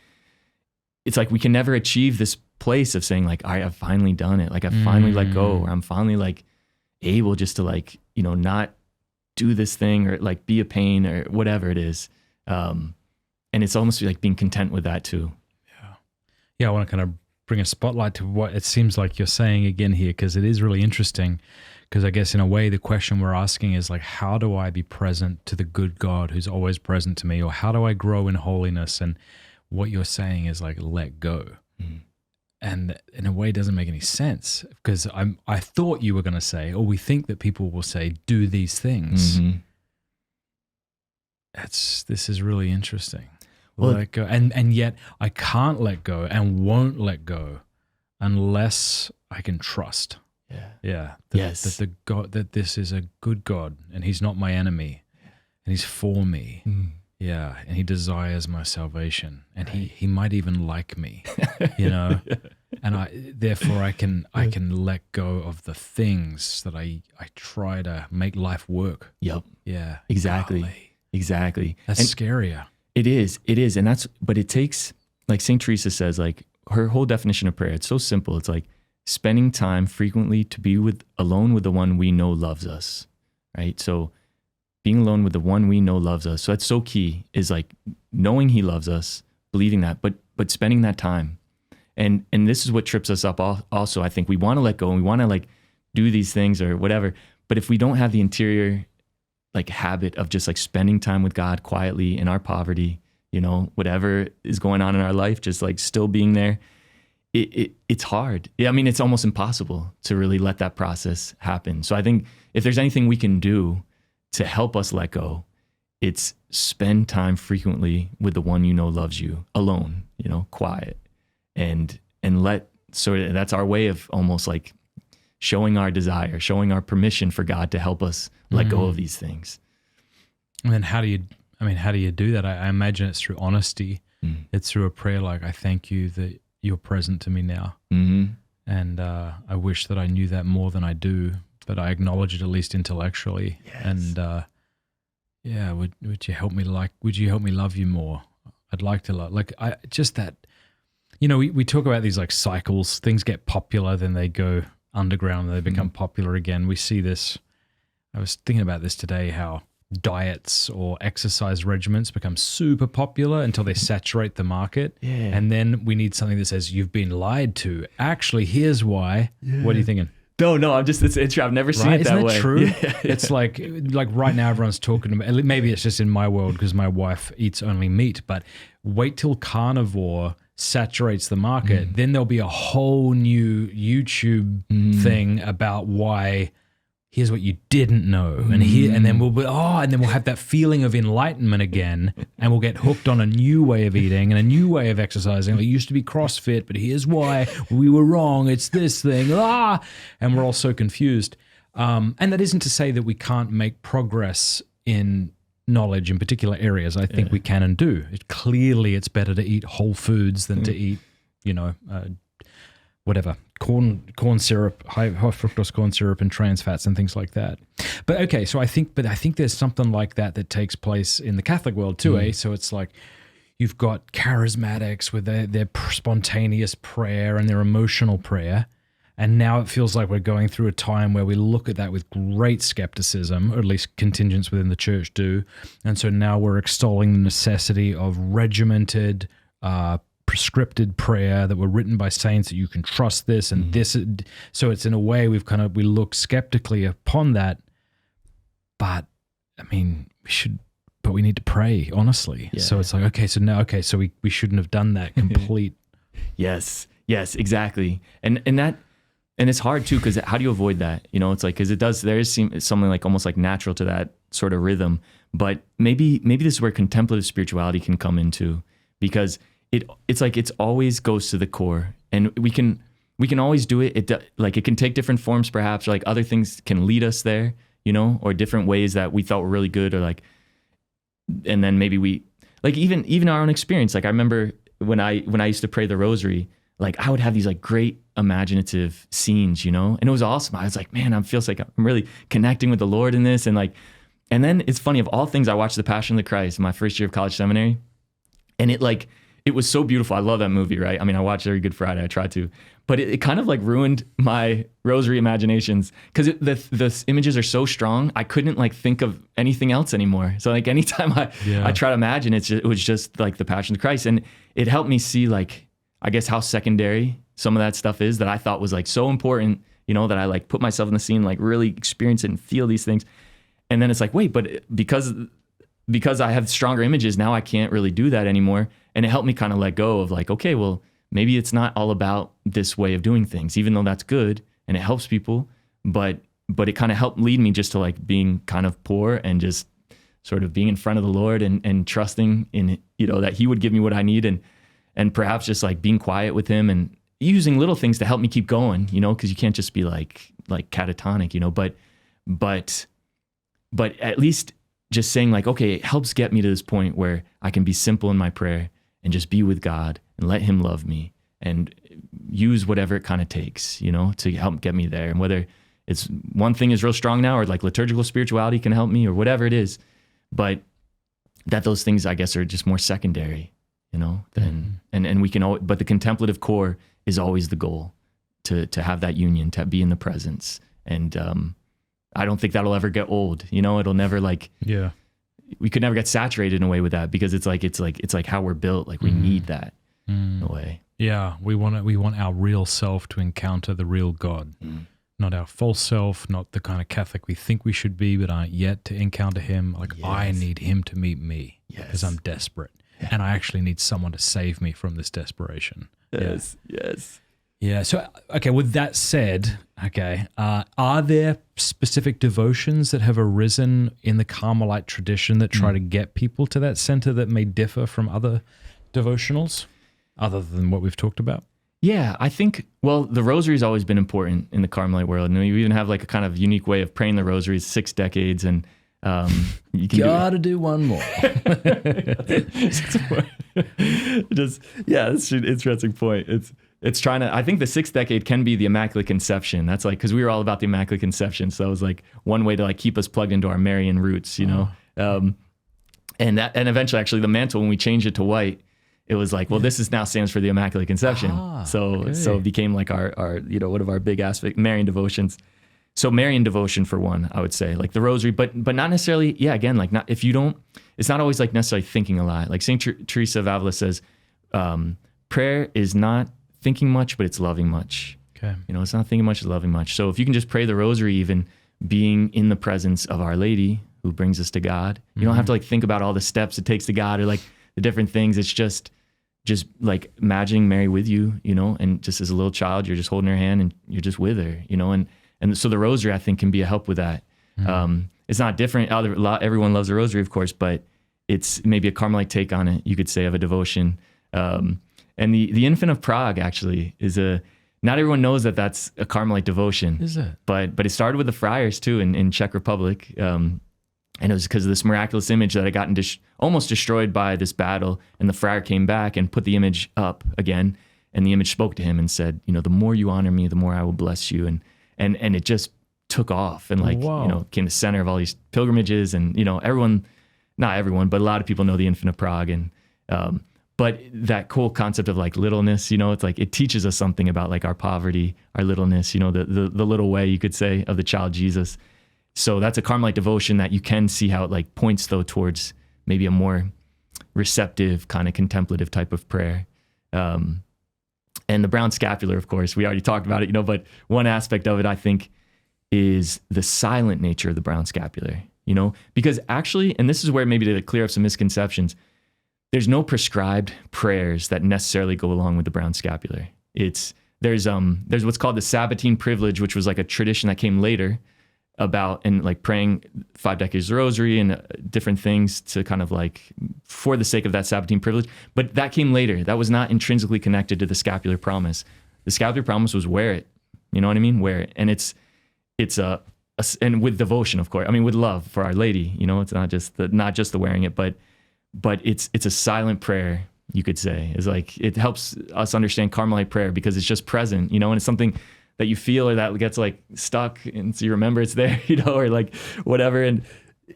it's like, we can never achieve this place of saying like, all right, I've finally done it. Like, I've finally let go, or I'm finally like able just to like, you know, not do this thing, or like be a pain, or whatever it is. And it's almost like being content with that too. Yeah. I want to kind of bring a spotlight to what it seems like you're saying again here, because it is really interesting. Because I guess in a way, the question we're asking is like, how do I be present to the good God who's always present to me? Or how do I grow in holiness? And what you're saying is like, let go. And in a way, it doesn't make any sense, because I thought you were going to say, or we think that people will say, do these things. This is really interesting. Well, let go. And yet I can't let go and won't let go unless I can trust. Yeah. That this is a good God, and he's not my enemy, and he's for me. Yeah. And he desires my salvation, and he might even like me, you know, and therefore I can let go of the things that I try to make life work. Yep. Yeah. Exactly. Golly. Exactly. That's scarier. It is. And but it takes, like Saint Teresa says, like, her whole definition of prayer, it's so simple. It's like spending time frequently to be alone with the one we know loves us, right? So being alone with the one we know loves us. So that's so key, is like knowing he loves us, believing that, but spending that time. And this is what trips us up also. I think we want to let go, and we want to like do these things or whatever. But if we don't have the interior like habit of just like spending time with God quietly in our poverty, you know, whatever is going on in our life, just like still being there. It's hard. I mean, it's almost impossible to really let that process happen. So I think if there's anything we can do to help us let go, it's spend time frequently with the one you know loves you, alone, you know, quiet, and let sort of, that's our way of almost like showing our desire, showing our permission for God to help us let go of these things. And then how do you do that? I imagine it's through honesty. It's through a prayer like, I thank you that you're present to me now. And I wish that I knew that more than I do, but I acknowledge it at least intellectually. Yes. And yeah, would you help me love you more? I'd like to love, like, I just that, you know, we talk about these like cycles, things get popular, then they go underground, and they become popular again. We see this, I was thinking about this today, how diets or exercise regimens become super popular until they saturate the market. Yeah. And then we need something that says, you've been lied to. Actually, here's why. Yeah. What are you thinking? No, I've never seen it that way. Isn't that true? Yeah. It's like right now everyone's talking about, maybe it's just in my world because my wife eats only meat, but wait till carnivore saturates the market, then there'll be a whole new YouTube thing about why. Here's what you didn't know, and then we'll have that feeling of enlightenment again, and we'll get hooked on a new way of eating and a new way of exercising. It used to be CrossFit, but here's why we were wrong. It's this thing, and we're all so confused. And that isn't to say that we can't make progress in knowledge in particular areas. I think we can and do. Clearly, it's better to eat whole foods than to eat, whatever, corn syrup, high fructose corn syrup and trans fats and things like that. But okay, so I think there's something like that takes place in the Catholic world too, So it's like you've got charismatics with their spontaneous prayer and their emotional prayer. And now it feels like we're going through a time where we look at that with great skepticism, or at least contingents within the church do. And so now we're extolling the necessity of regimented, prescripted prayer that were written by saints, that you can trust this and this. So it's in a way we look skeptically upon that, but I mean, we need to pray honestly. Yeah. So it's like, so we shouldn't have done that complete. Yes, exactly. And it's hard too, because how do you avoid that? You know, it's like, because there is something like almost like natural to that sort of rhythm, but maybe this is where contemplative spirituality can come into, because it's like it's always goes to the core, and we can always do it. It can take different forms, perhaps, or like other things can lead us there, you know, or different ways that we thought were really good, or like, and then maybe we like even our own experience. Like I remember when I used to pray the rosary, like I would have these like great imaginative scenes, you know, and it was awesome. I was like, man, I feels like I'm really connecting with the Lord in this, and and then it's funny, of all things, I watched The Passion of the Christ my first year of college seminary, and it was so beautiful. I love that movie, right? I mean, I watched every Good Friday. I tried to, but it kind of like ruined my rosary imaginations, because the images are so strong. I couldn't like think of anything else anymore. So like anytime I try to imagine, it was just like the Passion of the Christ, and it helped me see like, I guess, how secondary some of that stuff is that I thought was like so important, you know, that I like put myself in the scene, like really experience it and feel these things. And then it's like, wait, but because I have stronger images, now I can't really do that anymore. And it helped me kind of let go of like, okay, well, maybe it's not all about this way of doing things, even though that's good and it helps people. But it kind of helped lead me just to like being kind of poor and just sort of being in front of the Lord and trusting in, you know, that he would give me what I need, and perhaps just like being quiet with him and using little things to help me keep going, you know, because you can't just be like catatonic, you know, but at least just saying like, okay, it helps get me to this point where I can be simple in my prayer and just be with God and let him love me and use whatever it kind of takes, you know, to help get me there. And whether it's one thing is real strong now, or like liturgical spirituality can help me, or whatever it is, but that those things, I guess, are just more secondary, you know, and we can, but the contemplative core is always the goal, to have that union, to be in the presence. And I don't think that'll ever get old, you know, it'll never we could never get saturated in a way with that, because it's like how we're built. Like we need that in a way. Yeah. We want our real self to encounter the real God, not our false self, not the kind of Catholic we think we should be, but aren't yet to encounter him. Like, I need him to meet me because I'm desperate. And I actually need someone to save me from this desperation. Yes. Yeah. So, okay, with that said, are there specific devotions that have arisen in the Carmelite tradition that try to get people to that center that may differ from other devotionals, other than what we've talked about? Yeah, I think, well, the rosary's always been important in the Carmelite world. And you even have like a kind of unique way of praying the rosary, 6 decades, and you can gotta do one more. Just, that's an interesting point. It's trying to, I think the 6th decade can be the Immaculate Conception. That's like, because we were all about the Immaculate Conception. So that was like one way to like keep us plugged into our Marian roots, you know? And eventually actually the mantle, when we changed it to white, it was like, well, this is now stands for the Immaculate Conception. So it became like our one of our big aspect, Marian devotions. So Marian devotion for one, I would say, like the rosary, but not necessarily, again, like not, if you don't, it's not always like necessarily thinking a lot. Like Saint Teresa of Avila says, prayer is not thinking much, but it's loving much. Okay. It's not thinking much, it's loving much. So if you can just pray the rosary, even being in the presence of Our Lady who brings us to God, you don't have to like think about all the steps it takes to God or like the different things. It's just like imagining Mary with you, and just as a little child, you're just holding her hand and you're just with her, and so the rosary, I think, can be a help with that. It's not different. Everyone loves the rosary, of course, but it's maybe a Carmelite take on it, you could say, of a devotion. And the Infant of Prague actually is not everyone knows that that's a Carmelite devotion. Is it? But it started with the friars too in Czech Republic. And it was because of this miraculous image that had gotten almost destroyed by this battle. And the friar came back and put the image up again. And the image spoke to him and said, the more you honor me, the more I will bless you. And it just took off and became the center of all these pilgrimages. And, everyone, not everyone, but a lot of people know the Infant of Prague. And, but that cool concept of like littleness, it's like, it teaches us something about like our poverty, our littleness, the little way, you could say, of the child Jesus. So that's a Carmelite devotion that you can see how it like points though towards maybe a more receptive kind of contemplative type of prayer. And the brown scapular, of course, we already talked about it, but one aspect of it, I think, is the silent nature of the brown scapular, because actually, and this is where maybe to clear up some misconceptions, there's no prescribed prayers that necessarily go along with the brown scapular. There's what's called the Sabbatine privilege, which was like a tradition that came later about, and like praying 5 decades of the rosary and different things to kind of like for the sake of that Sabbatine privilege. But that came later. That was not intrinsically connected to the scapular promise. The scapular promise was wear it. You know what I mean? Wear it. And it's and with devotion, of course. I mean, with love for Our Lady, it's not just the wearing it, but it's a silent prayer, you could say. It's like, it helps us understand Carmelite prayer because it's just present, and it's something that you feel or that gets like stuck and so you remember it's there, or like whatever. And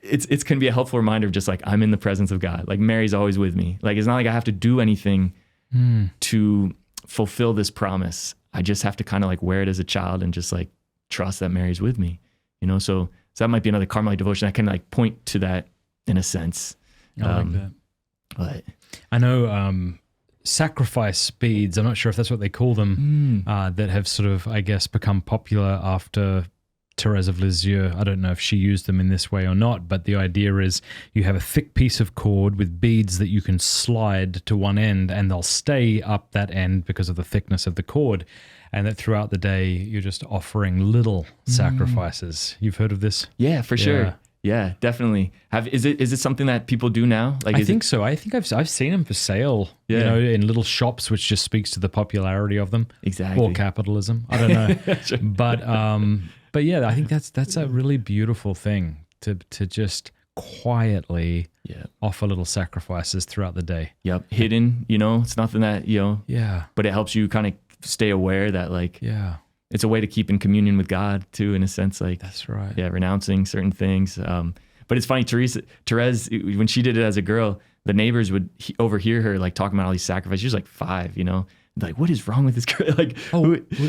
it's can be a helpful reminder of just like, I'm in the presence of God. Like Mary's always with me. Like, it's not like I have to do anything to fulfill this promise. I just have to kind of like wear it as a child and just like trust that Mary's with me, so that might be another Carmelite devotion that can like point to that in a sense. I like that. But I know sacrifice beads, I'm not sure if that's what they call them, that have sort of, I guess, become popular after Thérèse of Lisieux. I don't know if she used them in this way or not, but the idea is you have a thick piece of cord with beads that you can slide to one end and they'll stay up that end because of the thickness of the cord, and that throughout the day you're just offering little sacrifices. You've heard of this? Yeah, for sure. Yeah, definitely. Is it something that people do now? Like, I think so. I think I've seen them for sale. In little shops, which just speaks to the popularity of them. Exactly. Or capitalism. I don't know. Sure. But yeah, I think that's a really beautiful thing to just quietly offer little sacrifices throughout the day. Yep. Hidden. It's nothing that Yeah. But it helps you kind of stay aware that like it's a way to keep in communion with God too, in a sense. Like, that's right. Yeah, renouncing certain things. But it's funny, Thérèse, when she did it as a girl, the neighbors would overhear her like talking about all these sacrifices. She was like 5, like, what is wrong with this girl? Like,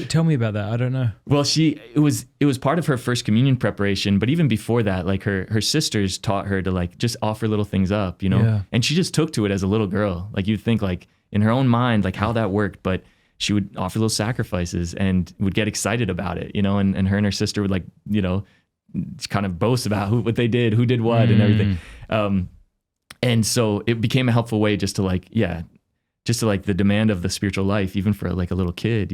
tell me about that. I don't know. Well, it was part of her first communion preparation, but even before that, like her sisters taught her to like just offer little things up, and she just took to it as a little girl. Like, you'd think like in her own mind, like how that worked, but she would offer little sacrifices and would get excited about it, and her sister would like, kind of boast about what they did, who did what and everything. And so it became a helpful way just to like the demand of the spiritual life, even for like a little kid,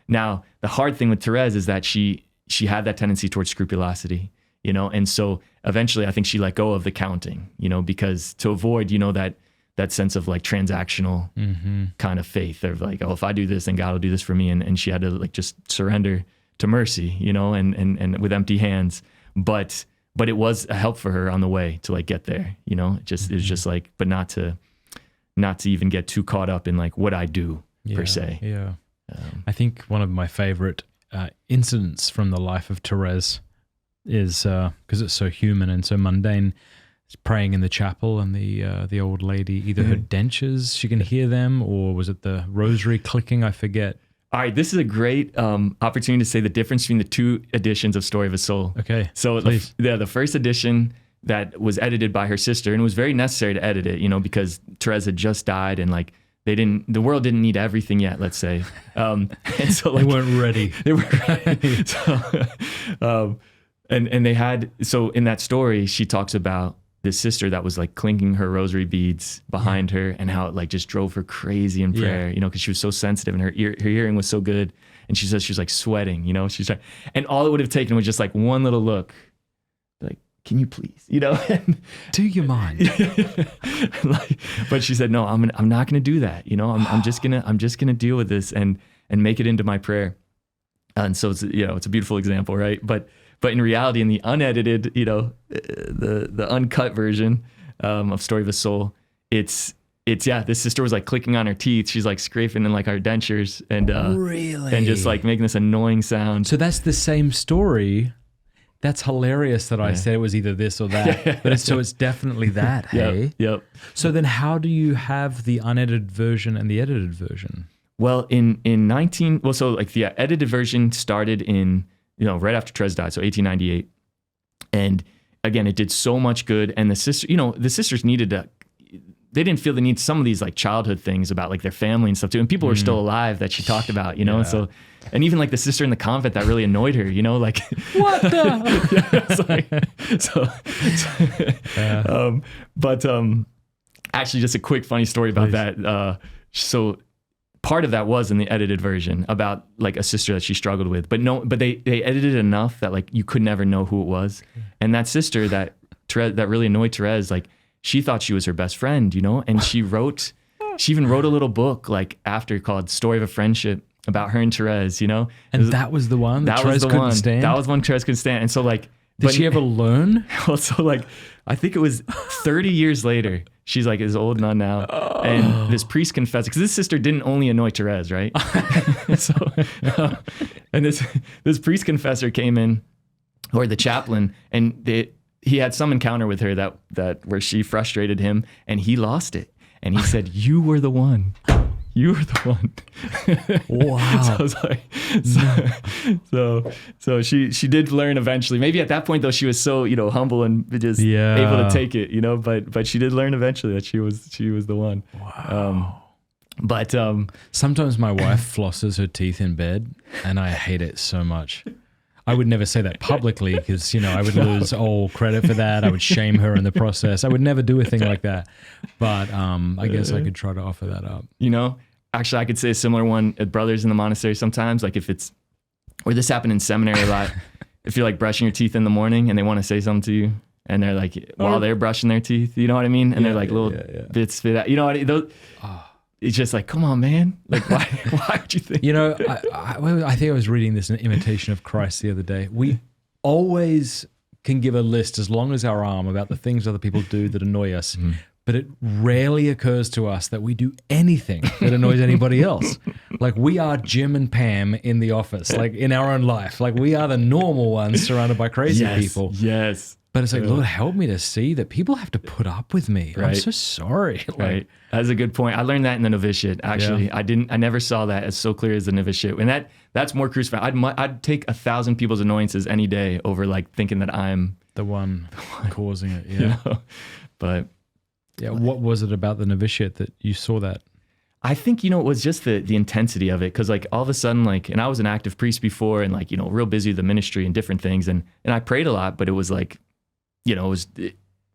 Now, the hard thing with Thérèse is that she had that tendency towards scrupulosity, and so eventually I think she let go of the counting, because to avoid, that sense of like transactional kind of faith of like, oh, if I do this, then God will do this for me. And she had to like just surrender to mercy, and with empty hands. But it was a help for her on the way to like get there, it was just like, but not to even get too caught up in like what I do per se. Yeah. I think one of my favorite incidents from the life of Thérèse is, because it's so human and so mundane, is praying in the chapel, and the old lady, either her dentures, she can hear them, or was it the rosary clicking? I forget. All right, this is a great opportunity to say the difference between the two editions of Story of a Soul. Okay, so the first edition that was edited by her sister, and it was very necessary to edit it, because Thérèse had just died, and like the world didn't need everything yet, let's say, and so like, they weren't ready. They weren't ready. So, and they had, so in that story, she talks about this sister that was like clinking her rosary beads behind her, and how it like just drove her crazy in prayer, because she was so sensitive and her hearing was so good. And she says she was like sweating, she's like, and all it would have taken was just like one little look, like, can you please, and, do you mind? But she said, no, I'm not going to do that. I'm just going to deal with this and make it into my prayer. And so it's, it's a beautiful example, right? But in reality, in the unedited, the uncut version of Story of a Soul, it's this sister was like clicking on her teeth. She's like scraping in like our dentures and really, and just like making this annoying sound. So that's the same story. That's hilarious that I said it was either this or that. But so it's definitely that, hey? Yep. So then how do you have the unedited version and the edited version? Well, so like the edited version started in, right after Thérèse died, so 1898. And again, it did so much good. And the sisters needed they didn't feel the need, some of these like childhood things about like their family and stuff too. And people were still alive that she talked about, And so, and even like the sister in the convent that really annoyed her, like what the? But actually just a quick funny story about that. So part of that was in the edited version about like a sister that she struggled with, but they edited it enough that like you could never know who it was. And that sister that really annoyed Thérèse, like she thought she was her best friend, and she even wrote a little book like after called Story of a Friendship about her and Thérèse, And that was the one that Thérèse couldn't stand? That was one Thérèse couldn't stand. And so like, did she ever learn? Well, so like, I think it was 30 years later, she's like this old nun now. And this priest confessed, because this sister didn't only annoy Thérèse, right? And this priest confessor came in, or the chaplain, and he had some encounter with her that where she frustrated him, and he lost it. And he said, "You were the one. You were the one." Wow. So I was like, so she did learn eventually. Maybe at that point though, she was so humble and just able to take it, But she did learn eventually that she was the one. Wow. But sometimes my wife flosses her teeth in bed, and I hate it so much. I would never say that publicly because, I would lose all credit for that. I would shame her in the process. I would never do a thing like that. But I guess I could try to offer that up. Actually, I could say a similar one at brothers in the monastery sometimes. Like if it's, or this happened in seminary a lot, if you're like brushing your teeth in the morning and they want to say something to you and they're like, while they're brushing their teeth, you know what I mean? And they're like little bits spit out. You know what I mean? It's just like, come on, man. Like, why would you think? I think I was reading this in Imitation of Christ the other day. We always can give a list as long as our arm about the things other people do that annoy us. Mm-hmm. But it rarely occurs to us that we do anything that annoys anybody else. Like we are Jim and Pam in the office, like in our own life. Like we are the normal ones surrounded by crazy people. Yes. But it's like, Lord, help me to see that people have to put up with me. Right. I'm so sorry. Right. That's a good point. I learned that in the novitiate, actually. Yeah. I never saw that as so clear as the novitiate. And that's more crucified. I'd take 1,000 people's annoyances any day over like thinking that I'm the one causing it. Yeah. But yeah, what was it about the novitiate that you saw that? I think, it was just the intensity of it. Cause like all of a sudden, like, and I was an active priest before and like, real busy with the ministry and different things. And I prayed a lot, but it was like, you're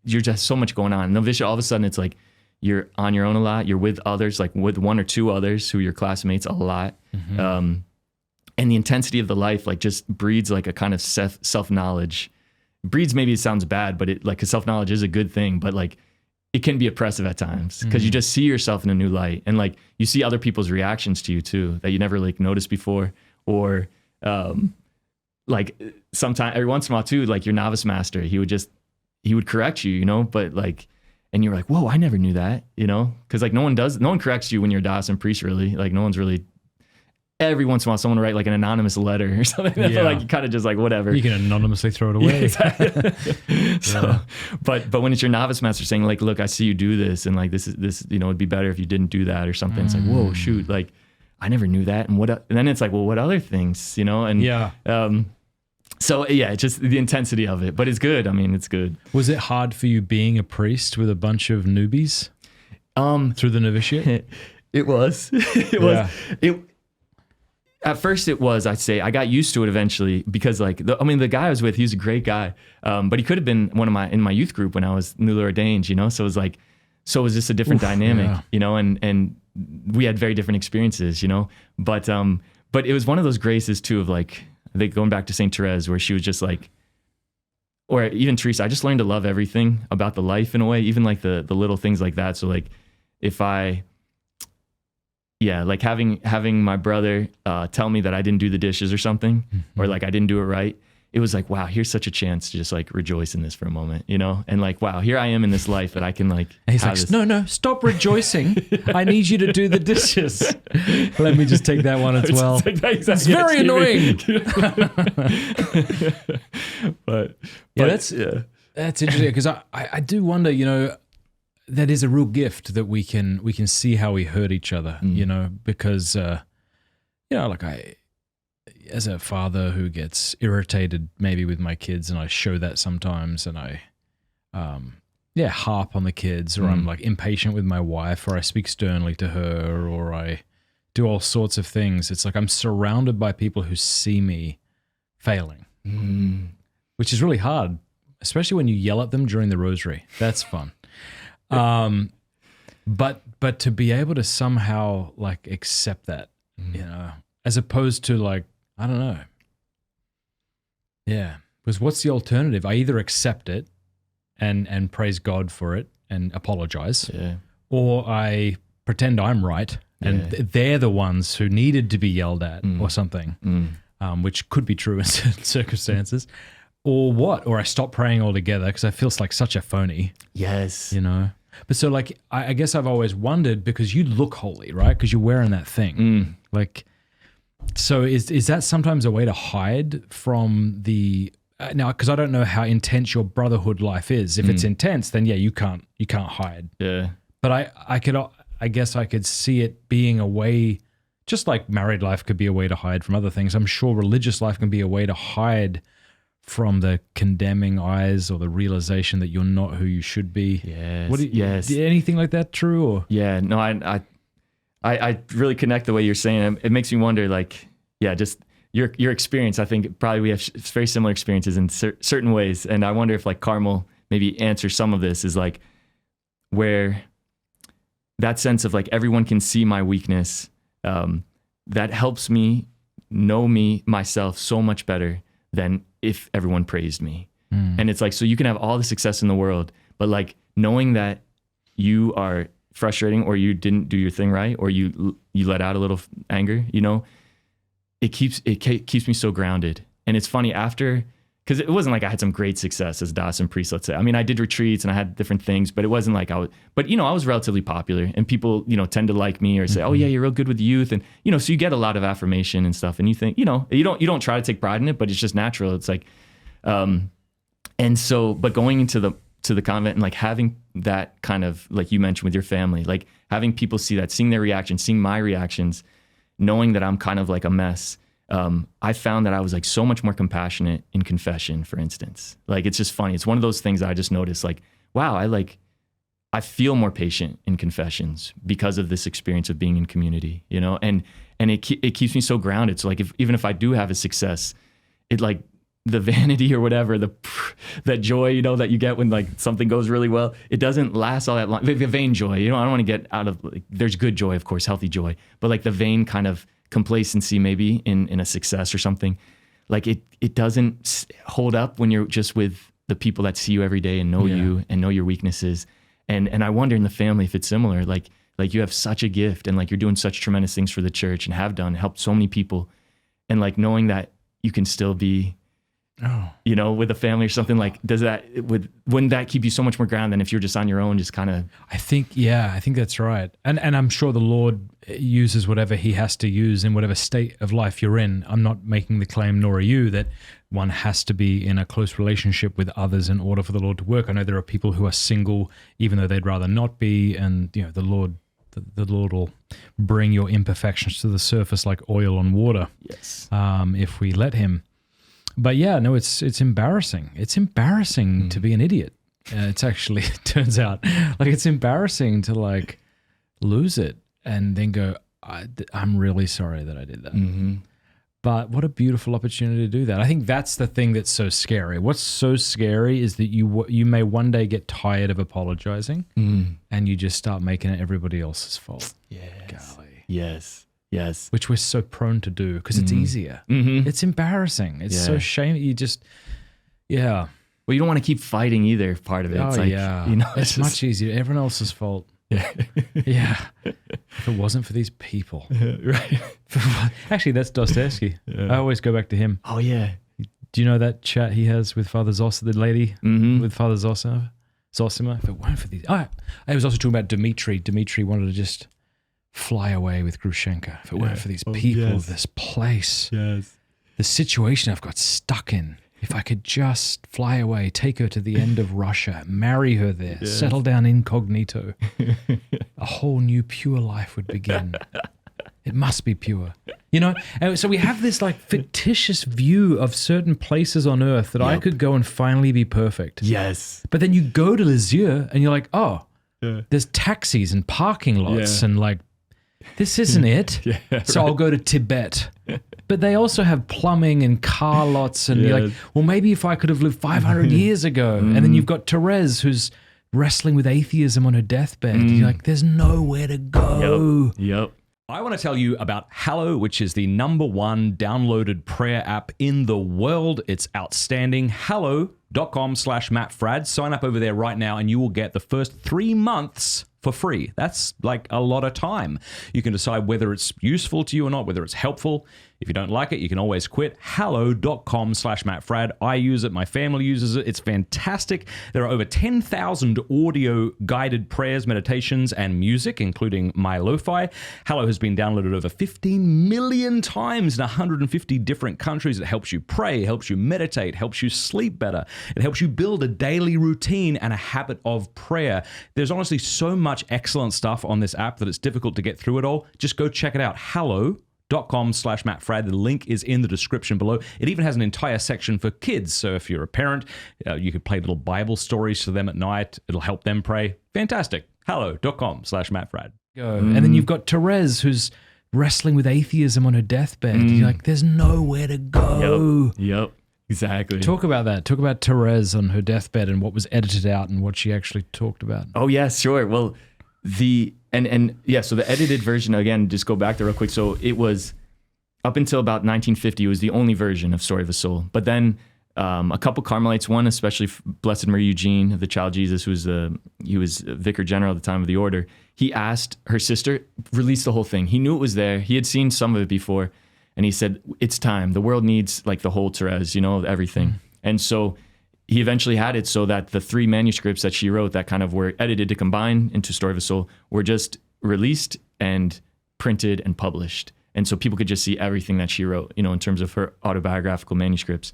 just so much going on. Novitiate, all of a sudden it's like, you're on your own a lot. You're with others, like with one or two others who are your classmates a lot. Mm-hmm. And the intensity of the life, like just breeds like a kind of self-knowledge. Breeds, maybe it sounds bad, but it like, 'cause self-knowledge is a good thing, but like, it can be oppressive at times because you just see yourself in a new light, and like you see other people's reactions to you too that you never like noticed before, or like sometimes every once in a while too, like your novice master, he would correct you, but like, and you're like, whoa, I never knew that, because like no one corrects you when you're a diocesan priest, really. Like no one's really. Every once in a while, someone will write like an anonymous letter or something. Yeah. Like you kind of just like whatever. You can anonymously throw it away. Exactly. So, but when it's your novice master saying like, "Look, I see you do this, and like this, it'd be better if you didn't do that or something." It's like, whoa, shoot, like I never knew that, and and then it's like, well, what other things, and yeah. So yeah, it's just the intensity of it, but it's good. I mean, it's good. Was it hard for you being a priest with a bunch of newbies through the novitiate? It was. At first it was, I'd say, I got used to it eventually because like, the guy I was with, he was a great guy. But he could have been in my youth group when I was newly ordained, so it was like, so it was just a different dynamic, and we had very different experiences, but it was one of those graces too of like, I think going back to St. Thérèse where she was just like, or even Teresa, I just learned to love everything about the life in a way, even like the little things like that. So like like having my brother tell me that I didn't do the dishes or something, or like I didn't do it right. It was like, wow, here's such a chance to just like rejoice in this for a moment, and like, wow, here I am in this life that I can like. And he's like, this. No, stop rejoicing. I need you to do the dishes. Let me just take that one as well. It's very annoying. but that's interesting because I do wonder, that is a real gift that we can see how we hurt each other, because, like as a father who gets irritated maybe with my kids, and I show that sometimes, and I, harp on the kids, or I'm like impatient with my wife, or I speak sternly to her, or I do all sorts of things. It's like I'm surrounded by people who see me failing, which is really hard, especially when you yell at them during the rosary. That's fun. But to be able to somehow like accept that, as opposed to like, I don't know. Yeah. Because what's the alternative? I either accept it and praise God for it and apologize, or I pretend I'm right and they're the ones who needed to be yelled at or something, which could be true in certain circumstances. Or what? Or I stop praying altogether because I feel like such a phony. Yes. But so like, I guess I've always wondered, because you look holy, right? Because you're wearing that thing. Like, so is that sometimes a way to hide from the, now, because I don't know how intense your brotherhood life is. If it's intense, then you can't hide. Yeah. But I guess I could see it being a way, just like married life could be a way to hide from other things. I'm sure religious life can be a way to hide from the condemning eyes or the realization that you're not who you should be. Yes. Anything like that true? Or? Yeah, no, I really connect the way you're saying it. It makes me wonder, like, just your experience. I think probably we have very similar experiences in certain ways. And I wonder if like Carmel maybe answers some of this, is like where that sense of like everyone can see my weakness, that helps me know myself so much better than if everyone praised me. And it's like, so you can have all the success in the world, but like knowing that you are frustrating, or you didn't do your thing right, or you let out a little anger, it keeps me so grounded. And it's funny because it wasn't like I had some great success as a diocesan priest, let's say. I mean, I did retreats and I had different things, but it wasn't like I was relatively popular, and people, tend to like me or say, oh yeah, you're real good with youth. And, so you get a lot of affirmation and stuff, and you think, you don't try to take pride in it, but it's just natural. It's like, and so, but going into the convent and like having that kind of, like you mentioned with your family, like having people see that, seeing their reactions, seeing my reactions, knowing that I'm kind of like a mess. I found that I was like so much more compassionate in confession, for instance. Like, it's just funny. It's one of those things that I just noticed, like, wow, I feel more patient in confessions because of this experience of being in community, you know, and it keeps me so grounded. So like even if I do have a success, it like the vanity or whatever, that joy, you know, that you get when like something goes really well, it doesn't last all that long. The vain joy, you know, I don't want to get out of, like, there's good joy, of course, healthy joy, but like the vain kind of complacency maybe in a success or something, like it doesn't hold up when you're just with the people that see you every day and know you and know your weaknesses. And I wonder in the family if it's similar, like you have such a gift and like you're doing such tremendous things for the church and have done, helped so many people. And like knowing that you can still be, you know, with a family or something, like wouldn't that keep you so much more grounded than if you're just on your own, just kind of? I think that's right. And I'm sure the Lord uses whatever he has to use in whatever state of life you're in. I'm not making the claim, nor are you, that one has to be in a close relationship with others in order for the Lord to work. I know there are people who are single, even though they'd rather not be. And, you know, the Lord will bring your imperfections to the surface like oil on water. Yes. If we let him. But yeah, no, it's embarrassing. It's embarrassing to be an idiot. It's actually, it turns out, like it's embarrassing to like lose it and then go, I'm really sorry that I did that. Mm-hmm. But what a beautiful opportunity to do that. I think that's the thing that's so scary. What's so scary is that you may one day get tired of apologizing and you just start making it everybody else's fault. Yes. Golly. Yes. Which we're so prone to do because it's easier. Mm-hmm. It's embarrassing. It's so shame. You just, Well, you don't want to keep fighting either. Part of it. It's you know, it's much easier. Everyone else's fault. Yeah. If it wasn't for these people. Right. Actually, that's Dostoevsky. I always go back to him. Oh, yeah. Do you know that chat he has with Father Zosima, the lady with Father Zosima? If it weren't for these. I was also talking about Dmitri. Dmitri wanted to just fly away with Grushenka. If it weren't for these people, this place, the situation I've got stuck in. If I could just fly away, take her to the end of Russia, marry her there, settle down incognito, a whole new pure life would begin. It must be pure. You know, and so we have this like fictitious view of certain places on earth that I could go and finally be perfect. Yes. But then you go to Lisieux and you're like, there's taxis and parking lots and like, this isn't it. So I'll go to Tibet. But they also have plumbing and car lots. And you're like, well, maybe if I could have lived 500 years ago. And then you've got Thérèse who's wrestling with atheism on her deathbed. You're like, there's nowhere to go. Yep. I want to tell you about Hallow, which is the #1 downloaded prayer app in the world. It's outstanding. Hallow.com/MattFradd. Sign up over there right now and you will get the first 3 months for free. That's like a lot of time. You can decide whether it's useful to you or not, whether it's helpful. If you don't like it, you can always quit. Hallow.com/MattFradd. I use it. My family uses it. It's fantastic. There are over 10,000 audio guided prayers, meditations, and music, including my lo-fi. Hallow has been downloaded over 15 million times in 150 different countries. It helps you pray, helps you meditate, helps you sleep better. It helps you build a daily routine and a habit of prayer. There's honestly so much excellent stuff on this app that it's difficult to get through it all. Just go check it out. Hallow.com/MattFradd. The link is in the description below. It even has an entire section for kids. So if you're a parent, you could play little Bible stories to them at night. It'll help them pray. Fantastic. Hallow.com/MattFradd. And then you've got Thérèse who's wrestling with atheism on her deathbed. You're like, there's nowhere to go. Yep. Exactly. Talk about that. Talk about Thérèse on her deathbed and what was edited out and what she actually talked about. Oh, yeah, sure. Well, so the edited version, again, just go back there real quick. So it was up until about 1950, it was the only version of Story of a Soul. But then a couple Carmelites, one especially Blessed Marie Eugene of the Child Jesus, he was Vicar General at the time of the order. He asked her sister, release the whole thing. He knew it was there. He had seen some of it before. And he said, it's time. The world needs like the whole Thérèse, you know, everything. And so he eventually had it so that the 3 manuscripts that she wrote that kind of were edited to combine into Story of a Soul were just released and printed and published. And so people could just see everything that she wrote, you know, in terms of her autobiographical manuscripts.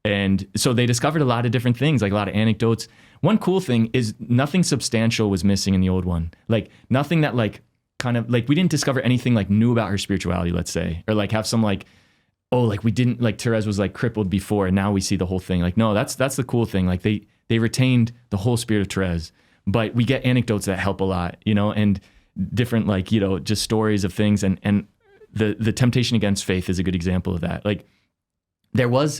And so they discovered a lot of different things, like a lot of anecdotes. One cool thing is nothing substantial was missing in the old one. Like nothing that like kind of like we didn't discover anything like new about her spirituality, let's say, or like have some like, oh, like we didn't like Thérèse was like crippled before and now we see the whole thing. Like, no, that's the cool thing. Like they retained the whole spirit of Thérèse, but we get anecdotes that help a lot, and different, like, just stories of things. And the temptation against faith is a good example of that. Like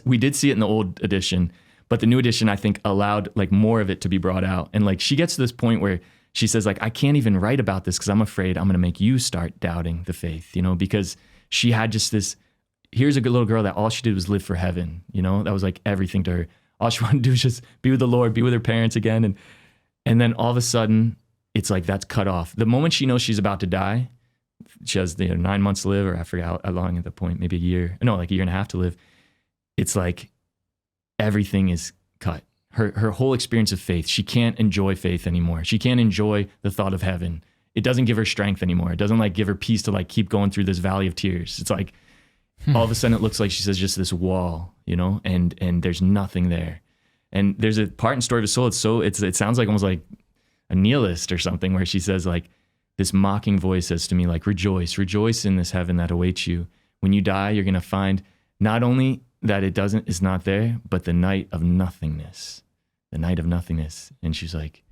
we did see it in the old edition, but the new edition, I think, allowed like more of it to be brought out. And like, she gets to this point where she says, like, I can't even write about this because I'm afraid I'm going to make you start doubting the faith, because she had just this, here's a good little girl that all she did was live for heaven, that was like everything to her. All she wanted to do was just be with the Lord, be with her parents again. And then all of a sudden, it's like that's cut off. The moment she knows she's about to die, she has 9 months to live, or I forgot how long at the point, maybe a year and a half to live. It's like everything is cut. Her whole experience of faith, she can't enjoy faith anymore. She can't enjoy the thought of heaven. It doesn't give her strength anymore. It doesn't like give her peace to like keep going through this valley of tears. It's like all of a sudden it looks like she says just this wall, and there's nothing there. And there's a part in Story of a Soul. It sounds like almost like a nihilist or something, where she says like this mocking voice says to me like, rejoice in this heaven that awaits you. When you die, you're going to find not only that it's not there, but the night of nothingness. And she's like,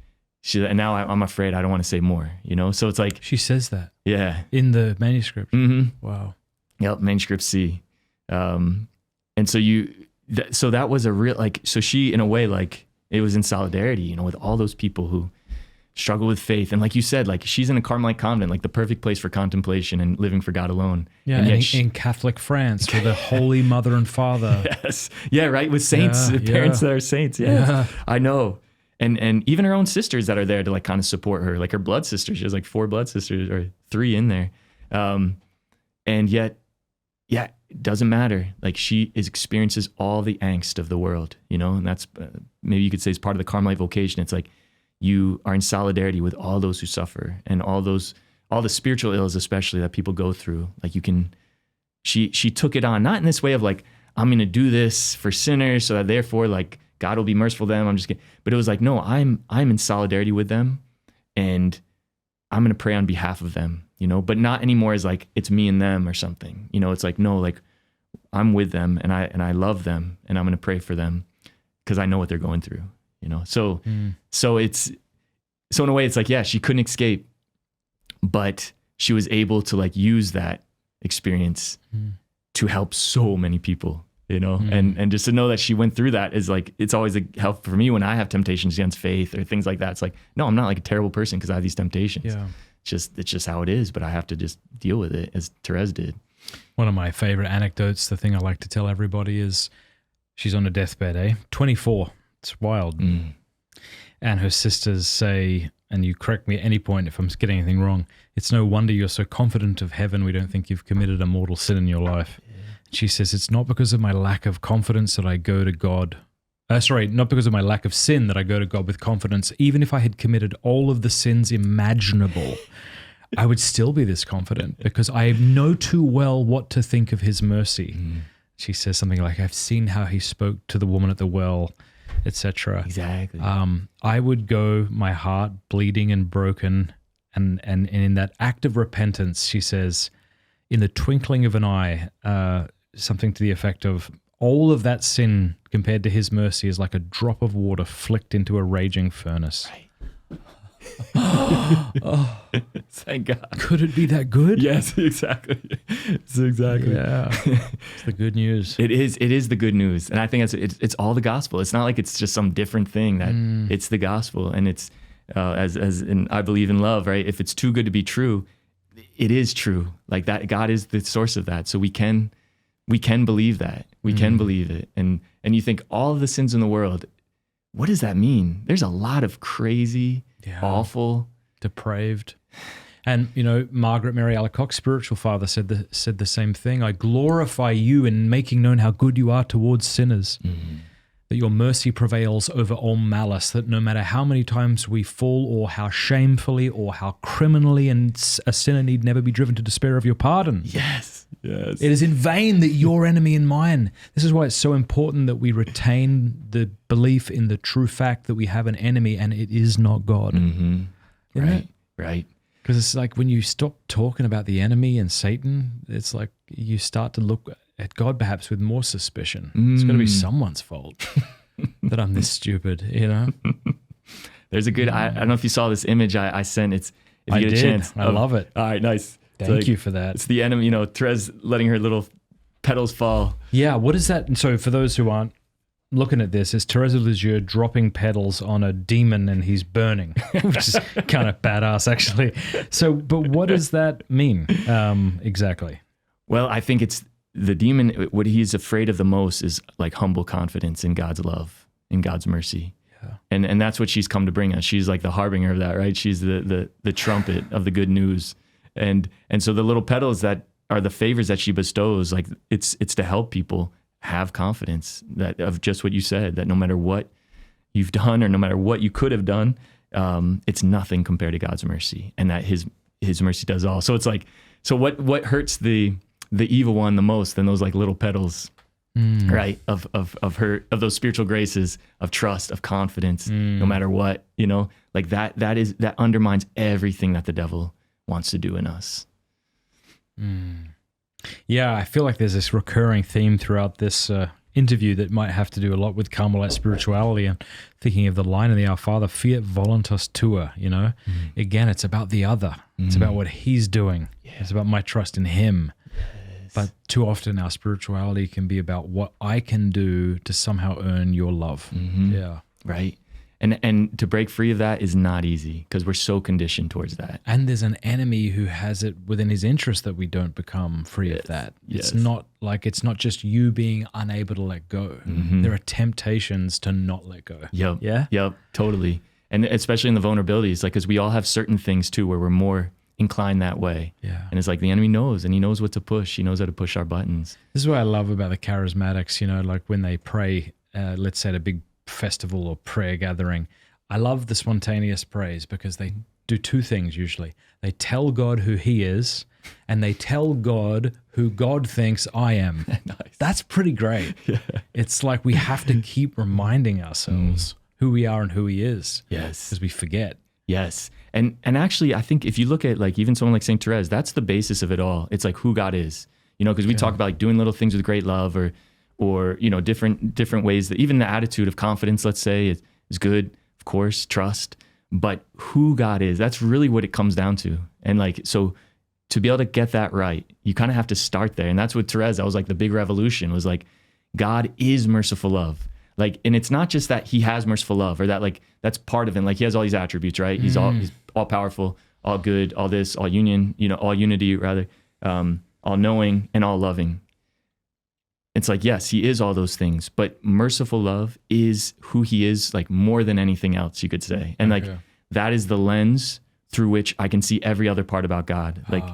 and now I'm afraid I don't want to say more, So it's like she says that. Yeah. In the manuscript. Mm-hmm. Wow. Yep. Manuscript C. And so so that was a real, like, so she, in a way, like, it was in solidarity, with all those people who struggle with faith. And like you said, like, she's in a Carmelite convent, like the perfect place for contemplation and living for God alone. Yeah, and in Catholic France with a holy mother and father. Yes. Yeah, right, with saints, parents that are saints. Yeah. I know. And even her own sisters that are there to like kind of support her, like her blood sisters. She has like 4 blood sisters, or 3 in there. And yet, it doesn't matter. Like, she experiences all the angst of the world, and that's maybe you could say is part of the Carmelite vocation. It's like you are in solidarity with all those who suffer, and all the spiritual ills, especially, that people go through. Like, she took it on, not in this way of like, I'm going to do this for sinners so that therefore like God will be merciful to them. I'm just kidding. But it was like, no, I'm in solidarity with them, and I'm going to pray on behalf of them, but not anymore as like, it's me and them or something, it's like, no, like I'm with them, and I love them, and I'm going to pray for them because I know what they're going through, So in a way it's like, she couldn't escape, but she was able to like use that experience to help so many people, and just to know that she went through that is like, it's always a help for me when I have temptations against faith or things like that. It's like, no, I'm not like a terrible person because I have these temptations. Yeah. It's just how it is, but I have to just deal with it, as Thérèse did. One of my favorite anecdotes, the thing I like to tell everybody, is she's on a deathbed, 24. It's wild. And her sisters say, and you correct me at any point if I'm getting anything wrong, it's no wonder you're so confident of heaven, we don't think you've committed a mortal sin in your life. Yeah. She says, it's not because of my lack of confidence that I go to God. Not because of my lack of sin that I go to God with confidence. Even if I had committed all of the sins imaginable, I would still be this confident because I know too well what to think of his mercy. She says something like, I've seen how he spoke to the woman at the well, etc. Exactly. I would go, my heart bleeding and broken, and in that act of repentance, she says, in the twinkling of an eye, something to the effect of, all of that sin compared to his mercy is like a drop of water flicked into a raging furnace. Right. Thank God. Could it be that good? Yes, exactly. Yeah. It's the good news. It is the good news. And I think it's all the gospel. It's not like it's just some different thing, that it's the gospel. And it's as in I believe in love, right? If it's too good to be true, it is true. Like that, God is the source of that. So we can believe that. We can believe it. And you think all of the sins in the world, what does that mean? There's a lot of crazy, awful, depraved. And, Margaret Mary Alacoque's spiritual father said the same thing. I glorify you in making known how good you are towards sinners, that your mercy prevails over all malice, that no matter how many times we fall or how shamefully or how criminally, and a sinner need never be driven to despair of your pardon. Yes. It is in vain that your enemy and mine. This is why it's so important that we retain the belief in the true fact that we have an enemy and it is not God. Right. Because it's like when you stop talking about the enemy and Satan, it's like you start to look at God perhaps with more suspicion. It's got to be someone's fault that I'm this stupid, There's a good, I don't know if you saw this image I sent. If you get a chance. I love it. All right, nice. Thank you for that. It's the enemy, Thérèse letting her little petals fall. Yeah, what is that? And so for those who aren't looking at this, it's Thérèse of Lisieux dropping petals on a demon and he's burning, which is kind of badass actually. So, but what does that mean exactly? Well, I think it's the demon, what he's afraid of the most is like humble confidence in God's love, in God's mercy. Yeah. And that's what she's come to bring us. She's like the harbinger of that, right? She's the trumpet of the good news. And so the little petals that are the favors that she bestows, like it's to help people have confidence that of just what you said, that no matter what you've done or no matter what you could have done, it's nothing compared to God's mercy, and that his mercy does all. So it's like, so what hurts the evil one the most than those like little petals, right? Of those spiritual graces of trust, of confidence, no matter what, like that undermines everything that the devil wants to do in us. Yeah, I feel like there's this recurring theme throughout this interview that might have to do a lot with Carmelite spirituality. And thinking of the line in the Our Father, fiat voluntas tua, Again, it's about the other. It's about what he's doing. Yeah. It's about my trust in him. Yes. But too often our spirituality can be about what I can do to somehow earn your love. Yeah. Right. And to break free of that is not easy because we're so conditioned towards that. And there's an enemy who has it within his interest that we don't become free of that. It's not just you being unable to let go. There are temptations to not let go. Yep. Yeah? Yep, totally. And especially in the vulnerabilities, like, because we all have certain things too where we're more inclined that way. Yeah. And it's like the enemy knows, and he knows what to push. He knows how to push our buttons. This is what I love about the charismatics, like when they pray, let's say at a big festival or prayer gathering. I love the spontaneous praise because they do two things usually. They tell God who he is, and they tell God who God thinks I am. Nice. That's pretty great. Yeah. It's like we have to keep reminding ourselves who we are and who he is. Yes. Because we forget. Yes. And actually, I think if you look at like even someone like Saint Thérèse, that's the basis of it all. It's like who God is, because we talk about like doing little things with great love or different ways that even the attitude of confidence, let's say, is good, of course, trust, but who God is, that's really what it comes down to. And like, so to be able to get that right, you kind of have to start there. And that's what Thérèse, that was like the big revolution, was like, God is merciful love. Like, and it's not just that he has merciful love or that like, that's part of him. Like he has all these attributes, right? He's all powerful, all good, all this, all union, all unity rather, all knowing and all loving. It's like, yes, he is all those things, but merciful love is who he is, like more than anything else, you could say. And like, that is the lens through which I can see every other part about God. Like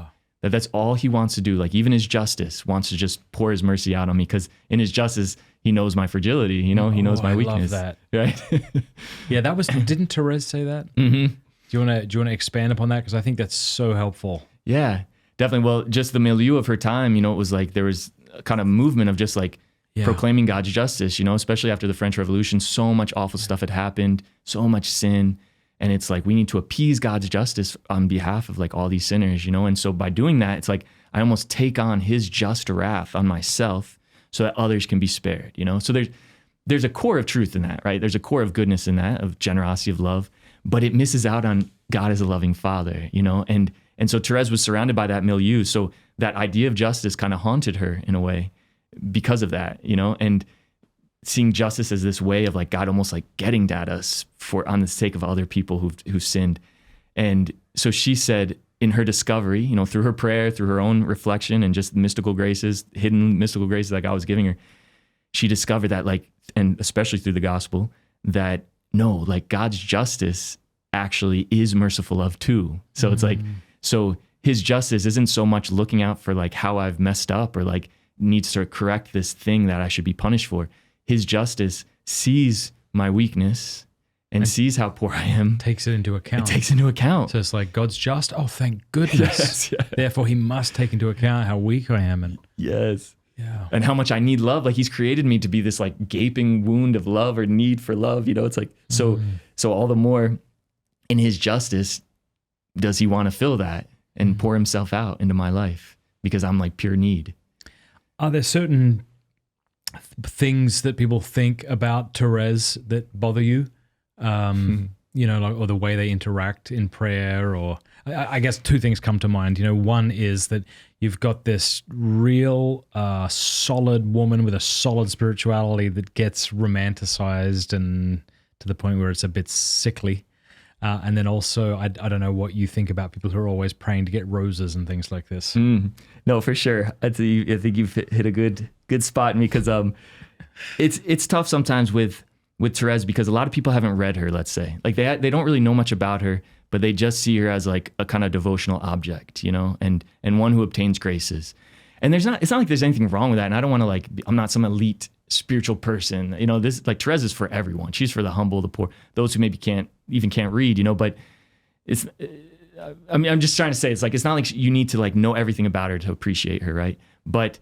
that's all he wants to do. Like even his justice wants to just pour his mercy out on me because in his justice, he knows my fragility, he knows my weakness. I love that. Right? Yeah, didn't Thérèse say that? Do you want to expand upon that? Because I think that's so helpful. Yeah, definitely. Well, just the milieu of her time, it was like there was a kind of movement of just like proclaiming God's justice, especially after the French Revolution. So much awful stuff had happened, so much sin. And it's like, we need to appease God's justice on behalf of like all these sinners, And so by doing that, it's like, I almost take on his just wrath on myself so that others can be spared, So there's a core of truth in that, right? There's a core of goodness in that, of generosity, of love, but it misses out on God as a loving father, And so Thérèse was surrounded by that milieu. So that idea of justice kind of haunted her in a way because of that, and seeing justice as this way of like God almost like getting at us on the sake of other people who've sinned. And so she said in her discovery, through her prayer, through her own reflection and just mystical graces, hidden mystical graces that God was giving her, she discovered that like, and especially through the gospel, that no, like God's justice actually is merciful love too. So it's like, so his justice isn't so much looking out for like how I've messed up or like needs to correct this thing that I should be punished for. His justice sees my weakness and sees how poor I am. Takes it into account. It takes into account. So it's like God's just. Oh, thank goodness. Yes, Therefore, he must take into account how weak I am. And yes. Yeah. And how much I need love. Like he's created me to be this like gaping wound of love or need for love. It's like, so all the more in his justice does he want to fill that and pour himself out into my life because I'm like pure need. Are there certain things that people think about Thérèse that bother you? or the way they interact in prayer, or I guess two things come to mind. One is that you've got this real solid woman with a solid spirituality that gets romanticized and to the point where it's a bit sickly. And then also, I don't know what you think about people who are always praying to get roses and things like this. No, for sure. I think you've hit a good spot in me, because it's tough sometimes with Thérèse, because a lot of people haven't read her, let's say. Like they don't really know much about her, but they just see her as like a kind of devotional object, and one who obtains graces. And it's not like there's anything wrong with that. And I don't want to I'm not some elite spiritual person. This like Thérèse is for everyone. She's for the humble, the poor, those who maybe can't read, but it's, I'm just trying to say, it's not like you need to like know everything about her to appreciate her. Right. But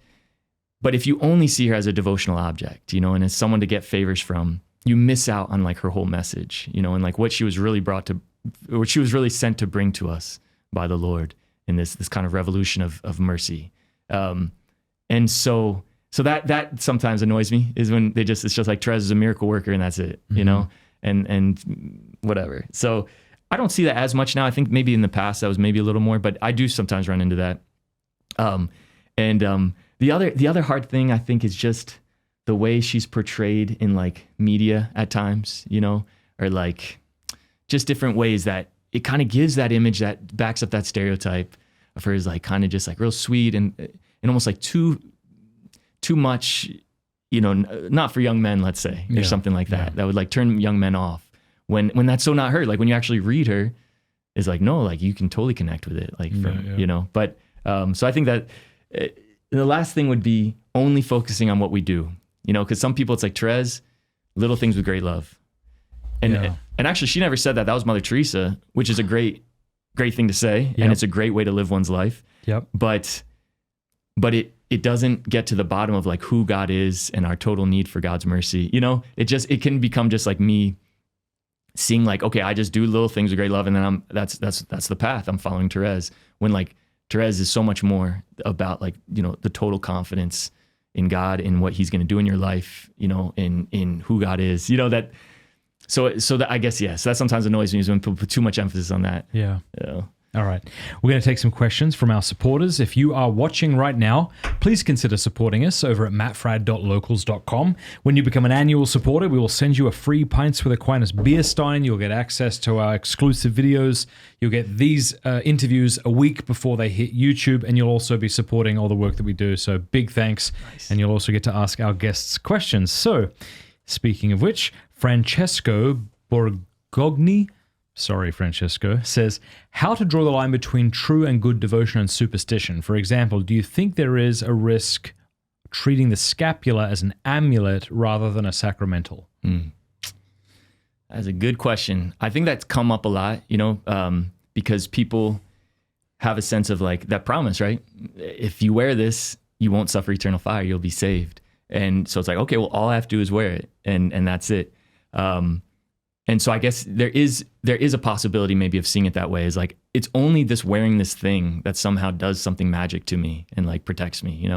if you only see her as a devotional object, and as someone to get favors from, you miss out on like her whole message, and like what she was really what she was really sent to bring to us by the Lord in this kind of revolution of mercy. And so that sometimes annoys me, is when it's just like Teresa is a miracle worker and that's it, and whatever. So I don't see that as much now. I think maybe in the past that was maybe a little more, but I do sometimes run into that. The other hard thing I think is just the way she's portrayed in like media at times, or like just different ways that it kind of gives that image that backs up that stereotype of her as like kind of just like real sweet and almost like too much, not for young men, let's say, or something like that. That would like turn young men off when that's so not her. Like when you actually read her, it's like, no, like you can totally connect with it, like But so I think that the last thing would be only focusing on what we do, because some people, it's like Thérèse, little things with great love. And actually, she never said that. That was Mother Teresa, which is a great thing to say, and it's a great way to live one's life. Yep. But it doesn't get to the bottom of like who God is and our total need for God's mercy. It can become just like me seeing like, okay, I just do little things with great love, and then that's the path. I'm following Thérèse. When like Thérèse is so much more about like the total confidence in God and what He's going to do in your life. In who God is. That. So that, I guess, yes, that sometimes annoys me, is when people put too much emphasis on that. Yeah. All right. We're going to take some questions from our supporters. If you are watching right now, please consider supporting us over at mattfradd.locals.com. When you become an annual supporter, we will send you a free Pints with Aquinas beer stein. You'll get access to our exclusive videos. You'll get these interviews a week before they hit YouTube, and you'll also be supporting all the work that we do. So big thanks. Nice. And you'll also get to ask our guests questions. So speaking of which, Francesco Borgogni, says, how to draw the line between true and good devotion and superstition. For example, do you think there is a risk treating the scapular as an amulet rather than a sacramental? That's a good question. I think that's come up a lot, because people have a sense of like that promise, right? If you wear this, you won't suffer eternal fire, you'll be saved. And so it's like, okay, well, all I have to do is wear it, and that's it. And so I guess there is a possibility maybe of seeing it that way, is like, it's only this wearing this thing that somehow does something magic to me and like protects me,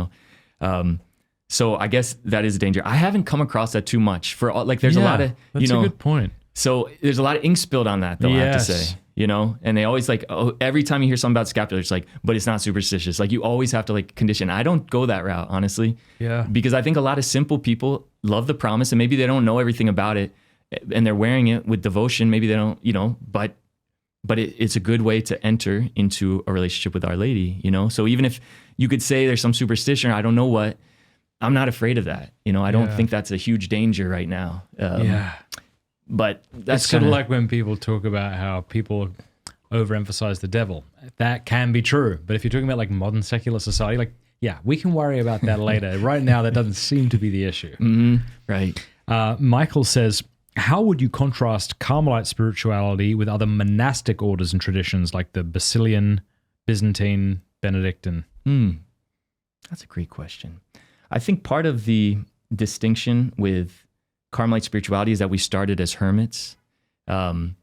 So I guess that is a danger. I haven't come across that too much there's a lot of, that's a good point. So there's a lot of ink spilled on that, though, I have to say, and they always like, every time you hear something about scapular, it's like, but it's not superstitious. Like you always have to like condition. I don't go that route, honestly. Yeah. Because I think a lot of simple people love the promise, and maybe they don't know everything about it, and they're wearing it with devotion. Maybe they don't, but it's a good way to enter into a relationship with Our Lady, So even if you could say there's some superstition, or I don't know what, I'm not afraid of that. I don't think that's a huge danger right now. But that's kind of like when people talk about how people overemphasize the devil. That can be true. But if you're talking about like modern secular society, like, yeah, we can worry about that later. Right now, that doesn't seem to be the issue. Mm-hmm. Right. Michael says, how would you contrast Carmelite spirituality with other monastic orders and traditions like the Basilian, Byzantine, Benedictine? That's a great question. I think part of the distinction with Carmelite spirituality is that we started as hermits. And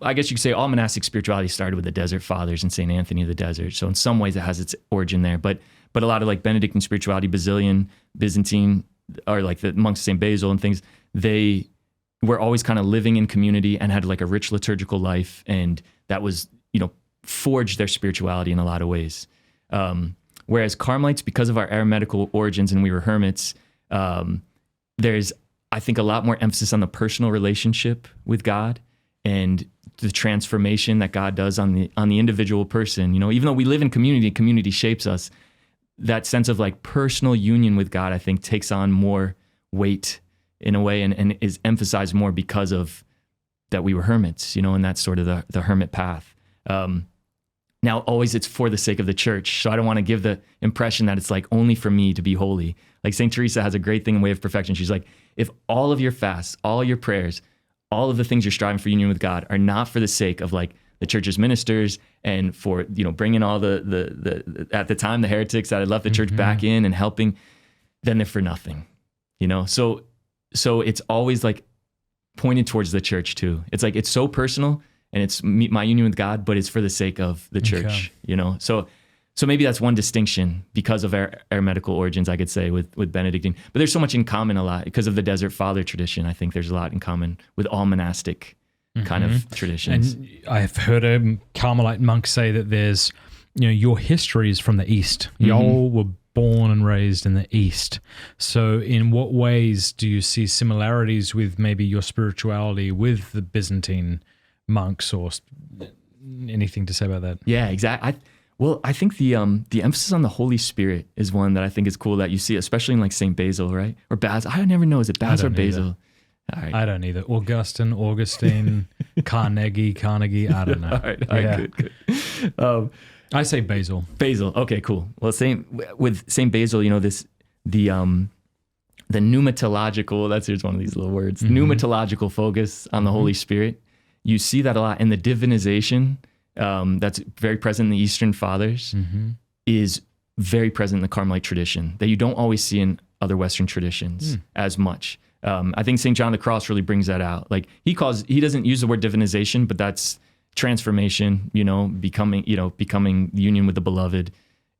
I guess you could say all monastic spirituality started with the Desert Fathers and St. Anthony of the Desert. So in some ways it has its origin there. But a lot of like Benedictine spirituality, Basilian, Byzantine, or like the monks of St. Basil and things, were always kind of living in community and had like a rich liturgical life, and that was, forged their spirituality in a lot of ways. Whereas Carmelites, because of our eremitical origins and we were hermits, there's, I think, a lot more emphasis on the personal relationship with God and the transformation that God does on the individual person. Even though we live in community, community shapes us, that sense of like personal union with God, I think, takes on more weight in a way, and is emphasized more because of that we were hermits, and that's sort of the hermit path. Now, always it's for the sake of the church. So I don't want to give the impression that it's like only for me to be holy. Like St. Teresa has a great thing in Way of Perfection. She's like, if all of your fasts, all your prayers, all of the things you're striving for union with God are not for the sake of like the church's ministers and for, bringing all the at the time, the heretics that had left the church back in and helping, then they're for nothing, So it's always like pointed towards the church too. It's like, it's so personal, and it's my union with God, but it's for the sake of the church, So maybe that's one distinction because of our eremitical origins, I could say, with Benedictine. But there's so much in common, a lot, because of the Desert Father tradition. I think there's a lot in common with all monastic kind of traditions. And I've heard a Carmelite monk say that there's, your history is from the East. Y'all were born and raised in the East. So in what ways do you see similarities with maybe your spirituality with the Byzantine monks, or anything to say about that? Yeah, exactly. I think the emphasis on the Holy Spirit is one that I think is cool that you see, especially in like St. Basil, right? Or Basil. I never know. Is it Basil or Basil? All right. I don't either. Augustine, Carnegie. I don't know. All right, good. I say Basil. Basil. Okay, cool. Well, same with St. Basil, the pneumatological, here's one of these little words, pneumatological focus on the Holy Spirit. You see that a lot in the divinization that's very present in the Eastern Fathers, is very present in the Carmelite tradition that you don't always see in other Western traditions as much. I think St. John of the Cross really brings that out. Like he doesn't use the word divinization, but that's transformation, becoming union with the beloved.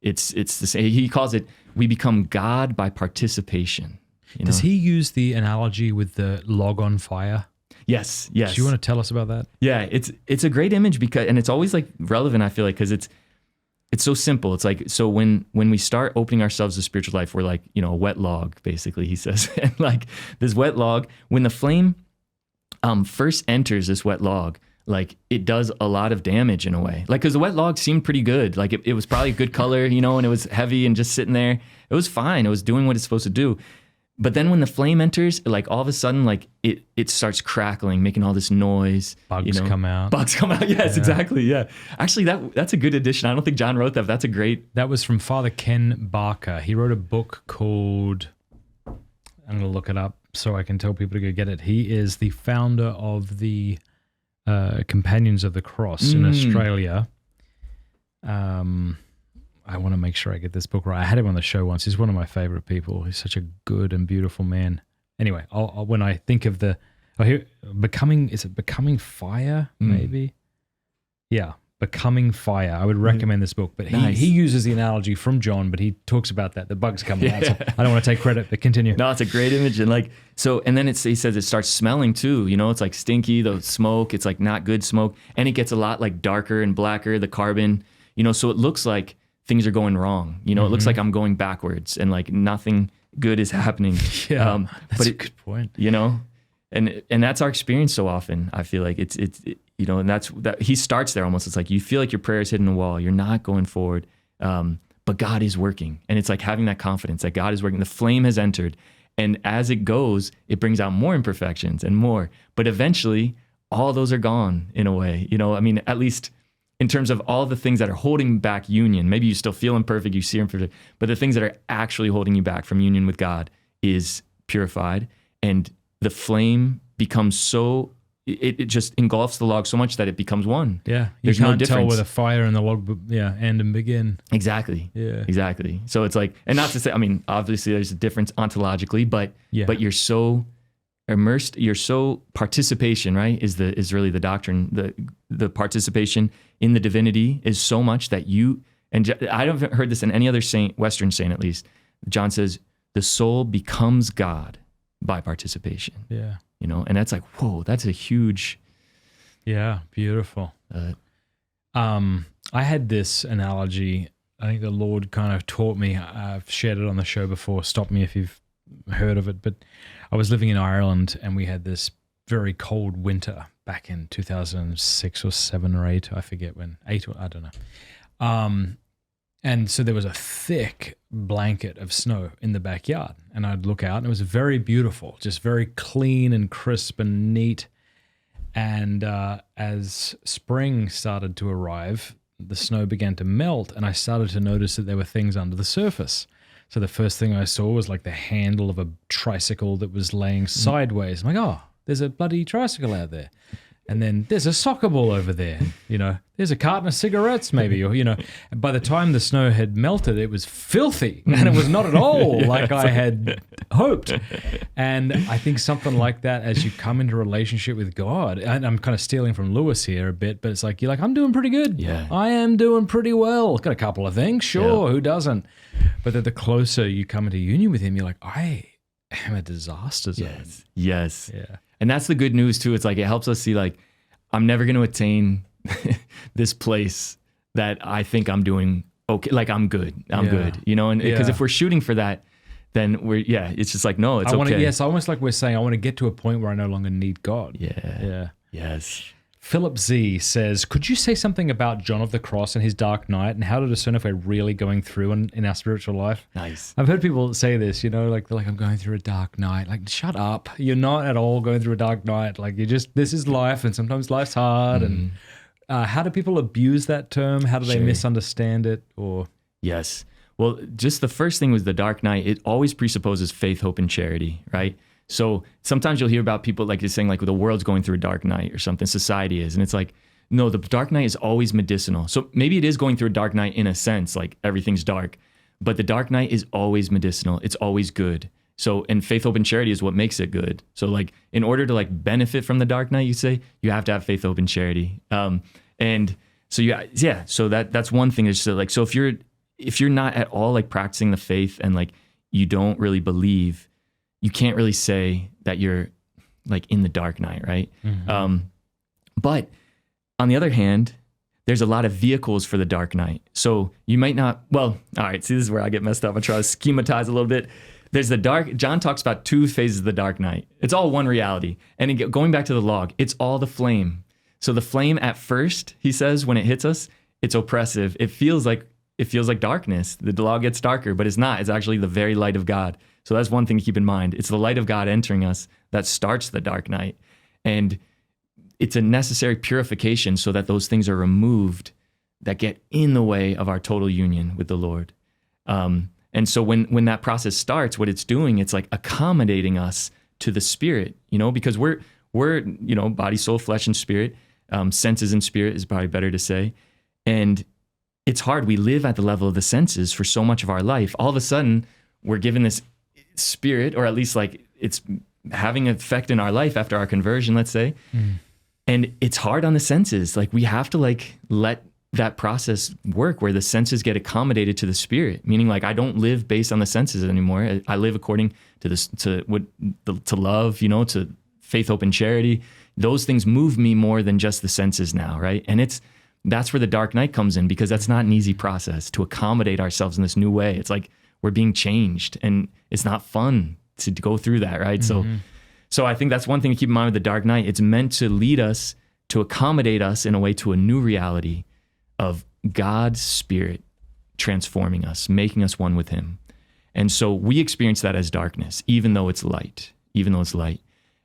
It's the same. He calls it, we become God by participation. Does he use the analogy with the log on fire? Yes. Do you want to tell us about that? Yeah, it's a great image and it's always like relevant, I feel like, because it's so simple. It's like, so when we start opening ourselves to spiritual life, we're like, a wet log, basically, he says. And like this wet log, when the flame first enters this wet log, like it does a lot of damage in a way. Like, because the wet log seemed pretty good. Like it was probably a good color, and it was heavy and just sitting there. It was fine. It was doing what it's supposed to do. But then when the flame enters, like all of a sudden, like it starts crackling, making all this noise. Bugs come out. Yes, exactly. Yeah. Actually, that's a good addition. I don't think John wrote that, but that's a great. That was from Father Ken Barker. He wrote a book called, I'm going to look it up so I can tell people to go get it. He is the founder of the Companions of the Cross in Australia. I want to make sure I get this book right. I had him on the show once. He's one of my favorite people. He's such a good and beautiful man. Anyway, I'll when I think of Becoming Fire, maybe? Yeah, Becoming Fire. I would recommend this book. But he uses the analogy from John, but he talks about that. The bugs come out. So I don't want to take credit, but continue. No, it's a great image. And like, so, and then he says it starts smelling too. It's like stinky, the smoke. It's like not good smoke. And it gets a lot like darker and blacker, the carbon, so it looks like things are going wrong. It looks like I'm going backwards and like nothing good is happening. Yeah, that's a good point. And that's our experience so often. I feel like it's and that's that he starts there almost. It's like you feel like your prayer is hitting a wall. You're not going forward, but God is working. And it's like having that confidence that God is working. The flame has entered. And as it goes, it brings out more imperfections and more. But eventually, all those are gone in a way. At least in terms of all the things that are holding back union. Maybe you still feel imperfect, you see imperfect, but the things that are actually holding you back from union with God is purified, and the flame becomes so, it just engulfs the log so much that it becomes one. Yeah, there's you can't no difference. tell where the fire and the log end and begin. Exactly. Yeah. Exactly. So it's like, and not to say, obviously there's a difference ontologically, but you're so immersed, participation, right, is really the doctrine. The participation in the divinity is so much that I haven't heard this in any other saint, Western saint at least. John says, the soul becomes God by participation. Yeah. You know, and that's like, whoa, that's a huge. Yeah, beautiful. I had this analogy. I think the Lord kind of taught me. I've shared it on the show before. Stop me if you've heard of it. But I was living in Ireland, and we had this very cold winter back in 2006 or 7 or 8. I forget when. 8 or I don't know. And so there was a thick blanket of snow in the backyard, and I'd look out, and it was very beautiful, just very clean and crisp and neat. And as spring started to arrive, the snow began to melt, and I started to notice that there were things under the surface. So the first thing I saw was like the handle of a tricycle that was laying sideways. I'm like, oh, there's a bloody tricycle out there. And then there's a soccer ball over there, you know, there's a carton of cigarettes maybe, or, you know, by the time the snow had melted, it was filthy and it was not at all like I had hoped. And I think something like that, as you come into relationship with God, and I'm kind of stealing from Lewis here a bit, but it's like, you're like, I'm doing pretty good. Yeah. I am doing pretty well. Got a couple of things. Sure. Who doesn't? But the closer you come into union with him, you're like, I am a disaster zone. Yes. Yeah. And that's the good news too. It's like, it helps us see like, I'm never going to attain this place that I think I'm doing okay. Like I'm good. I'm good, you know? And because if we're shooting for that, then it's just like, no, it's okay. Yes. Almost like we're saying, I want to get to a point where I no longer need God. Yeah. Yes. Philip Z says, could you say something about John of the Cross and his dark night and how to discern if we're really going through in our spiritual life? Nice. I've heard people say this, you know, like they're like, I'm going through a dark night. Like, shut up. You're not at all going through a dark night. Like this is life, and sometimes life's hard. And how do people abuse that term? How do they misunderstand it? Or Yes. Well, just the first thing was the dark night. It always presupposes faith, hope, and charity, right? So sometimes you'll hear about people like saying like the world's going through a dark night or something, society is. And it's like, no, the dark night is always medicinal. So maybe it is going through a dark night in a sense, like everything's dark, but the dark night is always medicinal. It's always good. So, and faith, hope, and charity is what makes it good. So like in order to like benefit from the dark night, you say, you have to have faith, hope, and charity. And so so that's one thing is like, so if you're not at all like practicing the faith and like you don't really believe, you can't really say that you're like in the dark night, right? Mm-hmm. But on the other hand, there's a lot of vehicles for the dark night. So you might not, well, all right, see, this is where I get messed up. I try to schematize a little bit. There's John talks about 2 phases of the dark night. It's all one reality. And going back to the log, it's all the flame. So the flame at first, he says, when it hits us, it's oppressive. It feels like darkness. The log gets darker, but it's not. It's actually the very light of God. So that's one thing to keep in mind. It's the light of God entering us that starts the dark night. And it's a necessary purification so that those things are removed that get in the way of our total union with the Lord. And so when that process starts, what it's doing, it's like accommodating us to the Spirit, you know, because we're you know, body, soul, flesh, and spirit. Senses and spirit is probably better to say. And it's hard. We live at the level of the senses for so much of our life. All of a sudden, we're given this spirit, or at least like it's having an effect in our life after our conversion, let's say. And it's hard on the senses. Like we have to like let that process work where the senses get accommodated to the Spirit, meaning like I don't live based on the senses anymore. I live according to this, to love, you know, to faith, hope, and charity. Those things move me more than just the senses now, right? And that's where the dark night comes in, because that's not an easy process to accommodate ourselves in this new way. It's like we're being changed, and it's not fun to go through that, right? Mm-hmm. So I think that's one thing to keep in mind with the dark night. It's meant to lead us, to accommodate us in a way to a new reality of God's Spirit transforming us, making us one with Him. And so we experience that as darkness, even though it's light.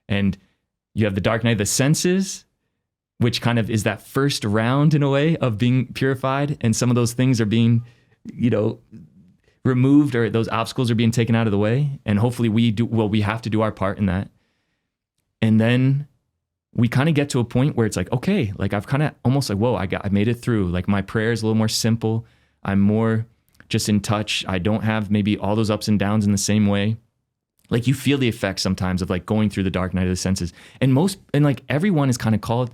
And you have the dark night of the senses, which kind of is that first round in a way of being purified. And some of those things are being, you know, removed, or those obstacles are being taken out of the way. And hopefully we have to do our part in that. And then we kind of get to a point where it's like, okay, like I've kind of almost like, whoa, I made it through. Like my prayer is a little more simple. I'm more just in touch. I don't have maybe all those ups and downs in the same way. Like you feel the effects sometimes of like going through the dark night of the senses. And like everyone is kind of called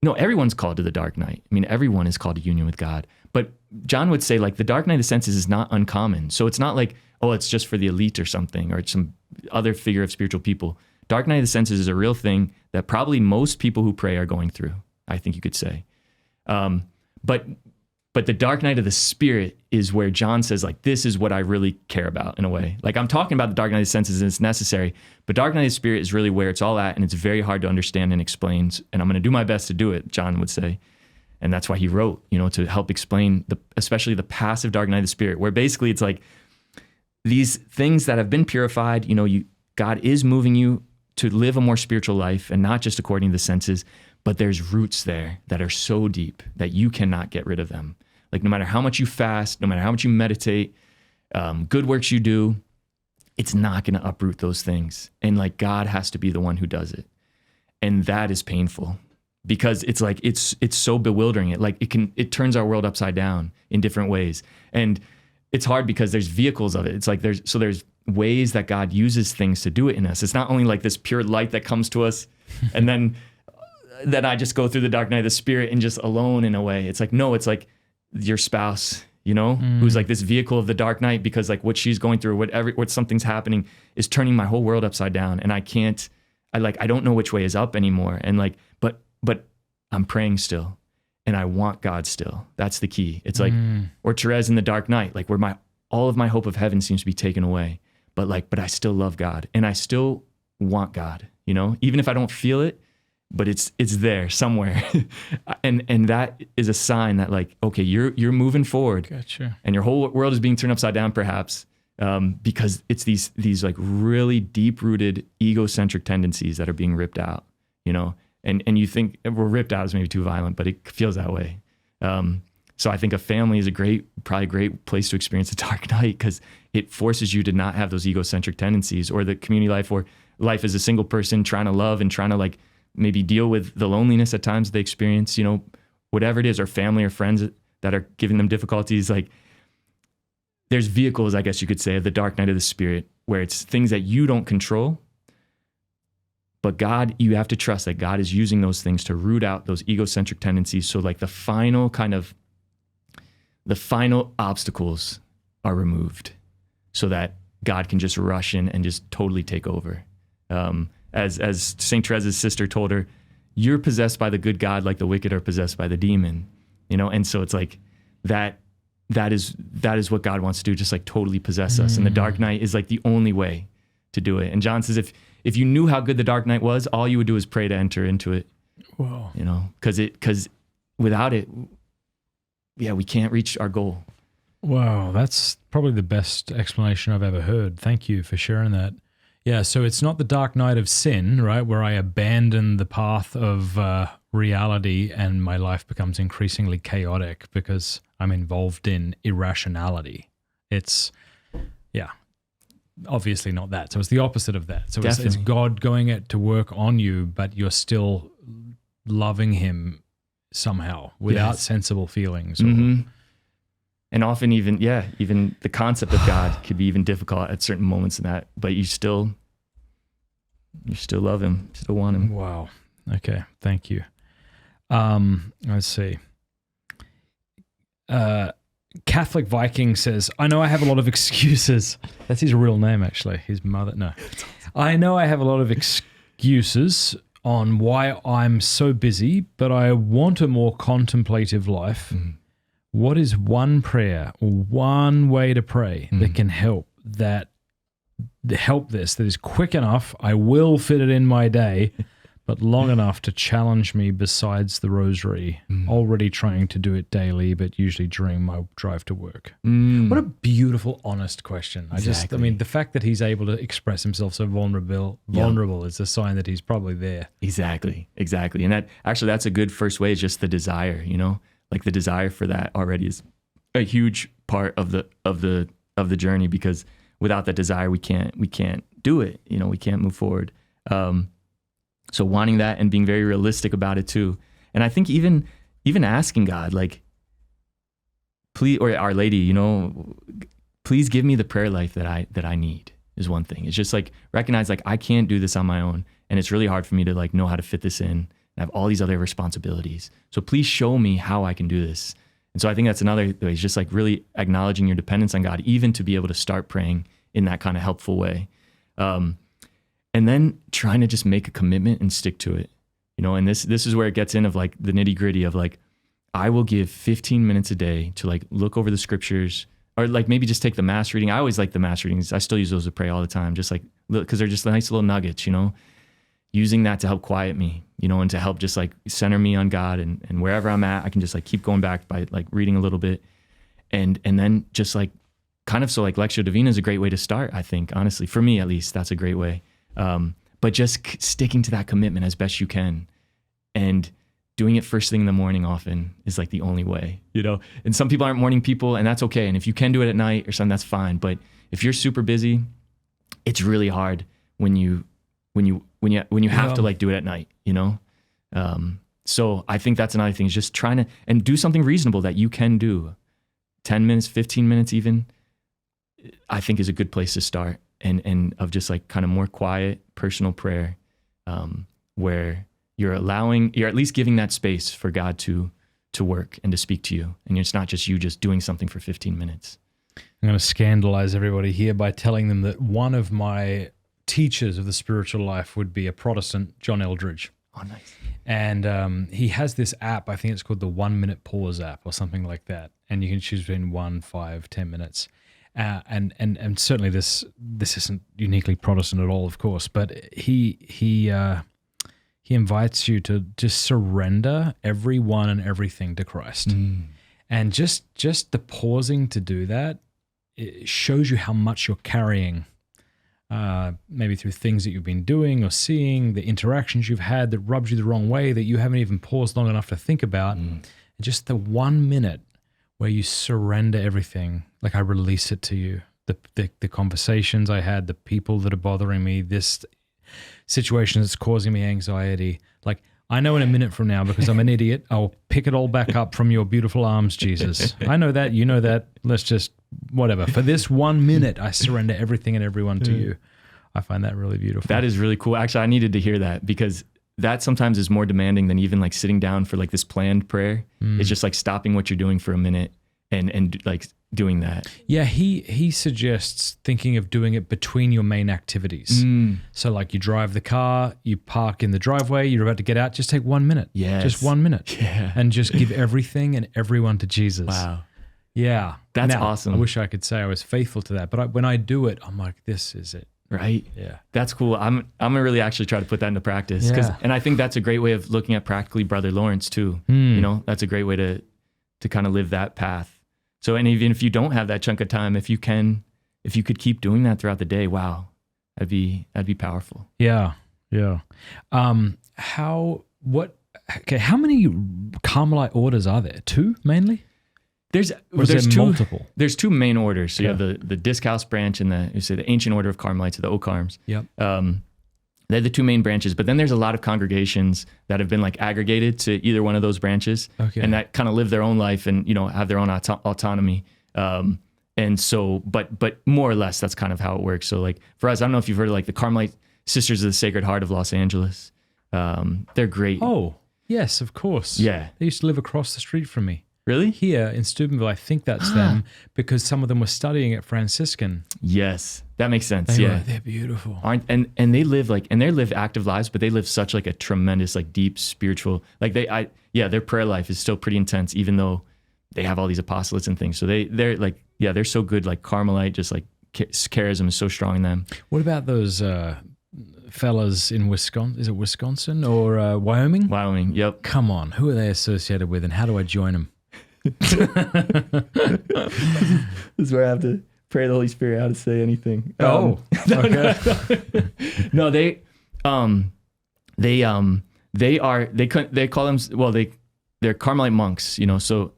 no, everyone's called to the dark night. I mean, everyone is called to union with God. But John would say, like, the dark night of the senses is not uncommon. So it's not like, oh, it's just for the elite or something, or it's some other figure of spiritual people. Dark night of the senses is a real thing that probably most people who pray are going through, I think you could say. But the dark night of the spirit is where John says, like, this is what I really care about in a way. Like, I'm talking about the dark night of the senses and it's necessary, but dark night of the spirit is really where it's all at, and it's very hard to understand and explain. And I'm going to do my best to do it, John would say. And that's why he wrote, to help explain especially the passive dark night of the spirit, where basically it's like these things that have been purified, God is moving you to live a more spiritual life and not just according to the senses, but there's roots there that are so deep that you cannot get rid of them. Like, no matter how much you fast, no matter how much you meditate, good works you do, it's not going to uproot those things. And like, God has to be the one who does it. And that is painful because it's like, it's so bewildering. It turns our world upside down in different ways. And it's hard because there's vehicles of it. It's like, there's ways that God uses things to do it in us. It's not only like this pure light that comes to us and then I just go through the dark night of the spirit and just alone in a way. It's like, no, it's like your spouse, who's like this vehicle of the dark night, because like what she's going through, what something's happening is turning my whole world upside down. And I don't know which way is up anymore. And like, but I'm praying still and I want God still. That's the key. It's like, or Thérèse in the dark night, like where all of my hope of heaven seems to be taken away, but I still love God and I still want God, even if I don't feel it, but it's there somewhere. and that is a sign that like, okay, you're moving forward. Gotcha. And your whole world is being turned upside down perhaps, because it's these like really deep rooted egocentric tendencies that are being ripped out, and you think we're ripped out is maybe too violent, but it feels that way. So I think a family is probably a great place to experience the dark night, because it forces you to not have those egocentric tendencies, or the community life, or life as a single person trying to love and trying to like maybe deal with the loneliness at times they experience, whatever it is, or family or friends that are giving them difficulties. Like, there's vehicles, I guess you could say, of the dark night of the spirit, where it's things that you don't control, but God, you have to trust that God is using those things to root out those egocentric tendencies. So like the final obstacles are removed so that God can just rush in and just totally take over. As St. Therese's sister told her, you're possessed by the good God like the wicked are possessed by the demon, and so it's like that is what God wants to do, just like totally possess us. And the dark night is like the only way to do it. And John says, if you knew how good the dark night was, all you would do is pray to enter into it. Wow. Because without it, we can't reach our goal. Wow, that's probably the best explanation I've ever heard. Thank you for sharing that. Yeah, so it's not the dark night of sin, right, where I abandon the path of reality and my life becomes increasingly chaotic because I'm involved in irrationality. It's, obviously not that. So it's the opposite of that. So it's God going to work on you, but you're still loving him somehow without sensible feelings. Mm-hmm. And often even the concept of God could be even difficult at certain moments in that, but you still love him, still want him. Wow. Okay. Thank you. Let's see. Catholic Viking says, I know I have a lot of excuses. That's his real name, actually. His mother. No. I know I have a lot of excuses on why I'm so busy, but I want a more contemplative life. Mm. What is one prayer or one way to pray that can help this that is quick enough, I will fit it in my day, but long enough to challenge me besides the rosary, already trying to do it daily, but usually during my drive to work? What a beautiful, honest question. Exactly. The fact that he's able to express himself so vulnerable is a sign that he's probably there. Exactly. And that's a good first way, is just the desire, like the desire for that already is a huge part of the journey, because without that desire, we can't do it. We can't move forward. So wanting that and being very realistic about it too. And I think even asking God, like, please, or Our Lady, please give me the prayer life that I need, is one thing. It's just like recognize, like, I can't do this on my own, and it's really hard for me to like know how to fit this in. I have all these other responsibilities. So please show me how I can do this. And so I think that's another way, is just like really acknowledging your dependence on God, even to be able to start praying in that kind of helpful way. And then trying to just make a commitment and stick to it, you know, and this is where it gets in of like the nitty gritty of like, I will give 15 minutes a day to like look over the scriptures, or like maybe just take the mass reading. I always like the mass readings. I still use those to pray all the time, just like, because they're just nice little nuggets, you know, using that to help quiet me, you know, and to help just like center me on God, and wherever I'm at, I can just like keep going back by like reading a little bit. And then just like kind of, so like Lectio Divina is a great way to start, I think, honestly, for me at least, that's a great way. But just sticking to that commitment as best you can, and doing it first thing in the morning often is like the only way, you know. And some people aren't morning people, and that's okay. And if you can do it at night or something, that's fine. But if you're super busy, it's really hard when you have to like do it at night, you know. So I think that's another thing, is just trying to, and do something reasonable that you can do. 10 minutes, 15 minutes even, I think is a good place to start. And of just like kind of more quiet personal prayer, where you're at least giving that space for God to work and to speak to you. And it's not just you just doing something for 15 minutes. I'm going to scandalize everybody here by telling them that one of my teachers of the spiritual life would be a Protestant, John Eldridge. Oh, nice. And he has this app, I think it's called the 1 Minute Pause app or something like that. And you can choose between 1, 5, 10 minutes. And certainly this isn't uniquely Protestant at all, of course, but he invites you to just surrender everyone and everything to Christ. And just the pausing to do that, it shows you how much you're carrying, maybe through things that you've been doing or seeing, the interactions you've had that rubs you the wrong way that you haven't even paused long enough to think about. And just the 1 minute where you surrender everything, like I release it to you, the conversations I had, the people that are bothering me, this situation that's causing me anxiety. Like, I know in a minute from now, because I'm an idiot, I'll pick it all back up from your beautiful arms, Jesus. I know that, you know that. Let's just, whatever. For this 1 minute, I surrender everything and everyone to you. I find that really beautiful. That is really cool. Actually, I needed to hear that, because that sometimes is more demanding than even like sitting down for like this planned prayer. It's just like stopping what you're doing for a minute and like doing that. Yeah, he suggests thinking of doing it between your main activities. So like you drive the car, you park in the driveway, you're about to get out, just take 1 minute. Yes. Just 1 minute. Yeah. And just give everything and everyone to Jesus. Wow. Yeah. That's now, awesome. I wish I could say I was faithful to that, but when I do it, I'm like, this is it. Right. Yeah. That's cool. I'm gonna really actually try to put that into practice. And I think that's a great way of looking at practically Brother Lawrence too. You know, that's a great way to kind of live that path. So, and even if you don't have that chunk of time, if you could keep doing that throughout the day, wow, that'd be powerful. Yeah. Yeah. How many Carmelite orders are there? 2 mainly? There's two, multiple. There's 2 main orders. So you have the Discalced branch and the Ancient Order of Carmelites, or the O-Carms. Yep. They're the 2 main branches, but then there's a lot of congregations that have been like aggregated to either one of those branches, and that kind of live their own life and, you know, have their own autonomy. And so, but more or less, that's kind of how it works. So like for us, I don't know if you've heard of like the Carmelite Sisters of the Sacred Heart of Los Angeles. They're great. Oh, yes, of course. Yeah. They used to live across the street from me. Really? Here in Steubenville, I think that's them, because some of them were studying at Franciscan. Yes, that makes sense. They're beautiful. And they live active lives, but they live such like a tremendous, like deep spiritual, like their prayer life is still pretty intense, even though they have all these apostolates and things. So they're like, they're so good, like Carmelite, just like charism is so strong in them. What about those fellas in Wisconsin? Is it Wisconsin or Wyoming? Wyoming, yep. Come on, who are they associated with, and how do I join them? This is where I have to pray the Holy Spirit how to say anything. Okay. No, they call them, well, they're Carmelite monks, you know. So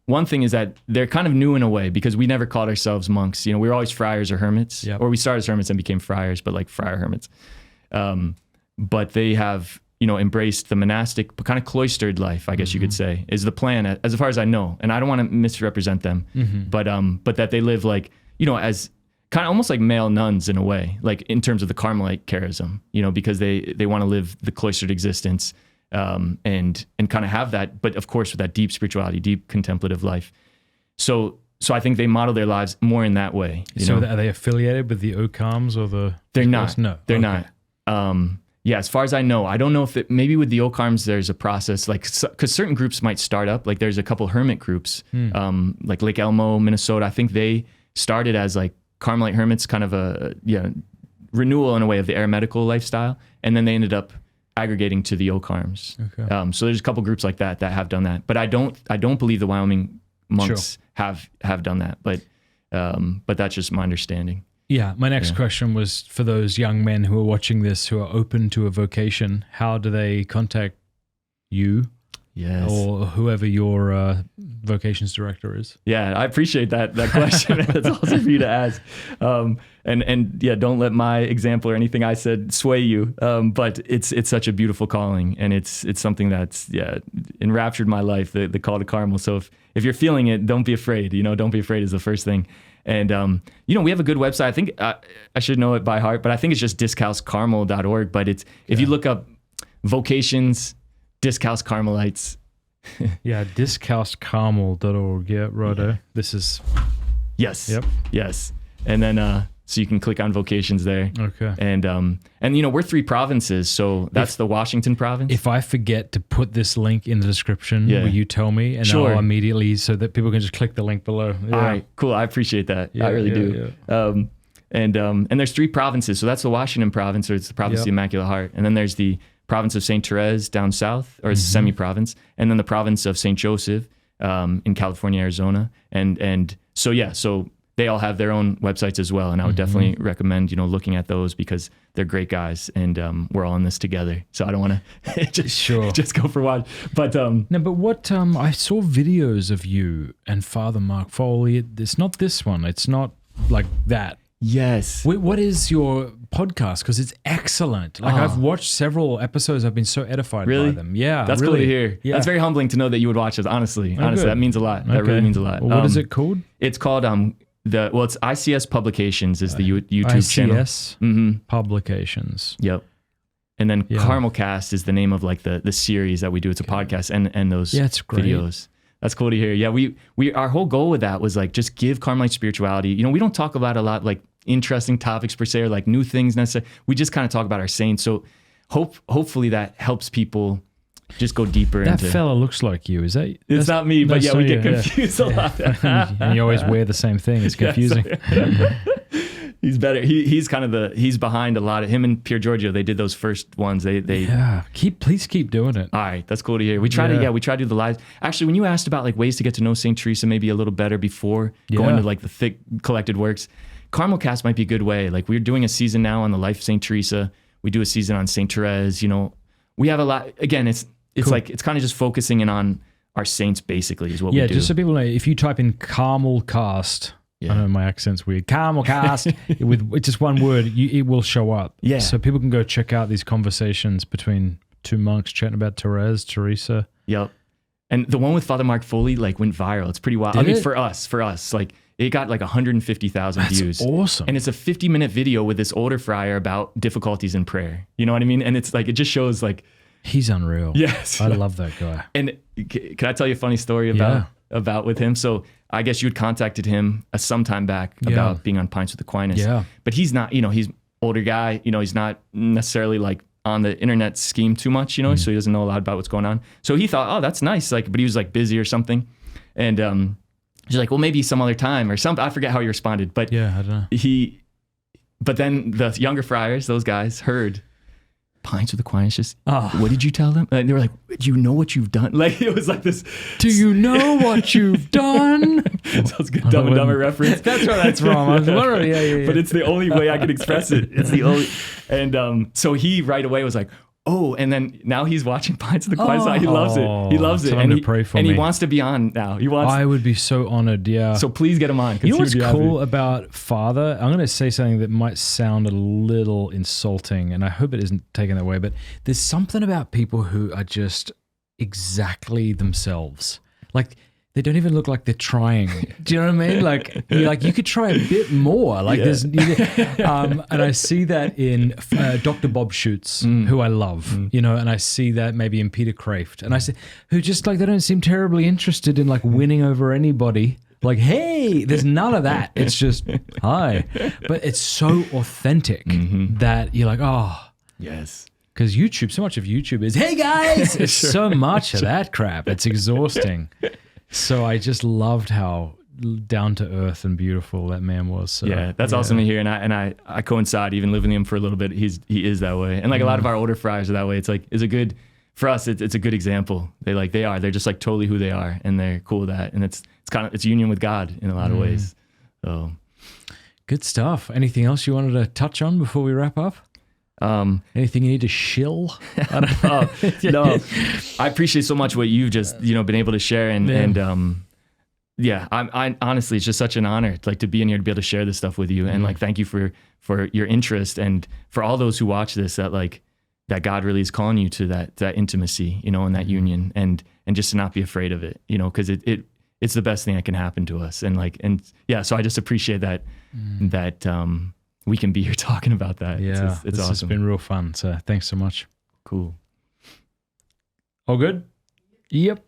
one thing is that they're kind of new in a way, because we never called ourselves monks. You know, we were always friars or hermits, or we started as hermits and became friars, but like friar hermits. But they have, you know, embraced the monastic, but kind of cloistered life, I guess you could say, is the plan, as far as I know. And I don't want to misrepresent them, but that they live like, you know, as kind of almost like male nuns in a way, like in terms of the Carmelite charism, you know, because they want to live the cloistered existence, and kind of have that, but of course with that deep spirituality, deep contemplative life. So I think they model their lives more in that way. So are they affiliated with the OCARMs or the? They're not. No, they're okay. not. Yeah, as far as I know, I don't know if maybe with the OCARMs there's a process, like, because certain groups might start up, like there's a couple hermit groups, like Lake Elmo, Minnesota. I think they started as like Carmelite hermits, kind of a renewal in a way of the eremitical lifestyle, and then they ended up aggregating to the OCARMs. Okay. So there's a couple groups like that have done that, but I don't believe the Wyoming monks have done that, but that's just my understanding. Yeah, my next question was for those young men who are watching this, who are open to a vocation. How do they contact you? Yes. Or whoever your vocations director is? Yeah, I appreciate that question. That's awesome for you to ask. And yeah, don't let my example or anything I said sway you. But it's such a beautiful calling, and it's something that's enraptured my life. The call to Carmel. So if you're feeling it, don't be afraid. Don't be afraid is the first thing. And we have a good website. I think I should know it by heart, but I think it's just discalcedcarmel.org. But if you look up vocations, Discalced Carmelites. Yeah, discalcedcarmel.org. Yeah, righto. This is... Yes. Yep. Yes. And then so you can click on vocations there. Okay. And we're 3 provinces, so that's the Washington province. If I forget to put this link in the description, will you tell me? And sure. I'll immediately, so that people can just click the link below. Yeah. All right, cool. I appreciate that. I really do. Yeah. And there's 3 provinces. So that's the Washington province, or it's the province of the Immaculate Heart. And then there's the province of St. Therese down south, or it's a semi-province. And then the province of St. Joseph in California, Arizona. And so they all have their own websites as well. And I would definitely recommend, looking at those, because they're great guys, and we're all in this together. So I don't want to just go for one. But no, but what I saw videos of you and Father Mark Foley. It's not this one. It's not like that. Yes. What is your podcast? Because it's excellent. Like I've watched several episodes. I've been so edified by them. Yeah, that's really cool to hear. Yeah. That's very humbling to know that you would watch us. Honestly, that means a lot. That really means a lot. Well, what is it called? It's called it's ICS Publications is the YouTube channel. ICS Publications. Yep. And then Carmelcast is the name of like the series that we do. It's a podcast and those videos. That's cool to hear. Yeah, we our whole goal with that was like just give Carmelite spirituality. We don't talk about a lot like interesting topics per se, or like new things necessarily. We just kind of talk about our saints. So hopefully that helps people just go deeper into... That fella looks like you. Is that... It's not me, but we get confused a lot. And you always wear the same thing. It's confusing. He's better. He's kind of he's behind a lot of... Him and Pier Giorgio, they did those first ones. Please keep doing it. All right, that's cool to hear. We try to do the lives. Actually, when you asked about like ways to get to know St. Teresa maybe a little better before going to like the thick collected works, Carmelcast might be a good way. Like we're doing a season now on the life of St. Teresa. We do a season on St. Therese. We have a lot... Again, it's cool. Like it's kind of just focusing in on our saints basically is what we do. Yeah, just so people know, if you type in Carmelcast, I know my accent's weird, Carmelcast, with just one word, it will show up. Yeah. So people can go check out these conversations between 2 monks chatting about Teresa. Yep. And the one with Father Mark Foley like went viral. It's pretty wild. For us, like it got like 150,000 views. That's awesome. And it's a 50-minute video with this older friar about difficulties in prayer. You know what I mean? And it's like, it just shows like, he's unreal. Yes. I love that guy. And can I tell you a funny story about with him? So I guess you had contacted him some time back about being on Pints with Aquinas. Yeah. But he's not, he's older guy, he's not necessarily like on the internet scheme too much, so he doesn't know a lot about what's going on. So he thought, oh, that's nice. Like, but he was like busy or something. And he's like, well, maybe some other time or something. I forget how he responded, but I don't know. But then the younger friars, those guys heard Pints with Aquinas, just, what did you tell them? And they were like, do you know what you've done? Like, it was like this. Do you know what you've done? Sounds good. Dumb and Dumber reference. That's wrong. But it's the only way I can express it. It's the only. And so he right away was like, oh, and then now he's watching Pints with Aquinas. He loves it. He loves it. And he wants to be on now. I would be so honored, So please get him on. You know what's cool about Father? I'm going to say something that might sound a little insulting, and I hope it isn't taken that way, but there's something about people who are just exactly themselves. Like, they don't even look like they're trying. Do you know what I mean? Like, you could try a bit more. Like there's, and I see that in Dr. Bob Schutz, who I love, and I see that maybe in Peter Kraft, and I see who just like, they don't seem terribly interested in like winning over anybody. Like, hey, there's none of that. It's just, hi. But it's so authentic that you're like, oh. Yes. Because YouTube, so much of YouTube is, hey guys, it's so much of that crap. It's exhausting. So I just loved how down to earth and beautiful that man was. So, yeah, that's awesome to hear. And I coincide, even living with him for a little bit. He is that way. And like a lot of our older friars are that way. It's like, for us, it's a good example. They're just like totally who they are, and they're cool with that. And it's union with God in a lot of ways. So good stuff. Anything else you wanted to touch on before we wrap up? Anything you need to shill? I don't know. No, I appreciate so much what you've just, been able to share. And I honestly, it's just such an honor, like, to be in here, to be able to share this stuff with you. And like, thank you for your interest, and for all those who watch this, that God really is calling you to that intimacy, and that union, and just to not be afraid of it, because it's the best thing that can happen to us. So I just appreciate that we can be here talking about that. Yeah, it's awesome. It's been real fun. So thanks so much. Cool. All good? Yep.